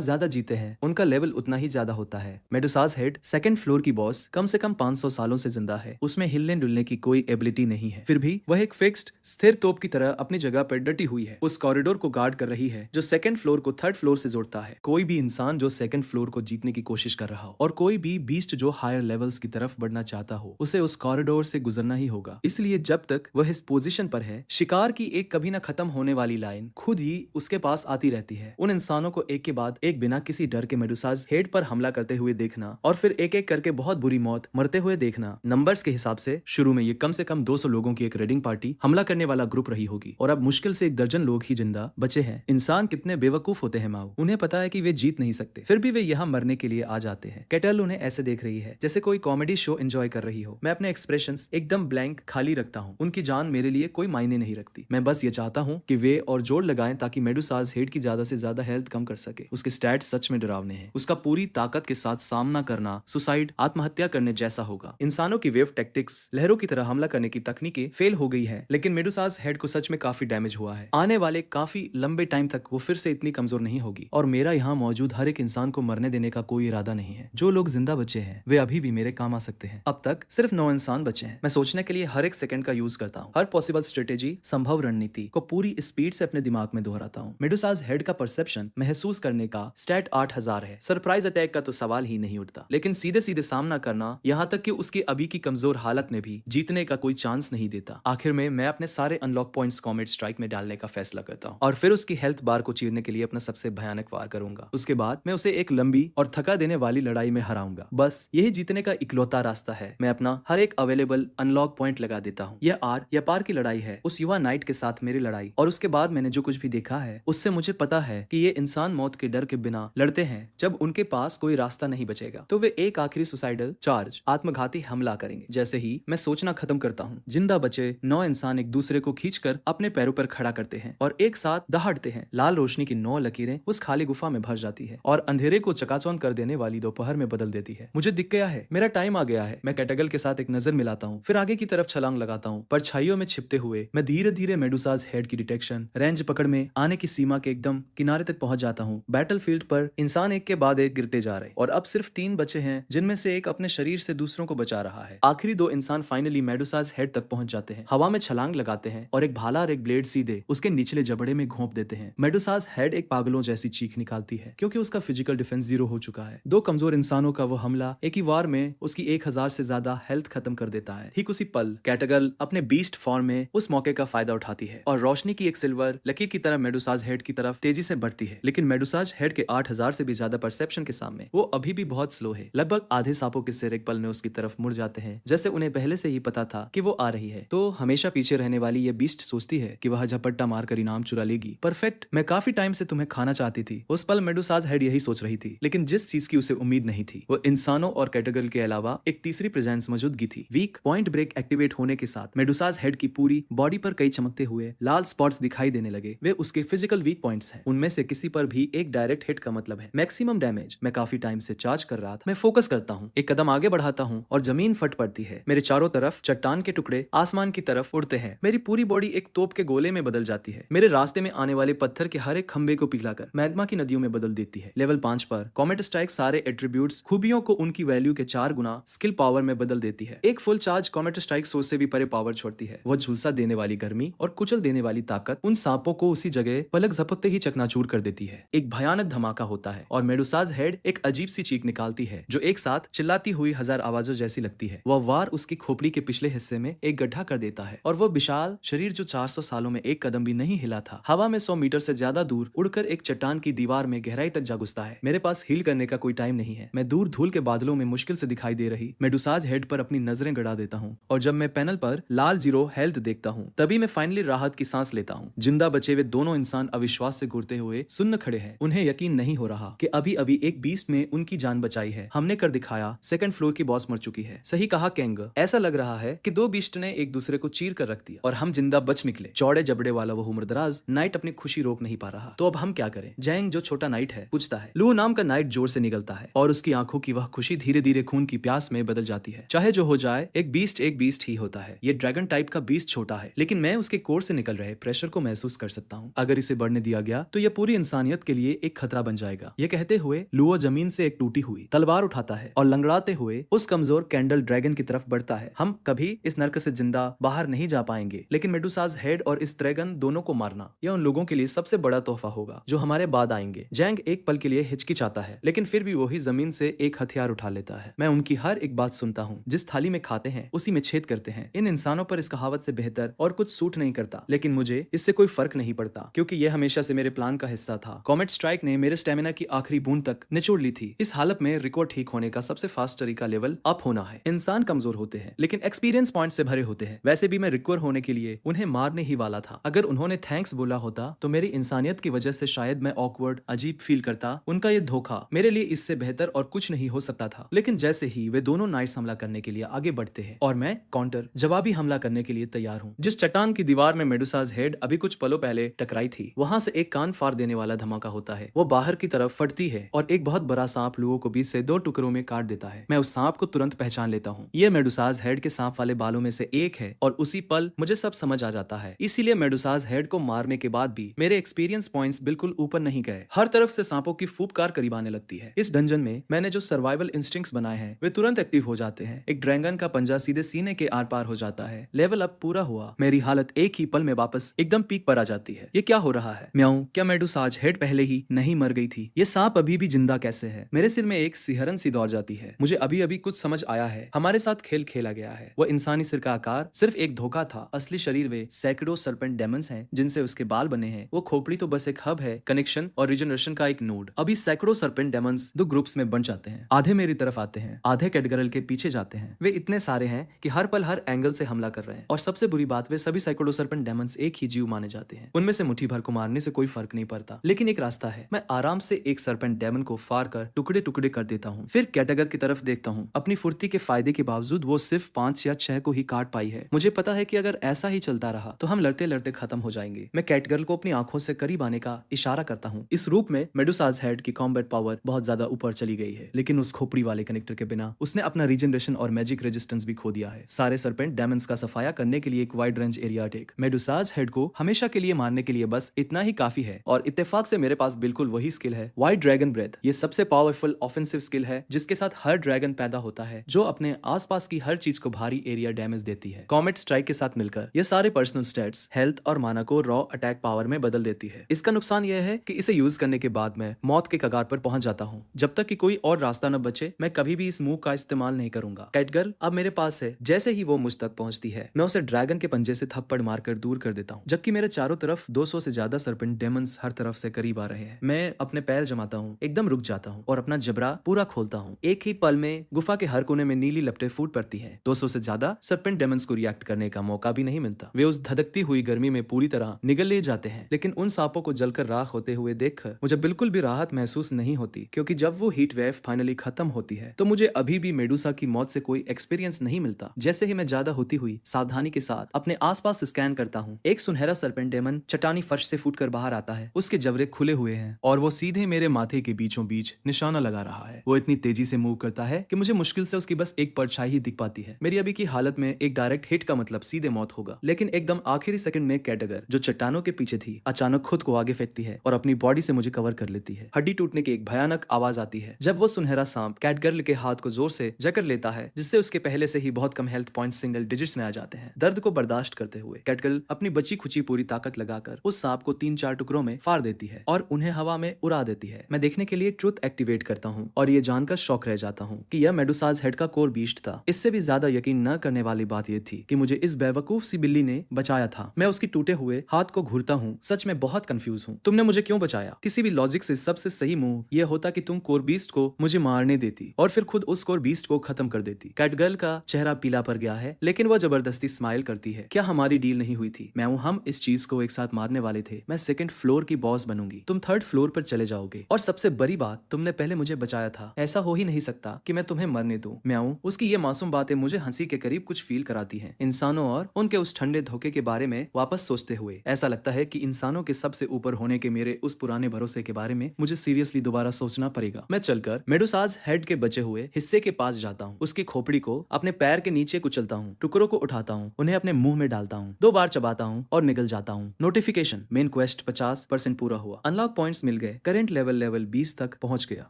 ज्यादा जीते हैं उनका लेवल उतना ही ज्यादा होता है। मेडुसाज हेड सेकंड फ्लोर की बॉस कम से कम 500 सालों से जिंदा है, उसमें हिलने डुलने की कोई एबिलिटी नहीं है, फिर भी वह एक फिक्स्ड स्थिर तोप की तरह अपनी जगह पर डटी हुई है, उस कॉरिडोर को गार्ड कर रही है जो सेकंड फ्लोर को थर्ड फ्लोर से जोड़ता है। कोई भी इंसान जो सेकंड फ्लोर को जीतने की कोशिश कर रहा हो और कोई भी बीस्ट जो हायर लेवल्स की तरफ बढ़ना चाहता हो, उसे उस कॉरिडोर से गुजरना ही होगा। इसलिए जब तक वह इस पोजीशन पर है, शिकार की एक कभी न खत्म होने वाली लाइन खुद ही उसके पास आती रहती है। उन इंसानों को एक के बाद एक बिना किसी डर के मेडुसाज हेड पर हमला करते हुए देखना और फिर एक एक करके बहुत बुरी मौत मरते हुए देखना। नंबर्स के हिसाब से शुरू में ये कम से कम 200 लोगों की एक रेडिंग पार्टी हमला करने वाला ग्रुप रही होगी, और अब मुश्किल से 1 दर्जन लोग ही जिंदा बचे हैं। इंसान कितने बेवकूफ होते हैं माओ, उन्हें पता है कि वे जीत नहीं सकते, फिर भी वे यहाँ मरने के लिए आ जाते हैं। केटल उन्हें ऐसे देख रही है जैसे कोई कॉमेडी शो एंजॉय कर रही हो। मैं अपने एक्सप्रेशंस एकदम ब्लैंक खाली रखता हूँ, उनकी जान मेरे लिए कोई मायने नहीं रखती। मैं बस ये चाहता हूँ कि वे और जोड़ लगाएं ताकि मेडुसाज हेड की ज्यादा से ज्यादा हेल्थ कम कर सके। उसके स्टैट्स सच में डरावने हैं, उसका पूरी ताकत के साथ सामना करना सुसाइड आत्महत्या करने जैसा होगा। इंसानों की वेव टैक्टिक्स लहरों की तरह हमला करने की तकनीकें फेल हो गई है, लेकिन मेडुसाज हेड को सच में काफी डैमेज हुआ है। आने वाले काफी लंबे टाइम तक वो फिर से इतनी कमजोर नहीं होगी, और मेरा यहाँ मौजूद हर एक इंसान को मरने देने का कोई इरादा नहीं है। जो लोग जिंदा बचे हैं वे अभी भी मेरे काम आ सकते हैं। अब तक सिर्फ 9 इंसान बचे हैं। मैं सोचने के लिए हर एक सेकंड का यूज करता हूँ, हर पॉसिबल स्ट्रेटेजी संभव रणनीति को पूरी स्पीड से अपने दिमाग में दोहराता हूँ। मेडुसाज हेड का परसेप्शन महसूस करने का स्टैट 8000 है। सरप्राइज अटैक का तो सवाल ही नहीं उठता, लेकिन सीधे सीधे सामना करना, यहाँ तक कि उसकी अभी की कमजोर हालत में भी जीतने का कोई चांस नहीं देता। आखिर में मैं अपने सारे अनलॉक पॉइंट्स कॉमेट स्ट्राइक में डालने का फैसला करता हूँ, और फिर उसकी हेल्थ बार को चीरने के लिए अपना सबसे भयानक वार करूंगा। उसके बाद मैं उसे एक लंबी और थका देने वाली लड़ाई में हराऊंगा। बस यही जीतने का इकलौता रास्ता है। मैं अपना हर एक अवेलेबल अनलॉक पॉइंट लगा देता हूँ। यह आर या पार की लड़ाई है, उस युवा नाइट के साथ मेरी लड़ाई, और उसके बाद मैंने जो कुछ भी देखा है उससे मुझे पता है कि ये इंसान मौत के डर के बिना लड़ते हैं। जब उनके पास कोई रास्ता नहीं बचेगा तो वे एक आखिरी सुसाइडल चार्ज आत्मघाती हमला करेंगे। जैसे ही मैं सोचना खत्म करता हूँ, जिंदा बचे 9 इंसान एक दूसरे को खींचकर अपने पैरों पर खड़ा करते हैं और एक साथ दहाड़ते हैं। लाल रोशनी की 9 लकीरें उस खाली गुफा में भर जाती है और अंधेरे को चकाचौंध कर देने वाली दोपहर में बदल देती है। मुझे दिख गया है, मेरा टाइम आ गया है। मैं कैटगल के साथ एक नजर मिलाता हूँ, फिर आगे की तरफ छलांग लगाता हूँ। परछाइयों में छिपते हुए मैं धीरे धीरे मेडुसाज हेड की डिटेक्शन रेंज पकड़ में आने की सीमा के एकदम किनारे तक पहुंच जाता हूँ। बैटलफील्ड पर इंसान एक के बाद एक गिरते जा रहे, और अब सिर्फ 3 बचे हैं, जिनमें से एक अपने शरीर से दूसरों को बचा रहा है। आखिरी 2 इंसान फाइनली मेडुसाज हेड तक पहुंच जाते हैं, हवा में छलांग लगाते हैं और एक भाला और एक ब्लेड सीधे उसके निचले जबड़े में घोंप देते हैं। मेडुसाज हेड एक पागलों जैसी चीख निकालती है, क्योंकि उसका फिजिकल डिफेंस 0 हो चुका है। 2 कमजोर इंसानों का वो हमला एक ही वार में उसकी 1000 से ज्यादा हेल्थ खत्म कर देता है। ठीक उसी पल कैटगल अपने बीस्ट फॉर्म में उस मौके का फायदा उठाती है और रोशनी की एक सिल्वर लकीर की तरह मेडुसाज हेड की तरफ तेजी से बढ़ती है। लेकिन मेडुसाज हेड के 8000 से भी ज्यादा परसेप्शन के सामने वो अभी भी बहुत स्लो है। लगभग आधे सांपों के सिर एक पल में उसकी तरफ मुड़ जाते हैं, जैसे उन्हें पहले से ही पता था कि वो आ रही है। तो हमेशा पीछे रहने वाली ये बीस्ट सोचती है कि वह झपट्टा मारकर इनाम चुरा लेगी। परफेक्ट, मैं काफी टाइम से तुम्हें खाना चाहती थी। उस पल मेडुसाज हेड यही सोच रही थी, लेकिन जिस चीज की उसे उम्मीद नहीं थी वो इंसानों और कैटगल के अलावा एक तीसरी प्रेजेंस मौजूदगी थी। वीक पॉइंट ब्रेक एक्टिवेट होने के साथ मेडुसाज हेड की पूरी बॉडी पर कई चमकते हुए लाल स्पॉट्स दिखाई देने लगे। वे उसके फिजिकल वीक पॉइंट्स हैं। उनमें से किसी पर भी एक डायरेक्ट हिट का मतलब है मैक्सिमम डैमेज। मैं काफी टाइम से चार्ज कर रहा था। मैं फोकस करता हूँ, एक कदम आगे बढ़ाता हूँ और जमीन फट पड़ती है। मेरे चारों तरफ चट्टान के टुकड़े आसमान की तरफ उड़ते हैं। मेरी पूरी बॉडी एक तोप के गोले में बदल जाती है। मेरे रास्ते में आने वाले पत्थर के हर एक खंबे को पिघलाकर मैग्मा की नदियों में बदल देती है। लेवल 5 पर कॉमेट स्ट्राइक सारे एट्रीब्यूट्स खूबियों को उनकी वैल्यू के 4 गुना स्किल पावर में बदल देती है। एक फुल चार्ज कॉमेट स्ट्राइक सोच से भी परे पावर छोड़ती है। वह झुलसा देने वाली गर्मी और कुचल देने वाली ताकत उन सांपों को उसी जगह पलक झपकते ही चकनाचूर कर देती है। एक भयानक धमाका होता है और मेडुसाज हेड एक अजीब सी चीख निकालती है जो एक साथ चिल्लाती हुई 1000 आवाजों जैसी लगती है। वह वार उसकी खोपड़ी के पिछले हिस्से में एक गड्ढा कर देता है और वह विशाल शरीर जो 400 सालों में एक कदम भी नहीं हिला था, हवा में 100 मीटर से ज्यादा दूर उड़कर एक चट्टान की दीवार में गहराई तक जा घुसता है। मेरे पास हील करने का कोई टाइम नहीं है। मैं दूर धूल के बादलों में मुश्किल से दिखाई दे रही मेडुसाज हेड पर अपनी नजरें गड़ा देता हूँ, और जब मैं पैनल पर लाल 0 हेल्थ देखता हूँ तभी मैं फाइनली राहत की सांस लेता हूँ। जिंदा बचे हुए दोनों इंसान अविश्वास से घूरते हुए सुन्न खड़े हैं। उन्हें यकीन नहीं हो रहा कि अभी अभी एक बीस्ट में उनकी जान बचाई है। हमने कर दिखाया, सेकंड फ्लोर की बॉस मर चुकी है। सही कहा कैंग, ऐसा लग रहा है कि 2 बीस्ट ने एक दूसरे को चीर कर रख दिया और हम जिंदा बच निकले। चौड़े जबड़े वाला वो उम्रदराज नाइट अपनी खुशी रोक नहीं पा रहा। तो अब हम क्या करें? जैंग जो छोटा नाइट है पूछता है। लू नाम का नाइट जोर से निकलता है और उसकी आंखों की वह खुशी धीरे धीरे खून की प्यास में बदल जाती है। चाहे जो हो जाए, एक बीस्ट ही होता है। ये ड्रैगन टाइप का बीस्ट छोटा है, लेकिन मैं उसके कोर से निकल रहे प्रेशर को महसूस कर सकता हूँ। अगर इसे बढ़ने दिया गया तो यह पूरी इंसानियत के लिए एक खतरा बन जाएगा। ये कहते हुए लुओ जमीन से एक टूटी हुई तलवार उठाता है और लंगड़ाते हुए उस कमजोर कैंडल ड्रैगन की तरफ बढ़ता है। हम कभी इस नर्क से जिंदा बाहर नहीं जा पाएंगे, लेकिन मेडुसाज हेड और इस ड्रैगन दोनों को मारना यह उन लोगों के लिए सबसे बड़ा तोहफा होगा जो हमारे बाद आएंगे। जैंग एक पल के लिए हिचकिचाता है, लेकिन फिर भी वही जमीन से एक हथियार उठा लेता है। मैं उनकी हर एक बात सुनता हूँ। जिस थाली में खाते हैं उसी में छेद करते हैं। इन इंसानों पर इस कहावत से बेहतर और कुछ सूट नहीं करता, लेकिन मुझे इससे कोई फर्क नहीं पड़ता क्योंकि यह हमेशा से मेरे प्लान का हिस्सा था। कॉमेट स्ट्राइक ने मेरे स्टेमिना की आखिरी बूंद तक निचोड़ ली थी। इस हालत में रिको ठीक होने का सबसे फास्ट तरीका लेवल अप होना है। इंसान कमजोर होते हैं लेकिन एक्सपीरियंस पॉइंट से भरे होते हैं। वैसे भी मैं रिकवर होने के लिए उन्हें मारने ही वाला था। अगर उन्होंने थैंक्स बोला होता तो मेरी इंसानियत की वजह से शायद मैं ऑकवर्ड अजीब फील करता। उनका ये धोखा मेरे लिए इससे बेहतर और कुछ नहीं हो सकता था। लेकिन जैसे ही वे दोनों नाइट्स हमला करने के लिए आगे बढ़ते हैं और मैं काउंटर जवाबी हमला करने के लिए तैयार हूँ। जिस चट्टान की दीवार में मेडुसाज हेड अभी कुछ पलों पहले टकराई थी, वहां से एक कान फाड़ देने वाला धमाका होता है। वो बाहर की तरफ फटती है और एक बहुत बड़ा सांप लुओ को बीच से दो टुकड़ों में काट देता है। मैं उस सांप को तुरंत पहचान लेता हूँ। ये मेडुसाज हेड के सांप वाले बालों में से एक है और उसी पल मुझे सब समझ आ जाता है। इसीलिए मेडुसाज हेड को मारने के बाद भी मेरे एक्सपीरियंस पॉइंट्स बिल्कुल ऊपर नहीं गए। हर तरफ से सांपों की फूफकार करीब आने लगती है। इस डंजन में मैंने जो सर्वाइवल इंस्टिंक्ट्स बनाए हैं वे तुरंत एक्टिव हो जाते हैं। एक ड्रैगन का पंजा सीधे सीने के आर पार हो जाता है। लेवल अप पूरा हुआ। मेरी हालत एक ही पल में वापस एकदम पीक पर आ जाती है। ये क्या हो रहा है? म्याऊं, क्या मेडुसाज हेड पहले ही नहीं मर गई थी? ये सांप अभी भी जिंदा कैसे है? मेरे सिर में एक सिहरन सी दौड़ जाती है। मुझे अभी अभी कुछ समझ आया है। हमारे साथ खेल खेला गया है। वो इंसानी सिर का आकार सिर्फ एक धोखा था। असली शरीर वे सैकड़ों सर्पेंट डेमंस हैं जिनसे उसके बाल बने हैं। वो खोपड़ी तो बस एक हब है, कनेक्शन और रिजनरेशन का एक नोड। अभी सैकड़ों सर्पेंट डेमंस दो ग्रुप्स में बंट जाते हैं। आधे मेरी तरफ आते हैं, आधे कैटगरल के पीछे जाते हैं। वे इतने सारे हैं कि हर पल हर एंगल से हमला कर रहे हैं। और सबसे बुरी बात, वे सभी सैकड़ों सर्पेंट डेमंस एक ही जीव माने जाते हैं। उनमें से मुट्ठी भर को मारने से कोई फर्क नहीं पड़ता, लेकिन एक रास्ता है। मैं आराम से एक सर्पेंट डेमन को फाड़ कर टुकड़े टुकड़े कर देता हूँ। फिर कैटगर की तरफ देखता हूँ। अपनी फुर्ती के फायदे के बावजूद वो सिर्फ 5 या 6 को ही काट पाई है। मुझे पता है कि अगर ऐसा ही चलता रहा तो हम लड़ते लड़ते खत्म हो जाएंगे। मैं कैटगर्ल को अपनी आंखों से करीब आने का इशारा करता हूँ। इस रूप में मेडुसाज हेड की कॉम्बैट पावर बहुत ज्यादा ऊपर चली गई है, लेकिन उस खोपड़ी वाले कनेक्टर के बिना उसने अपना रीजनरेशन और मैजिक रेजिस्टेंस भी खो दिया है। सारे सर्पेंट डेमंस का सफाया करने के लिए एक wide range area take. Medusa's head को हमेशा के लिए मारने के लिए बस इतना ही काफी है। और इत्तेफाक से मेरे पास बिल्कुल वही स्किल है, वाइड ड्रैगन ब्रेथ। ये सबसे पावरफुल ऑफेंसिव स्किल है जिसके साथ हर ड्रैगन पैदा होता है जो अपने आसपास की हर चीज को भारी एरिया डैमेज देती है। कॉमेट स्ट्राइक के साथ मिलकर ये सारे पर्सनल स्टैट्स, हेल्थ और माना को रॉ अटैक पावर में बदल देती है। इसका नुकसान यह है कि इसे यूज करने के बाद मैं मौत के कगार पर पहुंच जाता हूँ। जब तक कि कोई और रास्ता न बचे मैं कभी भी इस मूव का इस्तेमाल नहीं करूंगा। कैटगर्ल अब मेरे पास है। जैसे ही वो मुझ तक पहुंचती है मैं उसे ड्रैगन के पंजे से थप्पड़ मारकर दूर कर देता हूँ, जबकि मेरे चारों तरफ 200 से ज्यादा सर्पेंट डेमंस हर तरफ से करीब आ रहे हैं। मैं अपने पैर जमाता हूँ, एकदम रुक जाता हूँ और अपना जबरा पूरा खोलता हूँ। एक ही पल में गुफा के हर कोने में नीली लपटें फूट पड़ती हैं। 200 से ज्यादा सर्पेंट डेमंस को रिएक्ट करने का मौका भी नहीं मिलता। वे उस धधकती हुई गर्मी में पूरी तरह निगल ले जाते हैं, लेकिन उन सांपों को जलकर राख होते हुए देखकर मुझे बिल्कुल भी राहत महसूस नहीं होती, क्योंकि जब वो हीट वेव फाइनली खत्म होती है तो मुझे अभी भी मेडुसा की मौत से कोई एक्सपीरियंस नहीं मिलता। जैसे ही मैं ज्यादा होती हुई सावधानी के साथ अपने आसपास स्कैन करता हूँ, एक सुनहरा सर्पेंट डेमन चट्टानी फर्श से फूटकर बाहर आता है। उसके जबड़े खुले हुए हैं और वो सीधे मेरे माथे के बीचों बीच निशाना लगा रहा है। वो इतनी तेजी से मूव करता है कि मुझे मुश्किल से उसकी बस एक परछाई ही दिख पाती है। मेरी अभी की हालत में एक डायरेक्ट हिट का मतलब सीधे मौत होगा, लेकिन एकदम आखिरी सेकंड में कैटगर जो चट्टानों के पीछे थी अचानक खुद को आगे फेंकती है और अपनी बॉडी से मुझे कवर कर लेती है। हड्डी टूटने की एक भयानक आवाज आती है जब वो सुनहरा सांप कैटगर्ल के हाथ को जोर से जकड़ लेता है, जिससे उसके पहले से ही बहुत कम हेल्थ पॉइंट्स सिंगल डिजिट्स में आ जाते हैं। दर्द को बर्दाश्त करते हुए कैटगर्ल अपनी बची खुची पूरी ताकत लगाकर उस सांप को 3-4 टुकड़ों में फाड़ देती है और उन्हें हवा में उड़ा देती है। मैं देखने के लिए ट्रुथ एक्टिवेट करता हूँ और ये जानकर शौक रह जाता हूँ कि यह मेडुसाज हेड का कोर बीस्ट था। इससे भी ज्यादा यकीन न करने वाली बात यह थी कि मुझे इस बेवकूफ सी बिल्ली ने बचाया था। मैं उसकी टूटे हुए हाथ को घूरता हूँ। सच में बहुत कंफ्यूज हूँ। तुमने मुझे क्यों बचाया? किसी भी लॉजिक से सबसे सही मूव यह होता कि तुम कोर बीस्ट को मुझे मारने देती और फिर खुद उस कोर बीस्ट को खत्म कर देती। कैटगर्ल का चेहरा पीला पड़ गया है, लेकिन वह जबरदस्ती स्माइल करती है। क्या हमारी डील नहीं हुई थी? हम इस चीज को एक साथ मारने वाले थे। मैं 2nd फ्लोर की बॉस बनूंगी, तुम 3rd फ्लोर पर चले जाओगे। और सबसे बड़ी बात, तुमने पहले मुझे बचाया था। ऐसा हो ही नहीं सकता कि मैं तुम्हें मरने दूं। म्याऊं, उसकी ये मासूम बातें मुझे हंसी के करीब कुछ फील कराती हैं। इंसानों और उनके उस ठंडे धोखे के बारे में वापस सोचते हुए ऐसा लगता है कि इंसानों के सबसे ऊपर होने के मेरे उस पुराने भरोसे के बारे में मुझे सीरियसली दोबारा सोचना पड़ेगा। मैं चलकर मेडुसाज हेड के बचे हुए हिस्से के पास जाता हूँ, उसकी खोपड़ी को अपने पैर के नीचे कुचलता हूँ, टुकड़ों को उठाता हूँ, उन्हें अपने मुंह में डालता हूँ, 2 बार चबाता हूँ और निगल जाता हूँ। नोटिफिकेशन, मेन क्वेस्ट 50% पूरा हुआ, अनलॉक पॉइंट्स मिल गए, करेंट लेवल 20 तक पहुंच गया,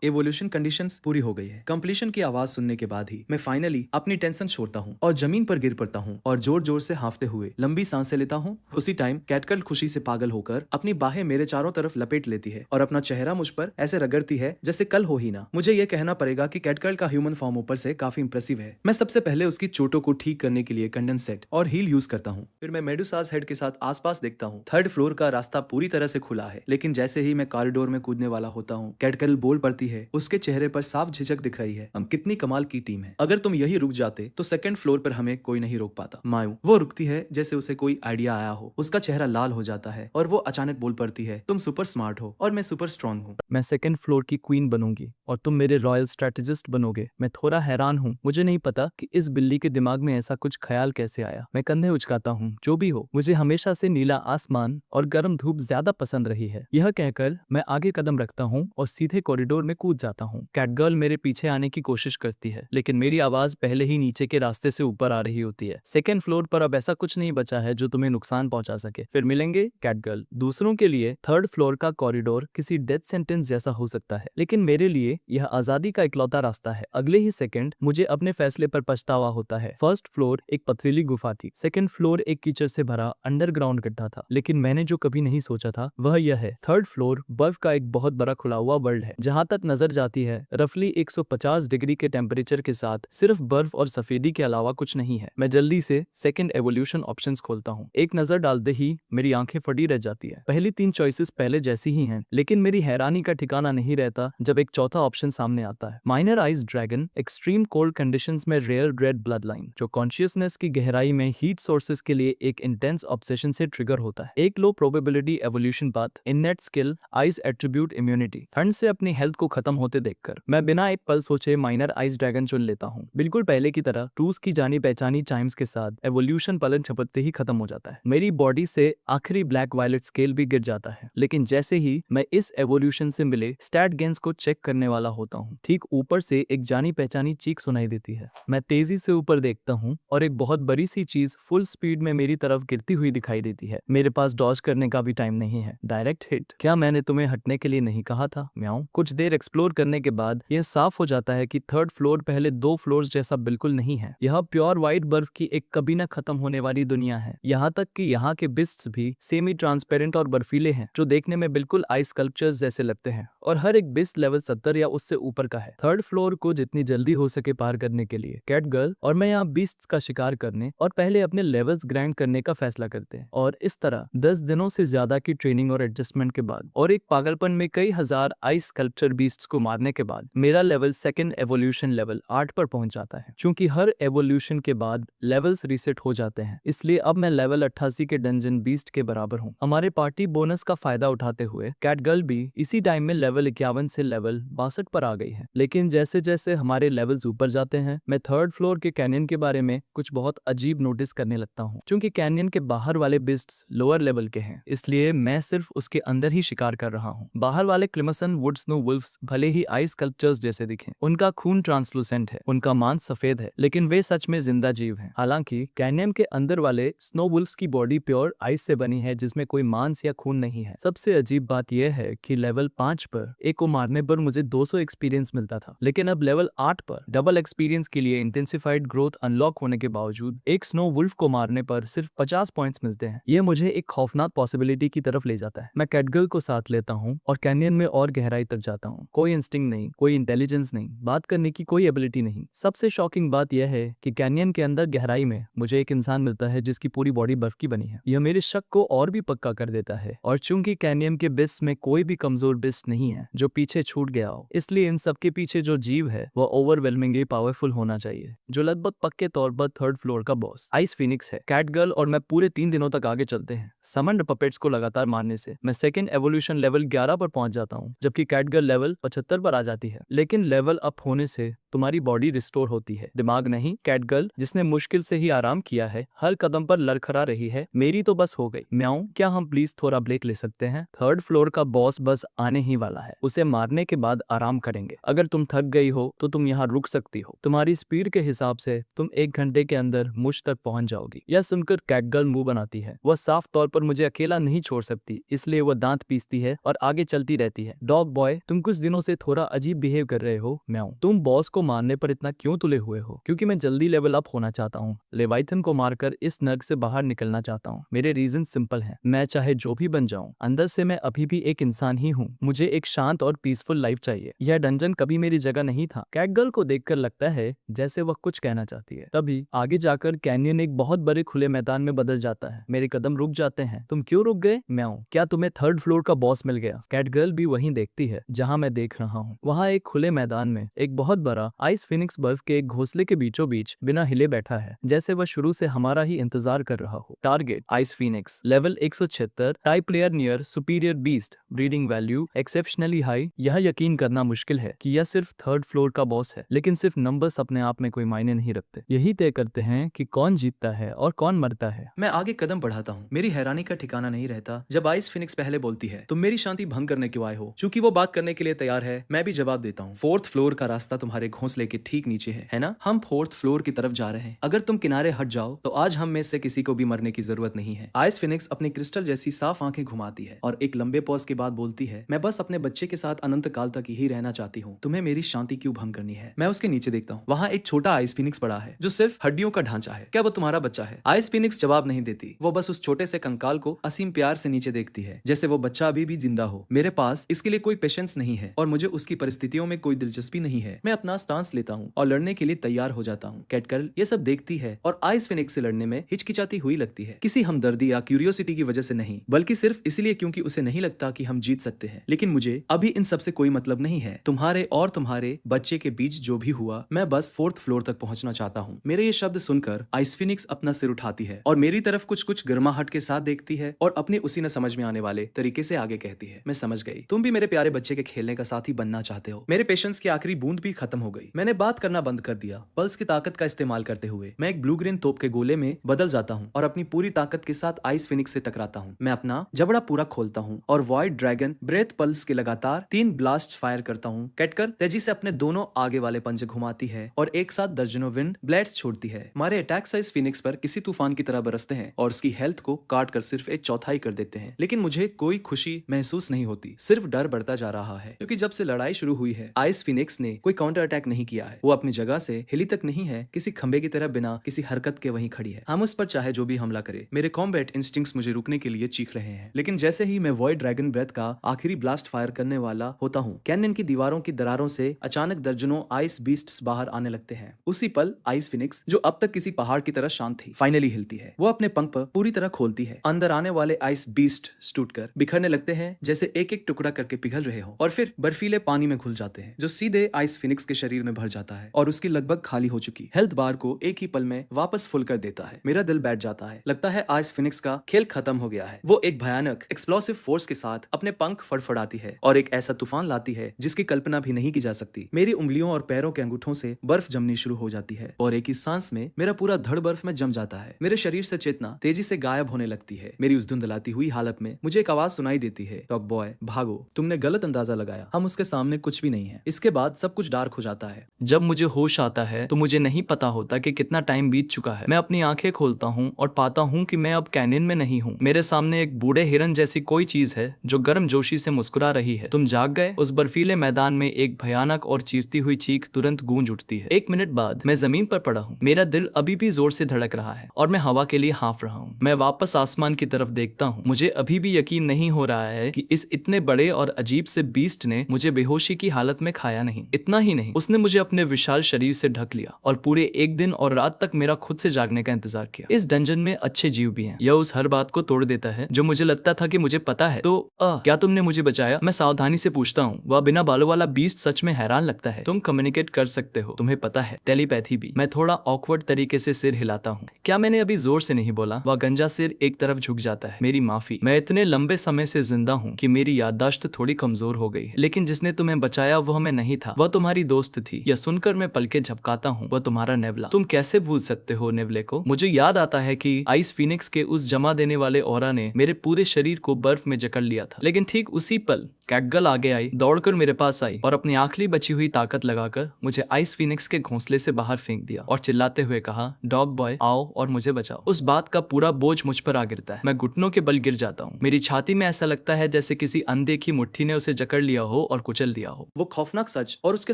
एवोल्यूशन कंडीशंस पूरी हो गई है। कंप्लीशन की आवाज सुनने के बाद ही मैं फाइनली अपनी टेंशन छोड़ता हूँ और जमीन पर गिर पड़ता हूँ और जोर जोर से हांफते हुए लंबी सांसें लेता हूँ। उसी टाइम कैटगर्ल खुशी से पागल होकर अपनी बाहें मेरे चारों तरफ लपेट लेती है और अपना चेहरा मुझ पर ऐसे रगड़ती है जैसे कल हो ही ना। मुझे यह कहना पड़ेगा कि कैटगर्ल का ह्यूमन फॉर्म ऊपर से काफी इंप्रेसिव है। मैं सबसे पहले उसकी चोटों को ठीक करने के लिए कंडेंस सेट और हील यूज करता हूँ। फिर मैं मेडुसाज हेड के साथ आसपास देखता हूँ। 3rd फ्लोर का रास्ता पूरी तरह से खुला है, लेकिन जैसे ही मैं कॉरिडोर में कूदने वाला होता हूँ, कैटगर्ल बोल पड़ती है। उसके चेहरे पर साफ झिझक दिख रही है। हम कितनी कमाल की टीम है, अगर तुम यही रुक जाते तो 2nd फ्लोर पर हमें कोई नहीं रोक पाता। मायू वो रुकती है जैसे उसे कोई आइडिया आया हो, उसका चेहरा लाल हो जाता है और वो अचानक बोल पड़ती है, तुम सुपर स्मार्ट हो और मैं सुपर स्ट्रांग हूँ। मैं 2nd फ्लोर की क्वीन बनूंगी और तुम मेरे रॉयल स्ट्रेटेजिस्ट बनोगे। मैं थोड़ा हैरान हूँ, मुझे नहीं पता कि इस बिल्ली के दिमाग में ऐसा कुछ ख्याल कैसे आया। मैं कंधे उचकाता हूँ। जो भी हो, मुझे हमेशा से नीला आसमान और गर्म धूप ज्यादा पसंद रही है। यह कहकर मैं आगे कदम रखता हूँ और सीधे कॉरिडोर में कूद जाता हूँ। कैटगर्ल मेरे पीछे आने की कोशिश करती है, लेकिन मेरी आवाज पहले ही नीचे के रास्ते से ऊपर आ रही होती है। 2nd फ्लोर पर अब ऐसा कुछ नहीं बचा है जो तुम्हें नुकसान पहुंचा सके। फिर मिलेंगे कैटगर्ल। दूसरों के लिए 3rd फ्लोर का कॉरिडोर किसी डेथ सेंटेंस जैसा हो सकता है, लेकिन मेरे लिए यह आजादी का इकलौता रास्ता है। अगले ही सेकंड मुझे अपने फैसले पर पछतावा होता है। 1st फ्लोर एक पथरीली गुफा थी, 2nd फ्लोर एक कीचड़ से भरा अंडरग्राउंड गड्ढा था, लेकिन मैंने जो कभी नहीं सोचा था वह यह है 3rd फ्लोर बर्फ का एक बहुत बड़ा खुला हुआ वर्ल्ड है। जहां तक नजर जाती है रफली 150 डिग्री के टेम्परेचर के साथ सिर्फ बर्फ और सफेदी के अलावा कुछ नहीं है। मैं जल्दी से 2nd एवोल्यूशन ऑप्शंस खोलता हूँ। एक नजर डालते ही मेरी आंखें फटी रह जाती है। पहली 3 चॉइसेस पहले जैसी ही हैं, लेकिन मेरी हैरानी का ठिकाना नहीं रहता जब एक चौथा ऑप्शन सामने आता है। Minor eyes dragon, extreme cold conditions में रेयर रेड ब्लड लाइन, जो कॉन्शियसनेस की गहराई में हीट सोर्सेस के लिए एक इंटेंस ऑब्सेशन से ट्रिगर होता है। एक लो probability evolution path, innate skill, eyes attribute immunity. ठंड से अपनी हेल्थ को खत्म होते देखकर मैं बिना एक पल सोचे माइनर आइज ड्रैगन चुन लेता हूँ। बिल्कुल पहले की तरह टूस की जानी पहचानी चाइम्स के साथ एवोल्यूशन पलन झपटते ही खत्म हो जाता है। मेरी बॉडी से आखिरी ब्लैक वायलेट स्केल भी गिर जाता है, लेकिन जैसे ही मैं इस एवोल्यूशन से मिले स्टैट गेन्स को चेक करने वाला होता हूँ, ठीक ऊपर से एक जानी पहचानी चीख सुनाई देती है। मैं तेजी से ऊपर देखता हूँ और एक बहुत बड़ी सी चीज फुल स्पीड में मेरी तरफ गिरती हुई दिखाई देती है। मेरे पास डॉज करने का भी टाइम नहीं है, डायरेक्ट हिट। क्या मैंने तुम्हें हटने के लिए नहीं कहा था? म्याऊं। कुछ देर एक्सप्लोर करने के बाद यह साफ हो जाता है कि 3rd फ्लोर पहले 2 फ्लोर्स जैसा बिल्कुल नहीं है। यह प्योर व्हाइट बर्फ की एक कभी न खत्म होने वाली दुनिया है। यहाँ तक कि यहाँ के बिस्ट्स भी सेमी ट्रांसपेरेंट और बर्फीले हैं, जो देखने में बिल्कुल आइस स्कल्पचर्स जैसे लगते हैं, और हर एक बिस्ट लेवल 70 या उससे ऊपर का है। 3rd फ्लोर को जितनी जल्दी हो सके पार करने के लिए कैटगर्ल और मैं यहाँ बीस्ट्स का शिकार करने और पहले अपने लेवल्स ग्राइंड करने का फैसला करते हैं। और इस तरह 10 दिनों से ज्यादा की ट्रेनिंग और एडजस्टमेंट के बाद और एक पागलपन में कई हजार आइस स्कल्पचर बीस्ट्स को मारने के बाद मेरा लेवल 2nd एवोल्यूशन लेवल 8 पर पहुंच जाता है। चूंकि हर एवोल्यूशन के बाद लेवल्स रीसेट हो जाते हैं, इसलिए अब मैं लेवल 88 के डंजन बीस्ट के बराबर हूँ। हमारे पार्टी बोनस का फायदा उठाते हुए कैटगर्ल भी इसी टाइम में लेवल 51 से लेवल 62 पर आ गई है। लेकिन जैसे जैसे हमारे लेवल्स ऊपर जाते हैं, मैं 3rd फ्लोर के कैनियन के बारे में कुछ बहुत अजीब नोटिस करने लगता हूँ। क्योंकि कैनियन के बाहर वाले बिस्ट्स लोअर लेवल के हैं, इसलिए मैं सिर्फ उसके अंदर ही शिकार कर रहा हूँ। बाहर वाले क्लिमसन वुड स्नो वुल्फ्स भले ही आइस स्कल्पचर्स जैसे दिखें, उनका खून ट्रांसलूसेंट है, उनका मांस सफेद है, लेकिन वे सच में जिंदा जीव हैं। हालांकि कैनियन के अंदर वाले स्नो वुल्फ्स की बॉडी प्योर आइस से बनी है, जिसमें कोई मांस या खून नहीं है। सबसे अजीब बात यह है कि लेवल 5 पर एक को मारने पर मुझे 200 एक्सपीरियंस मिलता था, लेकिन अब लेवल 8 पर डबल एक्सपीरियंस के लिए इंटेंसिफाइड ग्रोथ अनलॉक होने के बावजूद एक स्नो वुल्फ को मारने पर सिर्फ 50 पॉइंट्स मिलते हैं। यह मुझे एक खौफनाक पॉसिबिलिटी की तरफ ले जाता है। मैं कैटगर्ल को साथ लेता हूँ और कैनियन में और गहराई तक जाता हूँ। कोई इंस्टिंक्ट नहीं, कोई इंटेलिजेंस नहीं, बात करने की कोई एबिलिटी नहीं। सबसे शॉकिंग बात यह है कि कैनियन के अंदर गहराई में मुझे एक इंसान मिलता है जिसकी पूरी बॉडी बर्फ की बनी है। यह मेरे शक को और भी पक्का कर देता है, और चूंकि कैनियन के बिस्ट में कोई भी कमजोर बिस्ट नहीं है जो पीछे छूट गया हो, इसलिए इन सब के पीछे जो जीव है वह ओवरवेलमिंगली पावरफुल होना चाहिए, जो लगभग पक्के तौर पर 3rd फ्लोर का बॉस आइस फिनिक्स है। कैटगर्ल और मैं पूरे 3 दिनों तक आगे चलते हैं। समंड पपेट्स को लगातार मारने से मैं 2nd एवोल्यूशन लेवल 11 पर पहुंच जाता हूं, जबकि कैटगर्ल लेवल 75 पर आ जाती है। लेकिन लेवल अप होने से तुम्हारी बॉडी रिस्टोर होती है, दिमाग नहीं। कैटगर्ल जिसने मुश्किल से ही आराम किया है हर कदम पर लड़खड़ा रही है, मेरी तो बस हो गई। म्याऊं, क्या हम प्लीज थोड़ा ब्रेक ले सकते हैं? थर्ड फ्लोर का बॉस बस आने ही वाला है, उसे मारने के बाद आराम करेंगे। अगर तुम थक गई हो तो तुम यहाँ रुक सकती हो, तुम्हारी स्पीड के हिसाब से तुम 1 घंटे के अंदर मुझ तक पहुंच जाओगी। यह सुनकर कैटगर्ल मुंह बनाती है। वह साफ तौर पर मुझे अकेला नहीं छोड़ सकती, इसलिए वह दांत पीसती है और आगे चलती रहती है। डॉग बॉय, तुम कुछ दिनों से थोड़ा अजीब बिहेव कर रहे हो। म्याऊं, तुम बॉस को मारने पर इतना क्यों तुले हुए हो? क्योंकि मैं जल्दी लेवल अप होना चाहता हूँ, लेवाइथन को मारकर इस नर्क से बाहर निकलना चाहता हूँ। मेरे रीजन सिंपल हैं, मैं चाहे जो भी बन जाऊं, अंदर से मैं अभी भी एक इंसान ही हूँ। मुझे एक शांत और पीसफुल लाइफ चाहिए। यह डंजन कभी मेरी जगह नहीं था। कैटगर्ल को देखकर लगता है जैसे वह कुछ कहना चाहती है, तभी आगे जाकर कैनियन एक बहुत बड़े खुले मैदान में बदल जाता है। मेरे कदम रुक जाते हैं। तुम क्यों रुक गए? म्याऊं, क्या तुम्हें थर्ड फ्लोर का बॉस मिल गया? कैटगर्ल भी वहीं देखती है जहां मैं देख रहा हूँ। वहां एक खुले मैदान में एक बहुत बड़ा आइस फिनिक्स बर्फ के एक घोंसले के बीचों बीच बिना हिले बैठा है, जैसे वह शुरू से हमारा ही इंतजार कर रहा हो। Target ice Phoenix, level 176, type player near superior beast, breeding value exceptionally high. यह यकीन करना मुश्किल है कि यह सिर्फ थर्ड फ्लोर का बॉस है, लेकिन सिर्फ नंबर्स अपने आप में कोई मायने नहीं रखते। यही तय करते हैं कि कौन जीतता है और कौन मरता है। मैं आगे कदम बढ़ाता हूँ। मेरी हैरानी का ठिकाना नहीं रहता जब आइस फिनिक्स पहले बोलती है, तुम मेरी शांति भंग करने क्यों आए हो? चूंकि वो बात करने के लिए तैयार है, मैं भी जवाब देता हूँ। फोर्थ फ्लोर का रास्ता तुम्हारे घोंसले के ठीक नीचे है ना? हम फोर्थ फ्लोर की तरफ जा रहे हैं। अगर तुम किनारे हट जाओ तो आज हम में से किसी को भी मरने की जरूरत नहीं है। आइस फिनिक्स अपनी क्रिस्टल जैसी साफ आंखें घुमाती है और एक लंबे पॉज के बाद बोलती है, मैं बस अपने बच्चे के साथ अनंत काल तक ही रहना चाहती हूँ। तुम्हें मेरी शांति क्यों भंग करनी है? मैं उसके नीचे देखता हूँ। वहाँ एक छोटा आइस फिनिक्स पड़ा है जो सिर्फ हड्डियों का ढांचा है। क्या वो तुम्हारा बच्चा है? आइस फिनिक्स जवाब नहीं देती। वो बस उस छोटे से कंकाल को असीम प्यार से नीचे देखती है, जैसे वो बच्चा अभी भी जिंदा हो। मेरे पास इसके लिए कोई पेशेंस नहीं है और मुझे उसकी परिस्थितियों में कोई दिलचस्पी नहीं है। मैं अपना स्टांस लेता हूँ और लड़ने के लिए तैयार हो जाता हूँ। कैटगर्ल ये सब देखती है और आइस फिनिक्स से लड़ने में हिचकिचाती हुई लगती है, किसी हमदर्दी या क्यूरियोसिटी की वजह से नहीं, बल्कि सिर्फ इसलिए क्योंकि उसे नहीं लगता कि हम जीत सकते हैं। लेकिन मुझे अभी इन सब से कोई मतलब नहीं है। तुम्हारे और तुम्हारे बच्चे के बीच जो भी हुआ, मैं बस फोर्थ फ्लोर तक पहुंचना चाहता हूँ। मेरे ये शब्द सुनकर आइस फिनिक्स अपना सिर उठाती है और मेरी तरफ कुछ कुछ गर्माहट के साथ देखती है और अपने उसी न समझ में आने वाले तरीके से आगे कहती है, मैं समझ गई, तुम भी मेरे प्यारे बच्चे के खेलने का साथी बनना चाहते हो। मेरे पेशेंस की आखिरी बूंद भी खत्म हो गई। मैंने बात करना बंद कर दिया। पल्स की ताकत का इस्तेमाल करते हुए मैं एक ब्लू ग्रीन तोप के गोले में बदल जाता हूँ और अपनी पूरी ताकत के साथ आइस फिनिक्स से टकराता हूँ। मैं अपना जबड़ा पूरा खोलता हूँ और वॉइड ड्रैगन ब्रेथ पल्स के लगातार 3 ब्लास्ट फायर करता हूँ। कैटकर तेजी से अपने दोनों आगे वाले पंजे घुमाती है और एक साथ दर्जनों विंड ब्लेड्स छोड़ती है। हमारे अटैक साइज फिनिक्स पर किसी तूफान की तरह बरसते हैं और उसकी हेल्थ को काट कर सिर्फ 1/4 कर देते हैं। लेकिन मुझे कोई खुशी महसूस नहीं होती, सिर्फ डर बढ़ता जा रहा है, क्योंकि जब से लड़ाई शुरू हुई है आइस फिनिक्स ने कोई काउंटर अटैक नहीं किया है। वो अपनी जगह से हिली तक नहीं है, किसी खंबे की तरह बिना किसी हरकत के वहीं खड़ी है। हम उस पर चाहे जो भी हमला करे, मेरे कॉम्बैट इंस्टिंक्ट्स मुझे रुकने के लिए चीख रहे हैं। लेकिन जैसे ही मैं वॉइड ड्रैगन ब्रेथ का आखिरी ब्लास्ट फायर करने वाला होता हूँ, कैनियन की दीवारों की दरारों से अचानक दर्जनों आइस बीस्ट्स बाहर आने लगते हैं। उसी पल आइस फिनिक्स, जो अब तक किसी पहाड़ की तरह शांत थी, फाइनली हिलती है। वो अपने पंख पर पूरी तरह खोलती है। अंदर आने वाले आइस बीस्ट टूटकर बिखरने लगते हैं, जैसे एक एक टुकड़ा करके पिघल रहे हो, और फिर बर्फीले पानी में घुल जाते हैं, जो सीधे आइस फिनिक्स के शरीर में भर जाता है और उसकी लगभग खाली हो चुकी हेल्थ बार को एक ही पल में वापस फुल कर देता है। मेरा दिल बैठ जाता है। लगता है आइस फिनिक्स का खेल खत्म हो गया है। वो एक भयानक एक्सप्लोसिव फोर्स के साथ अपने पंख फड़फड़ाती है और एक ऐसा तूफान लाती है जिसकी कल्पना भी नहीं की जा सकती। मेरी उंगलियों और पैरों के अंगूठों से बर्फ जमनी शुरू हो जाती है और एक ही सांस में मेरा पूरा धड़ बर्फ में जम जाता है। मेरे शरीर से चेतना तेजी से गायब होने लगती है। मेरी उस धुंधलाती हुई हालत में मुझे एक आवाज सुनाई देती है, टॉप बॉय भागो, तुमने गलत अंदाजा लगाया, हम उसके सामने कुछ भी नहीं है। इसके बाद सब कुछ डार्क हो जाता है। जब मुझे होश आता है तो मुझे नहीं पता होता कि कितना टाइम बीत चुका है। मैं अपनी आंखें खोलता हूँ और पाता हूँ कि मैं अब कैनियन में नहीं हूँ। मेरे सामने एक बूढ़े हिरन जैसी कोई चीज है जो गर्म जोशी से मुस्कुरा रही है। तुम जाग गए? उस बर्फीले मैदान में एक भयानक और चीरती हुई चीख तुरंत गूंज उठती है। 1 मिनट बाद मैं जमीन पर पड़ा हूँ। मेरा दिल अभी भी जोर से धड़क रहा है और मैं हवा के लिए हाँफ रहा हूँ। मैं वापस आसमान की तरफ देखता हूँ। मुझे अभी भी यकीन नहीं हो रहा है कि इस इतने बड़े और अजीब से बीस्ट ने मुझे बेहोशी की हालत में खाया नहीं। इतना ही नहीं, उसने मुझे अपने विशाल शरीर से ढक लिया और पूरे 1 दिन और रात तक मेरा खुद से जागने का इंतजार किया। इस डंजन में अच्छे जीव भी हैं। यह उस हर बात को तोड़ देता है जो मुझे लगता था कि मुझे पता है। तो क्या तुमने मुझे बचाया? मैं सावधानी से पूछता हूँ। वह बिना बालों वाला बीस्ट सच में हैरान लगता है। तुम कम्युनिकेट कर सकते हो, तुम्हें पता है, टेलीपैथी भी। मैं थोड़ा ऑकवर्ड तरीके से सिर हिलाता हूँ। क्या मैंने अभी जोर से नहीं बोला? वह गंजा सिर एक तरफ झुक जाता है। मेरी माफी, मैं इतने लंबे समय से जिंदा हूँ कि मेरी याददाश्त थोड़ी कमजोर हो गई है। लेकिन जिसने तुम्हें बचाया वह मैं नहीं था, वह तुम्हारी दोस्त दोस्त थी। यह सुनकर मैं पलके झपकाता हूँ, वह तुम्हारा नेवला। तुम कैसे भूल सकते हो नेवले को? मुझे याद आता है कि आइस फिनिक्स के उस जमा देने वाले ऑरा ने मेरे पूरे शरीर को बर्फ में जकड़ लिया था। लेकिन ठीक उसी पल कैटगर्ल आगे आई, दौड़कर मेरे पास आई और अपनी आखिरी बची हुई ताकत लगाकर मुझे आइस फिनिक्स के घोंसले से बाहर फेंक दिया और चिल्लाते हुए कहा, डॉग बॉय आओ और मुझे बचाओ। उस बात का पूरा बोझ मुझ पर आ गिरता है। मैं घुटनों के बल गिर जाता हूँ। मेरी छाती में ऐसा लगता है जैसे किसी अनदेखी मुट्ठी ने उसे जकड़ लिया हो और कुचल दिया हो। वो खौफनाक सच और उसके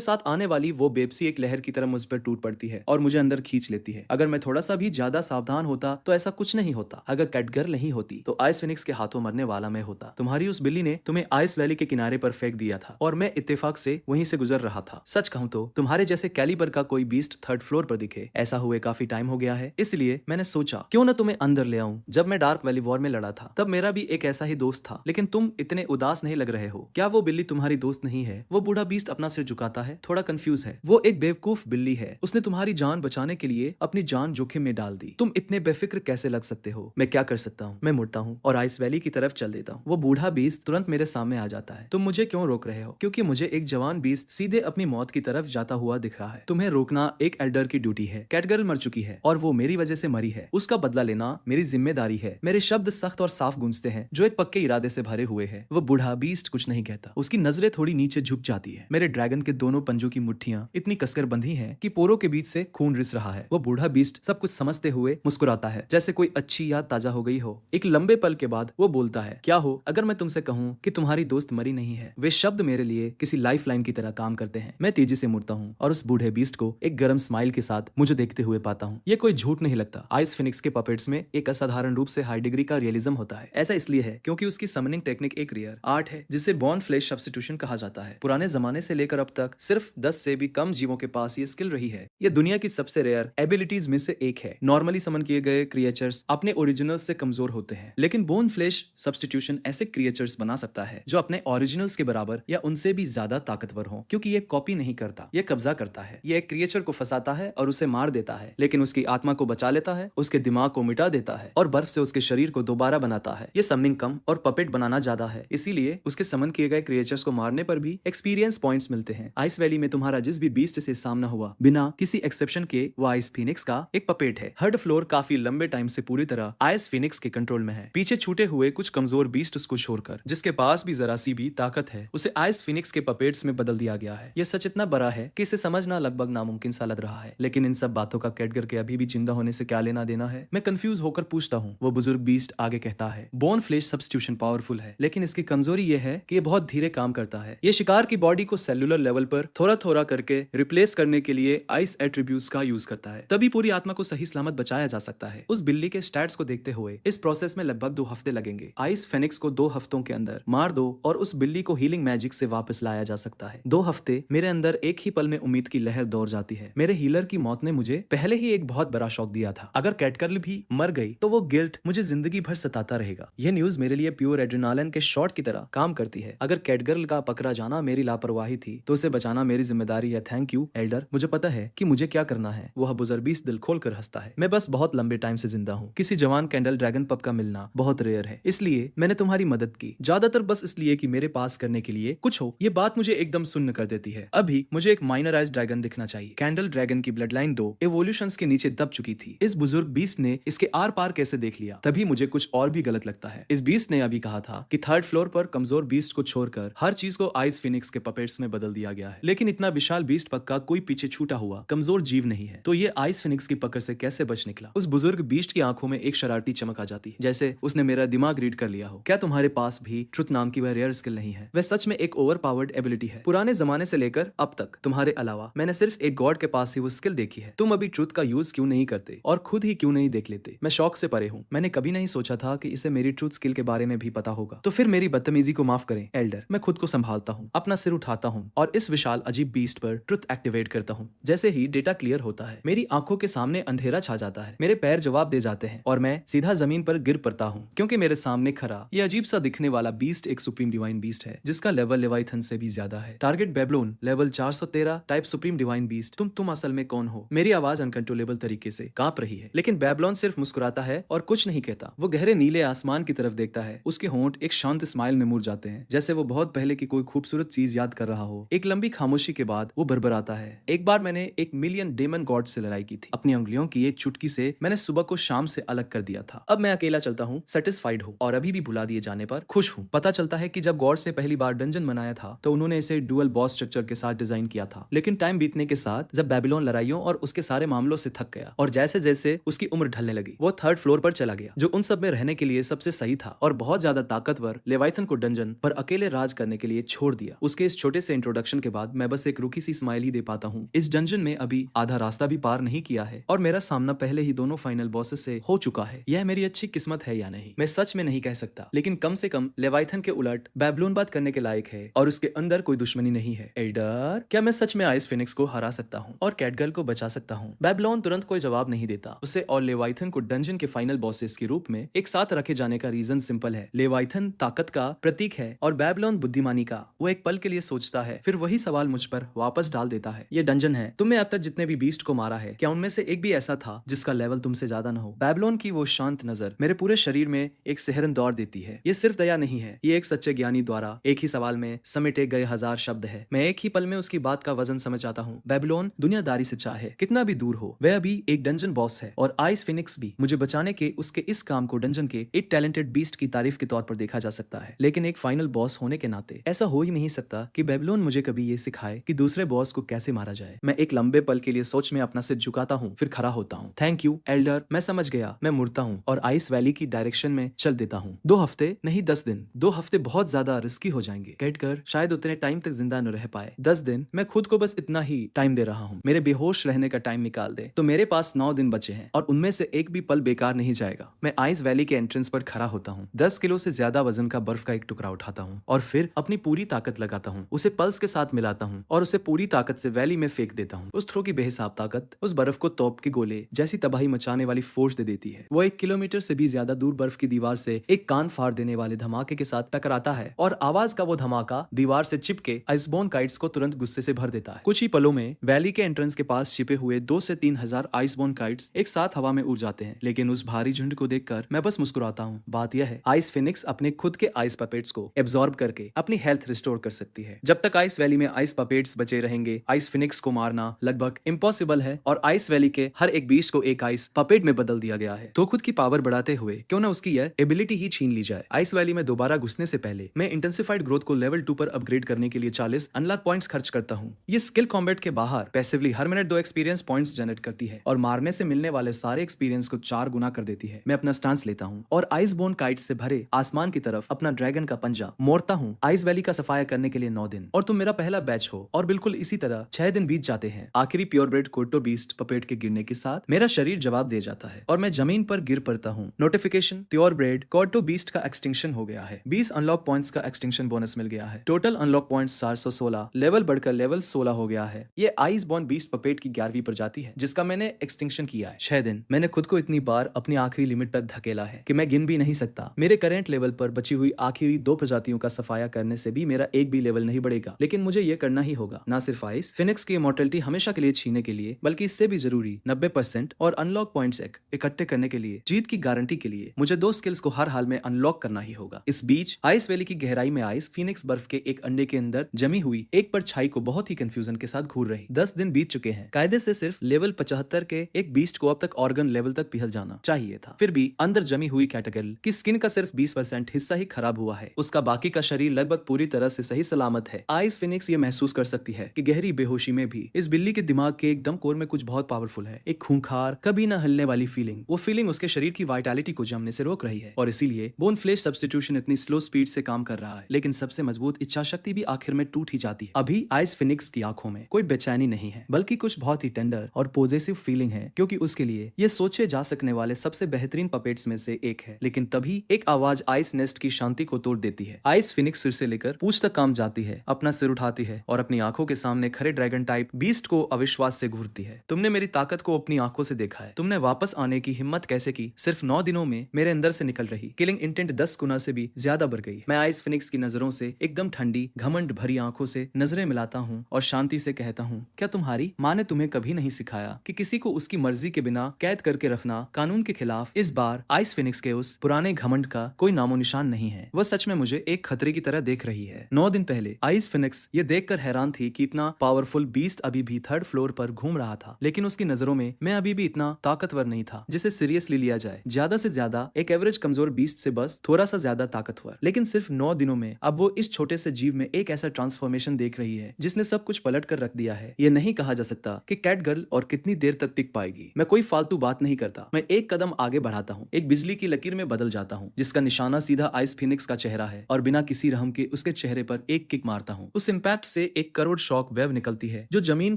साथ आने वाली वो बेबसी एक लहर की तरह मुझ पर टूट पड़ती है और मुझे अंदर खींच लेती है। अगर मैं थोड़ा सा भी ज्यादा सावधान होता तो ऐसा कुछ नहीं होता। अगर कैटगर्ल नहीं होती तो आइस फिनिक्स के हाथों मरने वाला मैं होता। तुम्हारी उस बिल्ली ने तुम्हें आइस वैली के किनारे पर फेंक दिया था और मैं इत्तेफाक से वहीं से गुजर रहा था। सच कहूं तो तुम्हारे जैसे कैलिबर का कोई बीस्ट थर्ड फ्लोर पर दिखे ऐसा हुए काफी टाइम हो गया है, इसलिए मैंने सोचा क्यों ना तुम्हें अंदर ले आऊं। जब मैं डार्क वैली वॉर में लड़ा था तब मेरा भी एक ऐसा ही दोस्त था, लेकिन तुम इतने उदास नहीं लग रहे हो। क्या वो बिल्ली तुम्हारी दोस्त नहीं है? वो बूढ़ा बीस्ट अपना सिर झुकाता है, थोड़ा कंफ्यूज है। वो एक बेवकूफ बिल्ली है, उसने तुम्हारी जान बचाने के लिए अपनी जान जोखिम में डाल दी। तुम इतने बेफिक्र कैसे लग सकते हो? मैं क्या कर सकता हूँ? मैं मुड़ता हूँ और आइस वैली की तरफ चल देता हूँ। वो बूढ़ा बीस्ट तुरंत मेरे सामने आ जाता है। तुम मुझे क्यों रोक रहे हो? क्योंकि मुझे एक जवान बीस्ट सीधे अपनी मौत की तरफ जाता हुआ दिख रहा है। तुम्हें रोकना एक एल्डर की ड्यूटी है। कैटगर्ल मर चुकी है और वो मेरी वजह से मरी है। उसका बदला लेना मेरी जिम्मेदारी है। मेरे शब्द सख्त और साफ गूंजते हैं जो एक पक्के इरादे से भरे हुए हैं। वो बूढ़ा बीस्ट कुछ नहीं कहता। उसकी नजरें थोड़ी नीचे झुक जाती है। मेरे ड्रैगन के दोनों पंजों की मुट्ठियां इतनी कसकर बंधी हैं कि पोरों के बीच से खून रिस रहा है। वो बूढ़ा बीस्ट सब कुछ समझते हुए मुस्कुराता है जैसे कोई अच्छी याद ताजा हो गई हो। एक लंबे पल के बाद वो बोलता है, क्या हो अगर मैं तुमसे कहूँ कि तुम्हारी दोस्त मरी नहीं है? वे शब्द मेरे लिए किसी लाइफ लाइन की तरह काम करते हैं। मैं तेजी से मुड़ता हूँ और उस बूढ़े बीस्ट को एक गर्म स्माइल के साथ मुझे देखते हुए पाता हूँ। ये कोई झूठ नहीं लगता। आइस फिनिक्स के पपेट्स में एक असाधारण रूप से हाई डिग्री का रियलिज्म होता है। ऐसा इसलिए है क्योंकि उसकी समनिंग टेक्निक एक रेयर आर्ट है जिसे बॉर्न फ्लेश सब्स्टिट्यूशन कहा जाता है। पुराने जमाने से लेकर अब तक सिर्फ 10 से भी कम जीवों के पास ये स्किल रही है। ये दुनिया की सबसे रेयर एबिलिटीज में से एक है। नॉर्मली समन किए गए क्रिएचर्स अपने ओरिजिनल से कमजोर होते हैं, लेकिन बोन फ्लेश सब्स्टिट्यूशन ऐसे क्रिएचर्स बना सकता है जो अपने ओरिजिनल्स के बराबर या उनसे भी ज्यादा ताकतवर हो, क्योंकि ये कॉपी नहीं करता, ये कब्जा करता है। ये एक क्रिएचर को फंसाता है और उसे मार देता है, लेकिन उसकी आत्मा को बचा लेता है, उसके दिमाग को मिटा देता है और बर्फ से उसके शरीर को दोबारा बनाता है। ये समनिंग कम और पपेट बनाना ज्यादा है, इसीलिए उसके समन किए गए क्रिएचर्स को मारने पर भी एक्सपीरियंस पॉइंट्स मिलते हैं। आइस वैली में तुम्हारा जिस भी बीस्ट से सामना हुआ, बिना किसी एक्सेप्शन के वो आइस फिनिक्स का एक पपेट है। हर्ड फ्लोर काफी लंबे टाइम से पूरी तरह आइस फिनिक्स के कंट्रोल में है। पीछे छूटे हुए कुछ कमजोर बीस्ट को छोड़कर जिसके पास भी जरा सी भी ताकत है, उसे आइस फिनिक्स के पपेट्स में बदल दिया गया है। यह सच इतना बड़ा है कि इसे समझना लगभग नामुमकिन सा लग रहा है, लेकिन इन सब बातों का कैटगर के अभी भी जिंदा होने से क्या लेना देना है? मैं कंफ्यूज होकर पूछता हूँ। वो बुजुर्ग बीस्ट आगे कहता है, बोन फ्लेश सब्स्टिट्यूशन पावरफुल है, लेकिन इसकी कमजोरी यह है कि ये बहुत धीरे काम करता है। ये शिकार की बॉडी को सेलुलर लेवल पर थोड़ा थोड़ा करके रिप्लेस करने के लिए आइस एट्रीब्यूट्स का यूज करता है, तभी पूरी आत्मा को सही सलामत बचाया जा सकता है। उस बिल्ली के स्टैट्स को देखते हुए इस प्रोसेस में लगभग 2 हफ्ते लगेंगे। आइस फेनिक्स को 2 हफ्तों के अंदर मार दो और उस बिल्ली को हीलिंग मैजिक से वापस लाया जा सकता है। 2 हफ्ते मेरे अंदर एक ही पल में उम्मीद की लहर दौड़ जाती है। मेरे हीलर की मौत ने मुझे पहले ही एक बहुत बड़ा शॉक दिया था। अगर कैटगर्ल भी मर गई तो वो गिल्ट मुझे जिंदगी भर सताता रहेगा। यह न्यूज मेरे लिए प्योर एड्रेनालिन के शॉट की तरह काम करती है। अगर कैटगर्ल का पकड़ा जाना मेरी लापरवाही थी तो उसे बचाना मेरी जिम्मेदारी है। थैंक यू एल्डर, मुझे पता है कि मुझे क्या करना है। वह बुजुर्ग बीस्ट दिल खोल कर हंसता है। मैं बस बहुत लंबे टाइम से जिंदा हूँ। किसी जवान कैंडल ड्रैगन पप का मिलना बहुत रेयर है, इसलिए मैंने तुम्हारी मदद की, ज्यादातर बस इसलिए कि मेरे पास करने के लिए कुछ हो। ये बात मुझे एकदम सुन्न कर देती है। अभी मुझे एक माइनराइज्ड ड्रैगन दिखना चाहिए। कैंडल ड्रैगन की ब्लड लाइन 2 एवोल्यूशंस के नीचे दब चुकी थी। इस बुजुर्ग बीस्ट ने इसके आर पार कैसे देख लिया? तभी मुझे कुछ और भी गलत लगता है। इस बीस्ट ने अभी कहा था कि 3rd फ्लोर पर कमजोर बीस्ट को छोड़कर हर चीज को आइस फिनिक्स के पपेट्स में बदल दिया गया है, लेकिन इतना विशाल बीस्ट पक्का कोई पीछे छूटा हुआ कमजोर जीव नहीं है। तो ये आइस फिनिक्स की पकड़ से कैसे बच निकला? उस बुजुर्ग बीस्ट की आंखों में एक शरारती चमक आ जाती है, जैसे उसने मेरा दिमाग रीड कर लिया हो। क्या तुम्हारे पास भी ट्रुथ नाम की वह रेयर स्किल नहीं है? वह सच में एक ओवर पावर्ड एबिलिटी है। पुराने जमाने से लेकर अब तक तुम्हारे अलावा मैंने सिर्फ एक गॉड के पास ही वो स्किल देखी है। तुम अभी ट्रुथ का यूज क्यों नहीं करते और खुद ही क्यों नहीं देख लेते? मैं शौक से परे हूँ। मैंने कभी नहीं सोचा था कि इसे मेरी ट्रुथ स्किल के बारे में भी पता होगा। तो फिर मेरी बदतमीजी को माफ करें एल्डर। मैं खुद को संभालता हूँ, अपना सिर उठाता हूँ और इस विशाल अजीब बीस्ट पर ट्रुथ एक्टिवेट करता हूँ। जैसे ही डेटा क्लियर होता है मेरी आंखों के सामने अंधेरा छा जाता है। मेरे पैर जवाब दे जाते हैं और मैं सीधा जमीन पर गिर पड़ता हूँ, क्योंकि मेरे सामने खड़ा ये अजीब सा दिखने वाला बीस्ट एक सुप्रीम डिवाइन बीस्ट है जिसका लेवल लेवाइथन से भी ज्यादा है। Target Babylon level 413 type supreme divine beast. तुम असल में कौन हो? मेरी आवाज अनकंट्रोलेबल तरीके से कांप रही है, लेकिन बेबलोन सिर्फ मुस्कुराता है और कुछ नहीं कहता। वो गहरे नीले आसमान की तरफ देखता है। उसके होंठ एक शांत स्माइल में मुड़ जाते हैं, जैसे वो बहुत पहले की कोई खूबसूरत चीज याद कर रहा हो। एक लंबी खामोशी के बाद वो बरबराता है। एक बार मैंने एक मिलियन डेमन गॉड से लड़ाई की थी। अपनी उंगलियों की एक चुटकी से मैंने सुबह को शाम से अलग कर दिया था। अब मैं अकेला चलता हूँ, सेटिस्फाइड हूँ और अभी भी भुला दिए जाने पर खुश हूँ। पता चलता है कि जब गॉड से पहली बार डंजन बनाया था तो उन्होंने इसे डुअल बॉस स्ट्रक्चर के साथ डिजाइन किया था। लेकिन टाइम बीतने के साथ जब बेबीलोन लड़ाइयों और उसके सारे मामलों से थक गया और जैसे जैसे उसकी उम्र ढलने लगी, वो थर्ड फ्लोर पर चला गया, जो उन सब में रहने के लिए सबसे सही था, और बहुत ज्यादा ताकतवर लेवाइथन को डंजन पर अकेले राज करने के लिए छोड़ दिया। उसके इस छोटे से इंट्रोडक्शन के बाद मैं बस एक रुकी सी स्माइल ही दे पाता हूँ। इस डंजन में अभी आधा रास्ता भी पार नहीं किया है और मेरा सामना पहले ही दोनों फाइनल बॉसेस से हो चुका है। यह मेरी अच्छी किस्मत है या नहीं, मैं सच में नहीं कह सकता, लेकिन कम से कम लेवाइथन के उलट बेबीलोन बात करने के लायक है और उसके अंदर कोई दुश्मनी नहीं है। एल्डर, क्या मैं सच में आइस फिनिक्स को हरा सकता हूँ और कैटगर्ल को बचा सकता हूँ? बेबीलोन तुरंत कोई जवाब नहीं देता। उसे और लेवाइथन को डंजन के फाइनल बॉसेस के रूप में एक साथ रखे जाने का रीजन सिंपल है। लेवाइथन ताकत का प्रतीक है और बेबीलोन बुद्धिमानी का। वो एक पल के लिए सोचता है, फिर वही सवाल मुझ पर वापस डाल देता है। ये डंजन है, तुमने अब तक जितने भी बीस्ट को मारा है, क्या उनमें से एक भी ऐसा था जिसका लेवल तुमसे ज्यादा न हो? बेबीलोन की वो शांत नजर मेरे पूरे शरीर में एक सिहरन दौड़ देती है। ये सिर्फ दया नहीं है, ये एक सच्चे ज्ञानी द्वारा एक ही सवाल में समेटे गए हजार शब्द है। मैं एक ही पल में उसकी बात का वजन समझ आता हूँ। बेबीलोन दुनियादारी से चाहे कितना भी दूर हो, वह अभी एक डंजन बॉस है और आइस फिनिक्स भी मुझे बचाने के उसके इस काम को डंजन के एक टैलेंटेड बीस्ट की तारीफ के तौर पर देखा जा सकता है। लेकिन एक फाइनल बॉस होने के नाते ऐसा हो ही नहीं सकता कि बेबीलोन मुझे कभी ये सिखाए कि दूसरे बॉस को कैसे मारा जाए। मैं एक लंबे पल के लिए सोच में अपना सिर झुकाता हूँ, फिर खड़ा होता हूँ। थैंक यू एल्डर, मैं समझ गया। मैं मुड़ता हूँ और आइस वैली की डायरेक्शन में चल देता हूँ। 2 हफ्ते नहीं 10 दिन। 2 हफ्ते बहुत ज्यादा रिस्की हो जाएंगे। कैटगर्ल शायद उतने टाइम तक जिंदा न रह पाए। 10 दिन, मैं खुद को बस इतना ही टाइम दे रहा हूँ। मेरे बेहोश रहने का टाइम निकाल दे तो मेरे पास 9 दिन बचे हैं और उनमें से एक भी पल बेकार नहीं जाएगा। मैं आइस वैली के एंट्रेंस पर खड़ा होता हूँ, 10 किलो से ज्यादा वजन का बर्फ का एक टुकड़ा उठाता हूँ और फिर अपनी पूरी ताकत लगाता हूँ, उसे पल्स के साथ मिलाता हूँ और उसे पूरी ताकत से वैली में फेंक देता हूँ। उस थ्रो की बेहिसाब ताकत उस बर्फ को तोप के गोले जैसी तबाही मचाने वाली फोर्स दे देती है। वो 1 किलोमीटर से भी ज्यादा दूर बर्फ की दीवार से एक कान फाड़ देने वाले धमाके के साथ टकराता है और आवाज का वो धमाका दीवार से चिपके आइसबोर्न काइट्स को तुरंत गुस्से से भर देता है। कुछ ही पलों में वैली के एंट्रेंस के पास छिपे हुए 2 से 3 हजार आइसबोर्न काइट्स एक साथ हवा में उड़ जाते हैं, लेकिन उस भारी झुंड को देखकर मैं बस मुस्कुराता हूँ। बात यह है, आइस फिनिक्स अपने खुद के आइस पपेट्स को एब्जॉर्ब करके अपनी हेल्थ रिस्टोर कर सकती है। जब तक आइस वैली में आइस पपेट्स बचे रहेंगे, आइस फिनिक्स को मारना लगभग इम्पॉसिबल है और आइस वैली के हर एक बीस्ट को एक आइस पपेट में बदल दिया गया है। तो खुद की पावर बढ़ाते हुए क्यों ना उसकी यह एबिलिटी ही छीन ली जाए। आइस वैली में दोबारा घुसने से पहले मैं इंटेंसिफाइड ग्रोथ को लेवल 2 पर अपग्रेड करने के लिए 40 अनलॉक पॉइंट्स खर्च करता हूँ। ये स्किल कॉम्बैट के बाहर पैसिवली हर मिनट 2 एक्सपीरियंस पॉइंट्स जनरेट करती है और मारने से मिलने वाले सारे एक्सपीरियंस को 4 गुना कर देती है। मैं अपना स्टांस लेता हूँ और आइसबोर्न काइट्स से भरे आसमान की तरफ अपना ड्रैगन का पंजा मोड़ता हूँ। आइस वैली का सफाया करने के लिए 9 दिन और तुम मेरा पहला बैच हो और बिल्कुल इसी तरह 6 दिन बीत जाते हैं। आखिरी प्योरब्रेड कोर्टो बीस्ट पपेट के गिरने के साथ मेरा शरीर जवाब दे जाता है और मैं जमीन पर गिर पड़ता हूँ। नोटिफिकेशन, प्योरब्रेड कोर्टो बीस्ट का एक्सटिंक्शन हो गया है। 20 अनलॉक पॉइंट्स का एक्सटिंक्शन बोनस मिल गया है। टोटल अनलॉक पॉइंट्स 416, लेवल बढ़कर लेवल 16 हो गया है। ये आइसबोर्न बीस्ट पपेट की 11वीं प्रजाति है जिसका मैंने एक्सटिंक्शन किया है। 6 दिन। मैंने खुद को इतनी बार अपनी आखिरी लिमिट तक धकेला है कि मैं गिन भी नहीं सकता। मेरे करेंट लेवल पर बची हुई आखिरी 2 प्रजातियों का सफाया करने से भी मेरा एक भी लेवल नहीं बढ़ेगा, लेकिन मुझे ये करना ही होगा। ना सिर्फ आइस फिनिक्स की इमॉर्टलिटी हमेशा के लिए छीनने के लिए, बल्कि इससे भी जरूरी 90% और अनलॉक पॉइंट्स इकट्ठे करने के लिए, जीत की गारंटी के लिए मुझे 2 स्किल्स को हर हाल में अनलॉक करना ही होगा। इस बीच आइस वैली की गहराई में आइस फिनिक्स बर्फ के एक अंडे के अंदर जमी हुई एक परछाई को बहुत ही कंफ्यूजन के साथ घूर रही। 10 दिन बीत चुके हैं। कायदे से सिर्फ लेवल 75 के एक बीस्ट को अब तक ऑर्गन लेवल तक पिघल जाना चाहिए था, फिर भी अंदर जमी हुई कैटगर्ल की स्किन का सिर्फ 20% हिस्सा ही खराब हुआ है। उसका बाकी का शरीर लगभग पूरी तरह से सही सलामत है। आइस फिनिक्स ये महसूस कर सकती है कि गहरी बेहोशी में भी इस बिल्ली के दिमाग के एकदम कोर में कुछ बहुत पावरफुल है। एक खूंखार, कभी ना हिलने वाली फीलिंग। वो फीलिंग उसके शरीर की वाइटैलिटी को जमने से रोक रही है और इसीलिए बोन फ्लेश सब्स्टिट्यूशन इतनी स्लो स्पीड से काम कर रहा है। लेकिन सबसे मजबूत इच्छा शक्ति भी आखिर में टूट ही जाती है। अभी आइस फिनिक्स की आंखों में कोई बेचैनी नहीं है, बल्कि कुछ बहुत ही टेंडर और पॉजिटिव फीलिंग है, क्योंकि उसके लिए ये सोचे जा सकने वाले सबसे बेहतरीन पपेट्स में से एक है। लेकिन तभी एक आवाज आइस नेस्ट की शांति को तोड़ देती है। आइस फिनिक्स सिर से लेकर पूंछ तक काम जाती है, अपना सिर उठाती है और अपनी आंखों के सामने खड़े ड्रैगन टाइप बीस्ट को अविश्वास से घूरती है। तुमने मेरी ताकत को अपनी आंखों से देखा है। तुमने वापस आने की हिम्मत कैसे की? सिर्फ 9 दिनों में मेरे अंदर से निकल रही किलिंग इंटेंट 10 गुना से भी ज्यादा बढ़ गई। मैं आइस फिनिक्स की नजरों से एकदम ठंडी, घमंड भरी आंखों से नजरें मिलाता हूँ और शांति से कहता हूँ, क्या तुम्हारी माँ ने तुम्हें कभी नहीं सिखाया कि किसी को उसकी मर्जी के बिना कैद करके रखना कानून के खिलाफ? इस बार आइस फिनिक्स के उस पुराने घमंड का कोई नामो निशान नहीं है। वह सच में मुझे एक खतरे की तरह देख रही है। 9 दिन पहले आइस फिनिक्स ये देखकर हैरान थी थी कि इतना पावरफुल बीस्ट अभी भी थर्ड फ्लोर पर घूम रहा था, लेकिन उसकी नजरों में मैं अभी भी इतना ताकतवर नहीं था जिसे सीरियसली लिया जाए। ज्यादा से ज्यादा एक एवरेज कमजोर बीस्ट से बस थोड़ा सा ज्यादा ताकतवर। लेकिन सिर्फ 9 दिनों में अब वो इस छोटे से जीव में एक ऐसा ट्रांसफॉर्मेशन देख रही है जिसने सब कुछ पलट कर रख दिया है। ये नहीं कहा जा सकता कि कैट गर्ल और कितनी देर तक टिक पाएगी। मैं कोई फालतू बात नहीं करता, मैं एक कदम आगे बढ़ाता हूँ, एक बिजली की लकीर में बदल जाता हूँ जिसका निशाना सीधा आइस फिनिक्स का चेहरा है, और बिना किसी रहम के उसके चेहरे पर एक किक मारता हूँ। उस इम्पैक्ट से 1 करोड़ शॉक वेव निकलती है जो जमीन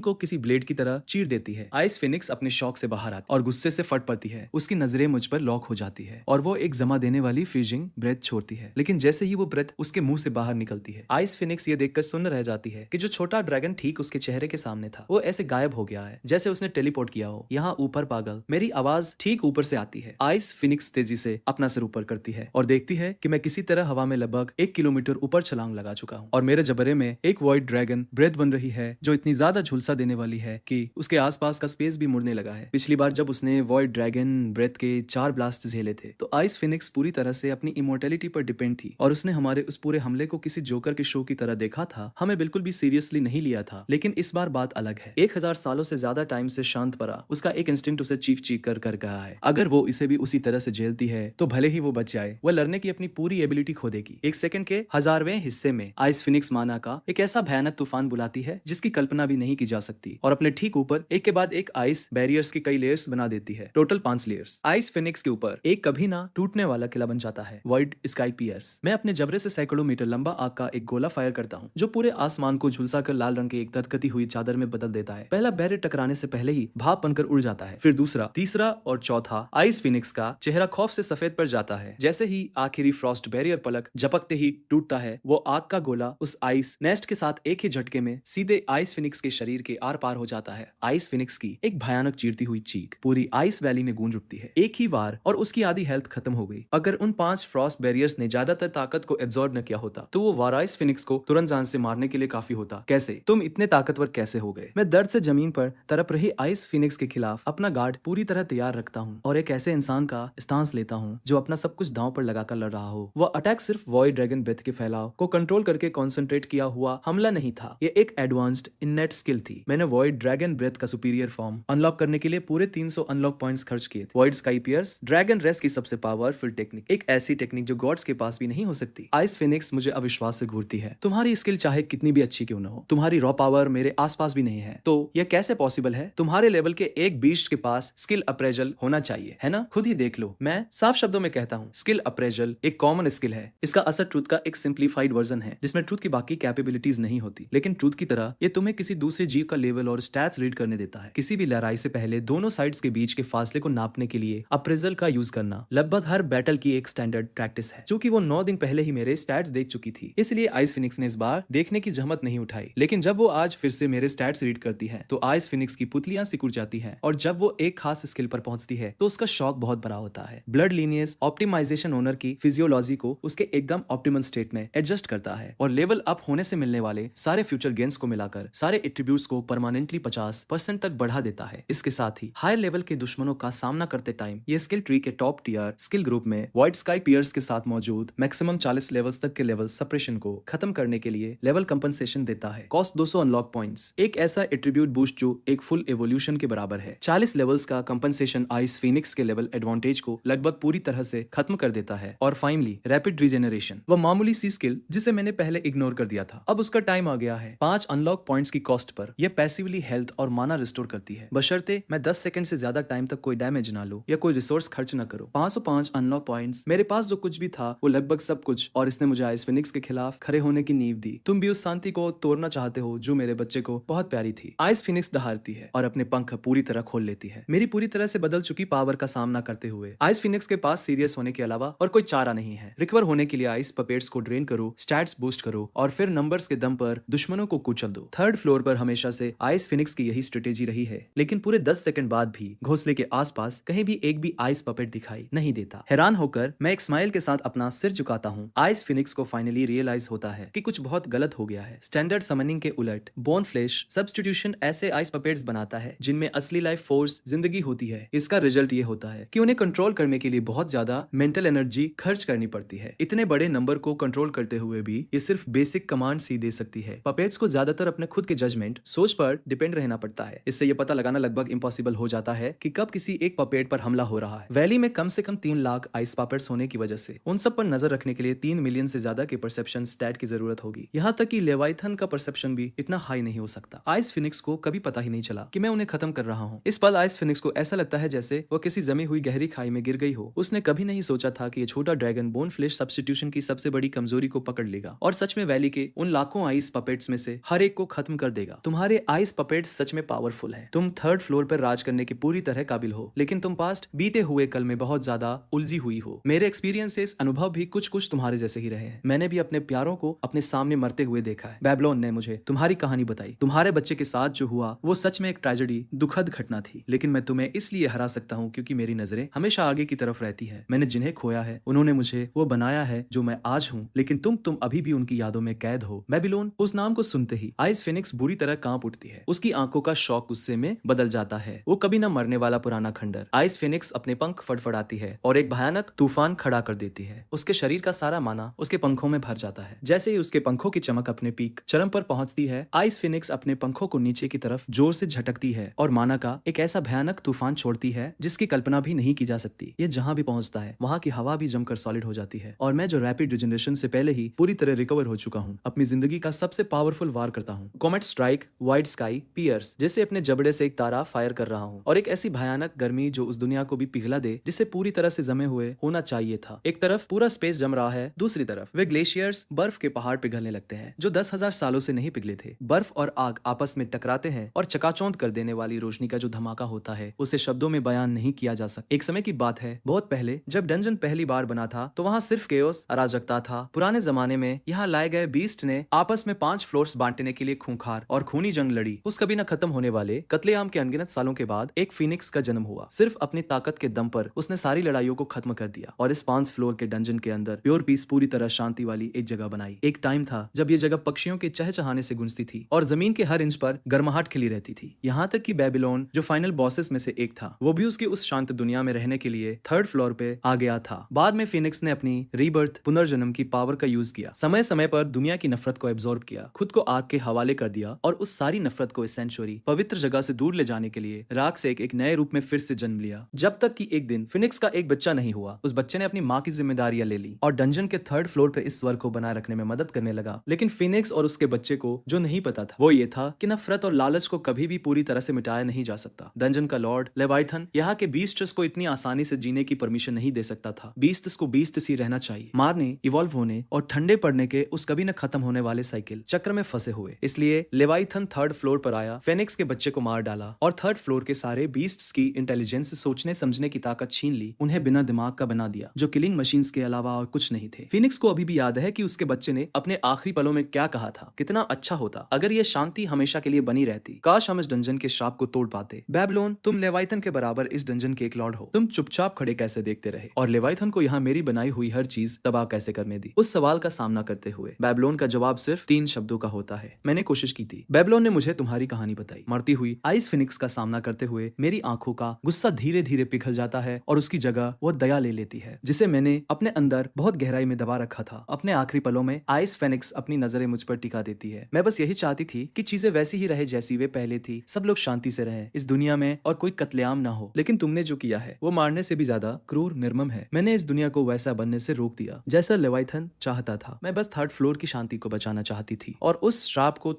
को किसी ब्लेड की तरह चीर देती है। आइस फिनिक्स अपने शॉक से बाहर आती और गुस्से से फट पड़ती है। उसकी नजरें मुझ पर लॉक हो जाती है और वो एक जमा देने वाली फ्रीजिंग ब्रेथ छोड़ती है। लेकिन जैसे ही वो ब्रेथ उसके मुंह से बाहर निकलती है, आइस फिनिक्स ये देखकर सुन्न रह जाती है कि जो छोटा ड्रैगन ठीक उसके चेहरे के सामने था वो ऐसे गायब हो गया है जैसे उसने टेलीपोर्ट किया हो। यहाँ ऊपर पागल, मेरी आवाज ठीक ऊपर से आती है। आइस फिनिक्स तेजी से अपना सिर ऊपर करती है और देखती है कि मैं किसी तरह हवा में लगभग 1 किलोमीटर ऊपर छलांग लगा चुका हूँ और मेरे जबरे में एक वॉइड ड्रैगन ब्रेथ बन रही है जो इतनी ज्यादा झुलसा देने वाली है कि उसके आसपास का स्पेस भी मुड़ने लगा है। पिछली बार जब उसने वॉइड ड्रैगन ब्रेथ के 4 ब्लास्ट झेले थे तो आइस फिनिक्स पूरी तरह से अपनी इमोर्टेलिटी पर डिपेंड थी और उसने हमारे उस पूरे हमले को किसी जोकर के शो की तरह देखा था। हमें बिल्कुल भी सीरियसली नहीं लिया था। लेकिन इस बार बात अलग है। 1000 सालों से ज्यादा टाइम से शांत पड़ा उसका एक इंस्टिंक्ट उसे चीख चीख कर कहा है अगर वो इसे भी उसी तरह से झेलती है तो भले ही वो बच जाए, वह लड़ने की अपनी पूरी एबिलिटी खो देगी। 1 सेकंड के 1000वें हिस्से में आइस फिनिक्स माना का एक ऐसा भयानक तूफान बुलाती है जिसकी कल्पना भी नहीं की जा सकती और अपने ठीक ऊपर एक के बाद एक आइस बैरियर्स के कई लेयर्स बना देती है। Total 5 layers. आइस फिनिक्स के ऊपर एक कभी ना टूटने वाला किला बन जाता है, वॉइड स्काई पियर्स। मैं अपने जबरे से सैकड़ों मीटर लंबा आग का एक गोला फायर करता हूँ जो पूरे आसमान को झुलसा कर लाल रंग के एक तथकती हुई चादर में बदल देता है। पहला बैरियर टकराने से पहले ही भाप बनकर उड़ जाता है, फिर दूसरा, तीसरा और चौथा। आइस फिनिक्स का चेहरा खौफ से सफेद पर जाता है। जैसे ही आखिरी फ्रॉस्ट बैरियर पलक झपकते ही टूटता है, वो आग का गोला उस आइस नेस्ट के साथ एक ही झटके में सीधे आइस फिनिक्स के शरीर के आर पार हो जाता है। आइस फिनिक्स की एक भयानक चीरती हुई चीख पूरी आइस वैली में गूंज उठती है एक ही वार और उसकी आधी हेल्थ खत्म हो गई। अगर उन 5 फ्रॉस्ट बैरियर्स ने ज्यादातर ताकत को एब्जॉर्ब न किया होता तो वो वार आइस फिनिक्स को तुरंत जान से मारने के लिए काफी होता। कैसे? तुम इतने ताकतवर कैसे हो गए? मैं दर्द से जमीन पर तड़प रही आइस फिनिक्स के खिलाफ अपना गार्ड पूरी तरह तैयार रखता हूँ और एक ऐसे इंसान का स्टांस लेता हूँ जो अपना सब कुछ दांव पर लगाकर लड़ रहा हो। वह अटैक सिर्फ वॉइड ड्रैगन ब्रेथ के फैलाव को कंट्रोल करके कंसंट्रेट किया हुआ हमला नहीं था, ये एक एडवांस्ड इननेट स्किल थी। मैंने वॉइड ड्रैगन ब्रेथ का सुपीरियर फॉर्म अनलॉक करने के लिए पूरे 300 अनलॉक पॉइंट्स खर्च किए थे। Void sky pierce dragon rest की सबसे पावरफुल टेक्निक, एक ऐसी टेक्निक जो गॉड्स के पास भी नहीं हो सकती। आइस फिनिक्स मुझे अविश्वास से घूरती है। तुम्हारी स्किल चाहे कितनी भी अच्छी क्यों न हो, तुम्हारी रॉ पावर मेरे आसपास भी नहीं है, तो यह कैसे पॉसिबल है? तुम्हारे लेवल के एक बीस्ट के पास स्किल अप्रेजल होना चाहिए, है ना? खुद ही देख लो। मैं साफ शब्दों में कहता हूँ, स्किल अप्रेजल एक कॉमन स्किल है। इसका असर ट्रूथ का एक सिंप्लीफाइड वर्जन है जिसमें ट्रूथ की बाकी कैपेबिलिटीज नहीं होती, लेकिन ट्रूथ की तरह ये तुम्हें किसी दूसरे जीव का लेवल और स्टैट्स रीड करने देता है। किसी भी लड़ाई से पहले दोनों साइड्स के बीच के फासले को नापने के लिए अप्रेजल का यूज करना लगभग हर बैटल की एक स्टैंडर्ड प्रैक्टिस है। चूंकि वो 9 दिन पहले ही मेरे स्टैट्स देख चुकी थी, इसलिए आइस फिनिक्स ने इस बार देखने की जहमत नहीं उठाई। लेकिन जब वो आज फिर से मेरे स्टैट्स रीड करती है तो आइस फिनिक्स की पुतलियां सिकुड़ जाती हैं और जब वो एक खास स्किल पर पहुंचती है तो उसका शॉक बहुत बड़ा होता है। ब्लड लीनियस ऑप्टिमाइजेशन ओनर की फिजियोलॉजी को उसके एकदम ऑप्टिमम स्टेट में एडजस्ट करता है और लेवल अप होने से मिलने वाले सारे फ्यूचर गेन्स को मिलाकर सारे एट्रीब्यूट्स को परमानेंटली 50% तक बढ़ा देता है। इसके साथ ही हायर लेवल के दुश्मनों का सामना करते टाइम ये स्किल ट्री के टॉप टियर स्किल ग्रुप में वॉइड स्काई पियर्स के साथ मौजूद मैक्सिमम 40 लेवल्स तक के लेवल सप्रेशन को खत्म करने के लिए लेवल कंपनसेशन देता है। कॉस्ट 200 अनलॉक पॉइंट्स, एक ऐसा एट्रीब्यूट बूस्ट जो एक फुल एवोल्यूशन के बराबर है। 40 लेवल्स का कंपनसेशन आइस फिनिक्स के लेवल एडवांटेज को लगभग पूरी तरह से खत्म कर देता है। और फाइनली रैपिड रीजेनरेशन, वह मामूली सी स्किल जिसे मैंने पहले इग्नोर कर दिया था, अब उसका टाइम आ गया है। 5 अनलॉक पॉइंट्स की कॉस्ट पर यह पैसिवली हेल्थ और माना रिस्टोर करती है, बशर्ते मैं 10 सेकंड से ज्यादा टाइम तक कोई डैमेज ना लो या कोई रिसोर्स खर्च ना करो। 505 अनलॉक पॉइंट्स, मेरे पास जो कुछ भी था वो लगभग सब कुछ, और इसने मुझे आइस फिनिक्स के खिलाफ खड़े होने की नींव दी। तुम भी उस शांति को तोड़ना चाहते हो जो मेरे बच्चे को बहुत प्यारी थी। आइस फिनिक्स दहाड़ती है और अपने पंख पूरी तरह खोल लेती है। मेरी पूरी तरह से बदल चुकी पावर का सामना करते हुए आइस फिनिक्स के पास सीरियस होने के अलावा और कोई चारा नहीं है। रिकवर होने के लिए आइस पपेट्स को ड्रेन करो, स्टैट्स बूस्ट करो और फिर नंबर्स के दम पर दुश्मनों को कुचल दो। थर्ड फ्लोर पर हमेशा से आइस फिनिक्स की यही स्ट्रेटेजी रही है, लेकिन पूरे 10 सेकंड बाद भी घोंसले के आसपास कहीं भी एक भी आइस पपेट दिखाई नहीं देता। हैरान होकर मैं एक स्माइल के साथ अपना सिर झुकाता हूँ। आइस फिनिक्स को फाइनली रियलाइज होता है कि कुछ बहुत गलत हो गया है। स्टैंडर्ड समनिंग के उलट बोन फ्लैश सब्स्टिट्यूशन ऐसे आइस पपेट्स बनाता है जिनमें असली लाइफ फोर्स जिंदगी होती है। इसका रिजल्ट ये होता है कि उन्हें कंट्रोल करने के लिए बहुत ज्यादा मेंटल एनर्जी खर्च करनी पड़ती है। इतने बड़े नंबर को कंट्रोल करते हुए भी ये सिर्फ बेसिक कमांड ही दे सकती है। पपेट्स को ज्यादातर अपने खुद के जजमेंट सोच पर डिपेंड रहना पड़ता है। इससे ये पता लगाना लगभग इम्पॉसिबल हो जाता है कि कब किसी एक पपेट पर हमला हो रहा है। वैली में कम से कम 3 लाख आइस पपेट्स होने की वजह से उन सब पर नजर रखने के लिए 3 मिलियन से ज्यादा के परसेप्शन स्टैट की जरूरत होगी। यहाँ तक कि लेवाइथन का परसेप्शन भी इतना हाई नहीं हो सकता। आइस फिनिक्स को कभी पता ही नहीं चला कि मैं उन्हें खत्म कर रहा हूँ। इस पल आइस फिनिक्स को ऐसा लगता है जैसे वो किसी जमी हुई गहरी खाई में गिर गई हो। उसने कभी नहीं सोचा था कि ये छोटा ड्रैगन बोन फ्लेश सब्स्टिट्यूशन की सबसे बड़ी कमजोरी को पकड़ लेगा और सच में वैली के उन लाखों आइस पपेट्स में से हर एक को खत्म कर देगा। तुम्हारे आइस पपेट्स सच में पावरफुल है। तुम 3rd फ्लोर पर राज करने के पूरी तरह काबिल हो, लेकिन तुम पास्ट बीते हुए कल में बहुत ज्यादा उलझी हुई हो। मेरे एक्सपीरियंसेस अनुभव भी कुछ कुछ तुम्हारे जैसे ही रहे हैं। मैंने भी अपने प्यारों को अपने सामने मरते हुए देखा है। बेबलोन ने मुझे तुम्हारी कहानी बताई। तुम्हारे बच्चे के साथ जो हुआ वो सच में एक ट्रेजेडी, दुखद घटना थी, लेकिन मैं तुम्हें इसलिए हरा सकता हूँ क्योंकि मेरी नजरें हमेशा आगे की तरफ रहती है। मैंने जिन्हें खोया है उन्होंने मुझे वो बनाया है जो मैं आज हूँ, लेकिन तुम अभी भी उनकी यादों में कैद हो। बेबीलोन, उस नाम को सुनते ही आइस फिनिक्स बुरी तरह कांप उठती है। उसकी आंखों का शौक गुस्से में बदल जाता है। वो कभी न मरने वाला पुराना खंडर। आइस फिनिक्स अपने पंख फड़फड़ाती है और एक भयानक तूफान खड़ा कर देती है। उसके शरीर का सारा माना उसके पंखों में भर जाता है। जैसे ही उसके पंखों की चमक अपने पीक चरम पर पहुंचती है, आइस फिनिक्स अपने पंखों को नीचे की तरफ जोर से झटकती है और माना का एक ऐसा भयानक तूफान छोड़ती है जिसकी कल्पना भी नहीं की जा सकती। ये जहां भी पहुंचता है वहां की हवा भी जमकर सॉलिड हो जाती है और मैं जो रैपिड रिजनरेशन से पहले ही पूरी तरह रिकवर हो चुका हूँ, अपनी जिंदगी का सबसे पावरफुल वार करता हूँ। Comet strike, white sky, pierce जैसे अपने जबड़े से एक तारा फायर कर रहा हूँ और एक ऐसी भयानक गर्मी जो उस दुनिया को भी पिघला दे जिसे पूरी तरह से जमे हुए होना चाहिए था। एक तरफ पूरा स्पेस जम रहा है, दूसरी तरफ वे ग्लेशियर्स, बर्फ के पहाड़ पिघलने लगते हैं जो 10,000 सालों से नहीं पिघले थे। बर्फ और आग आपस में टकराते हैं और चकाचौंध कर देने वाली रोशनी का जो धमाका होता है उसे शब्दों में बयान नहीं किया जा सकता। एक समय की बात है, बहुत पहले, जब डंजन पहली बार बना था तो वहाँ सिर्फ केओस, अराजकता था। पुराने जमाने में यहाँ लाए गए बीस्ट ने आपस में 5 फ्लोर्स बांटने के लिए खूंखार और खूनी जंग लड़ी। उस कभी न खत्म होने वाले कत्लेआम के अनगिनत सालों के बाद एक फीनिक्स का जन्म हुआ। सिर्फ अपनी ताकत के दम पर उसने सारी लड़ाइयों को खत्म कर दिया और इस 5 फ्लोर के डंजन के अंदर प्योर पीस, पूरी तरह शांति वाली एक जगह बनाई। एक टाइम था जब ये जगह पक्षियों के चहचहाने से गूंजती थी और जमीन के हर इंच पर गर्माहट खिली रहती थी। यहाँ तक कि बेबीलोन, जो फाइनल बॉसेस में से एक था, वो भी उसकी उस शांत दुनिया में रहने के लिए 3rd फ्लोर पे आ गया था। बाद में फीनिक्स ने अपनी रीबर्थ, पुनर्जन्म की पावर का यूज किया, समय समय पर दुनिया की नफरत को एब्जॉर्ब किया, खुद को आग के हवाले कर दिया और उस सारी नफरत को इस सेंचुरी पवित्र जगह से दूर ले जाने के लिए राख से एक नए रूप में फिर से जन्म लिया। जब तक कि एक दिन फिनिक्स का एक बच्चा नहीं हुआ। उस बच्चे ने अपनी माँ की जिम्मेदारियां ले ली और डंजन के 3rd फ्लोर पे इस स्वर को बनाए रखने में मदद करने लगा। लेकिन फिनिक्स और उसके बच्चे को जो नहीं पता था वो ये था कि नफरत और लालच को कभी भी पूरी तरह से मिटाया नहीं जा सकता। डंजन का लॉर्ड लेवाइथन यहाँ के बीस्ट्स को इतनी आसानी से जीने की परमिशन नहीं दे सकता था। बीस्ट्स को बीस्ट्स ही रहना चाहिए, मारने, इवॉल्व होने और ठंडे पड़ने के उस कभी न खत्म होने वाले साइकिल चक्र में फंसे हुए। इसलिए लेवाइथन 3rd फ्लोर पर आया, फेनिक्स के बच्चे को मार डाला और 3rd फ्लोर के सारे बीस्ट्स की इंटेलिजेंस, सोचने समझने की ताकत छीन ली, उन्हें बिना दिमाग का बना दिया जो किलिंग मशीन्स के अलावा और कुछ नहीं थे। फिनिक्स को अभी भी याद है कि उसके बच्चे ने अपने आखिरी पलों में क्या कहा था। कितना अच्छा होता अगर ये शांति हमेशा के लिए बनी रहती। काश हम इस डंजन के श्राप को तोड़ पाते। बेबीलोन, तुम लेवाइथन के बराबर इस डंजन के एक लॉर्ड हो। तुम चुपचाप खड़े कैसे देखते रहे और लेवाइथन को यहाँ मेरी बनाई हुई हर चीज तबाह कैसे करने दी? उस सवाल का सामना करते हुए बेबीलोन का जवाब सिर्फ 3 शब्दों का होता है, मैंने कोशिश की थी। बेबीलोन ने मुझे तुम्हारी कहानी बताई। मरती हुई आइस फिनिक्स का सामना करते हुए मेरी आंखों का गुस्सा धीरे धीरे पिघल जाता है और उसकी जगह वो दया ले लेती है जिसे मैंने अपने अंदर बहुत गहराई में दबा रखा था। अपने आखिरी पलों में आइस फिनिक्स अपनी नजरें मुझ पर टिका देती है। मैं बस यही चाहती थी कि चीजें वैसी ही रहे जैसी वे पहले थी, सब लोग शांति से रहे इस दुनिया में और कोई कत्लेआम ना हो। लेकिन तुमने जो किया है वो मारने से भी ज्यादा क्रूर, निर्मम है। मैंने इस दुनिया को वैसा बनने से रोक दिया जैसा लेवाइथन चाहता था। मैं बस 3rd फ्लोर की शांति को बचाना चाहती थी और उस श्राप को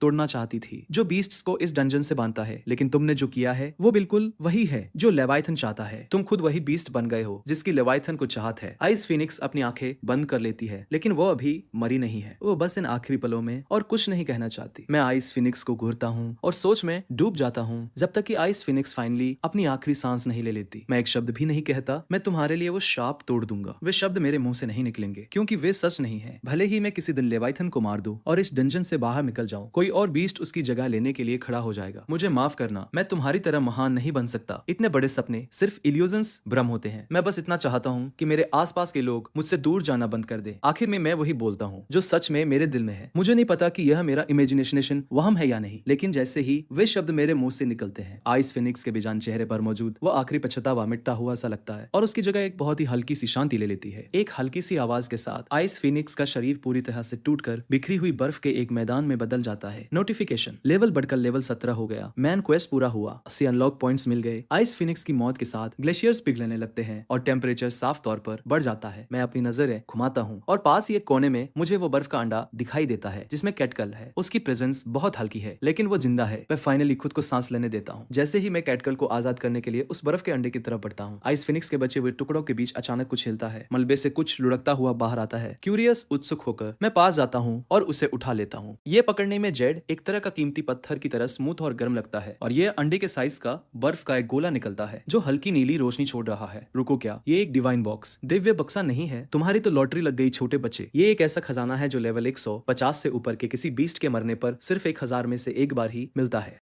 तोड़ना चाहती थी जो बीस्ट्स को इस डंजन से बांधता है। लेकिन तुमने जो किया है वो बिल्कुल वही है जो लेवाइथन चाहता है। तुम खुद वही बीस्ट बन गए हो जिसकी लेवाइथन को चाहत है। आइस फिनिक्स अपनी आंखें बंद कर लेती है, लेकिन वो अभी मरी नहीं है। वो बस इन आखिरी पलों में और कुछ नहीं कहना चाहती। मैं आइस फिनिक्स को घूरता हूँ और सोच में डूब जाता हूँ जब तक कि आइस फिनिक्स फाइनली अपनी आखिरी सांस नहीं ले लेती। मैं एक शब्द भी नहीं कहता। मैं तुम्हारे लिए वो शाप तोड़ दूंगा। वे शब्द मेरे मुंह से नहीं निकलेंगे क्योंकि वे सच नहीं है। भले ही मैं किसी दिन लेवाइथन को मार दूं और इस डंजन से बाहर निकल जाऊं, कोई और बीस्ट उसकी जगह लेने के लिए खड़ा हो जाएगा। मुझे माफ करना, मैं तुम्हारी तरह महान नहीं बन सकता। इतने बड़े सपने सिर्फ इल्यूजन्स, भ्रम होते हैं। मैं बस इतना चाहता हूँ कि मेरे आसपास के लोग मुझसे दूर जाना बंद कर दे। आखिर में मैं वही बोलता हूँ जो सच में मेरे दिल में है। मुझे नहीं पता कि यह मेरा इमेजिनेशन वहम है या नहीं, लेकिन जैसे ही वे शब्द मेरे मुंह से निकलते हैं, आइस फिनिक्स के बेजान चेहरे पर मौजूद वो आखिरी पछतावा मिटता हुआ सा लगता है और उसकी जगह एक बहुत ही हल्की सी शांति ले लेती है। एक हल्की सी आवाज के साथ आइस फिनिक्स का शरीर पूरी तरह से टूट टूटकर बिखरी हुई बर्फ के एक मैदान में बदल जाता है। नोटिफिकेशन, लेवल बढ़कर लेवल 17 हो गया। मैन क्वेस्ट पूरा हुआ, 80 अनलॉक पॉइंट्स मिल गए। आइस फिनिक्स की मौत के साथ ग्लेशियर्स पिघलने लगते हैं और टेम्परेचर साफ तौर पर बढ़ जाता है। मैं अपनी नजरें घुमाता हूँ और पास ही एक कोने में मुझे वो बर्फ का अंडा दिखाई देता है जिसमें कैटकल है। उसकी प्रेजेंस बहुत हल्की है लेकिन वो जिंदा है। मैं फाइनली खुद को सांस लेने देता हूँ। जैसे ही मैं कैटकल को आजाद करने के लिए उस बर्फ के अंडे की तरफ बढ़ता हूँ, आइस फिनिक्स के बचे हुए टुकड़ों के बीच अचानक कुछ हिलता है। मलबे से कुछ लुढ़कता हुआ बाहर आता है। क्यूरियस, उत्सुक होकर मैं पास जाता हूँ और उसे उठा लेता हूँ। ये पकड़ने में जेड एक तरह का कीमती पत्थर की तरह स्मूथ और गर्म लगता है और ये अंडे के साइज का बर्फ का एक गोला निकलता है जो हल्की नीली रोशनी छोड़ रहा है। रुको, क्या ये एक डिवाइन बॉक्स, दिव्य बक्सा नहीं है? तुम्हारी तो लॉटरी लग गई छोटे बच्चे। ये एक ऐसा खजाना है जो लेवल 150 से ऊपर के किसी बीस्ट के मरने पर सिर्फ 1000 में से एक बार ही मिलता है।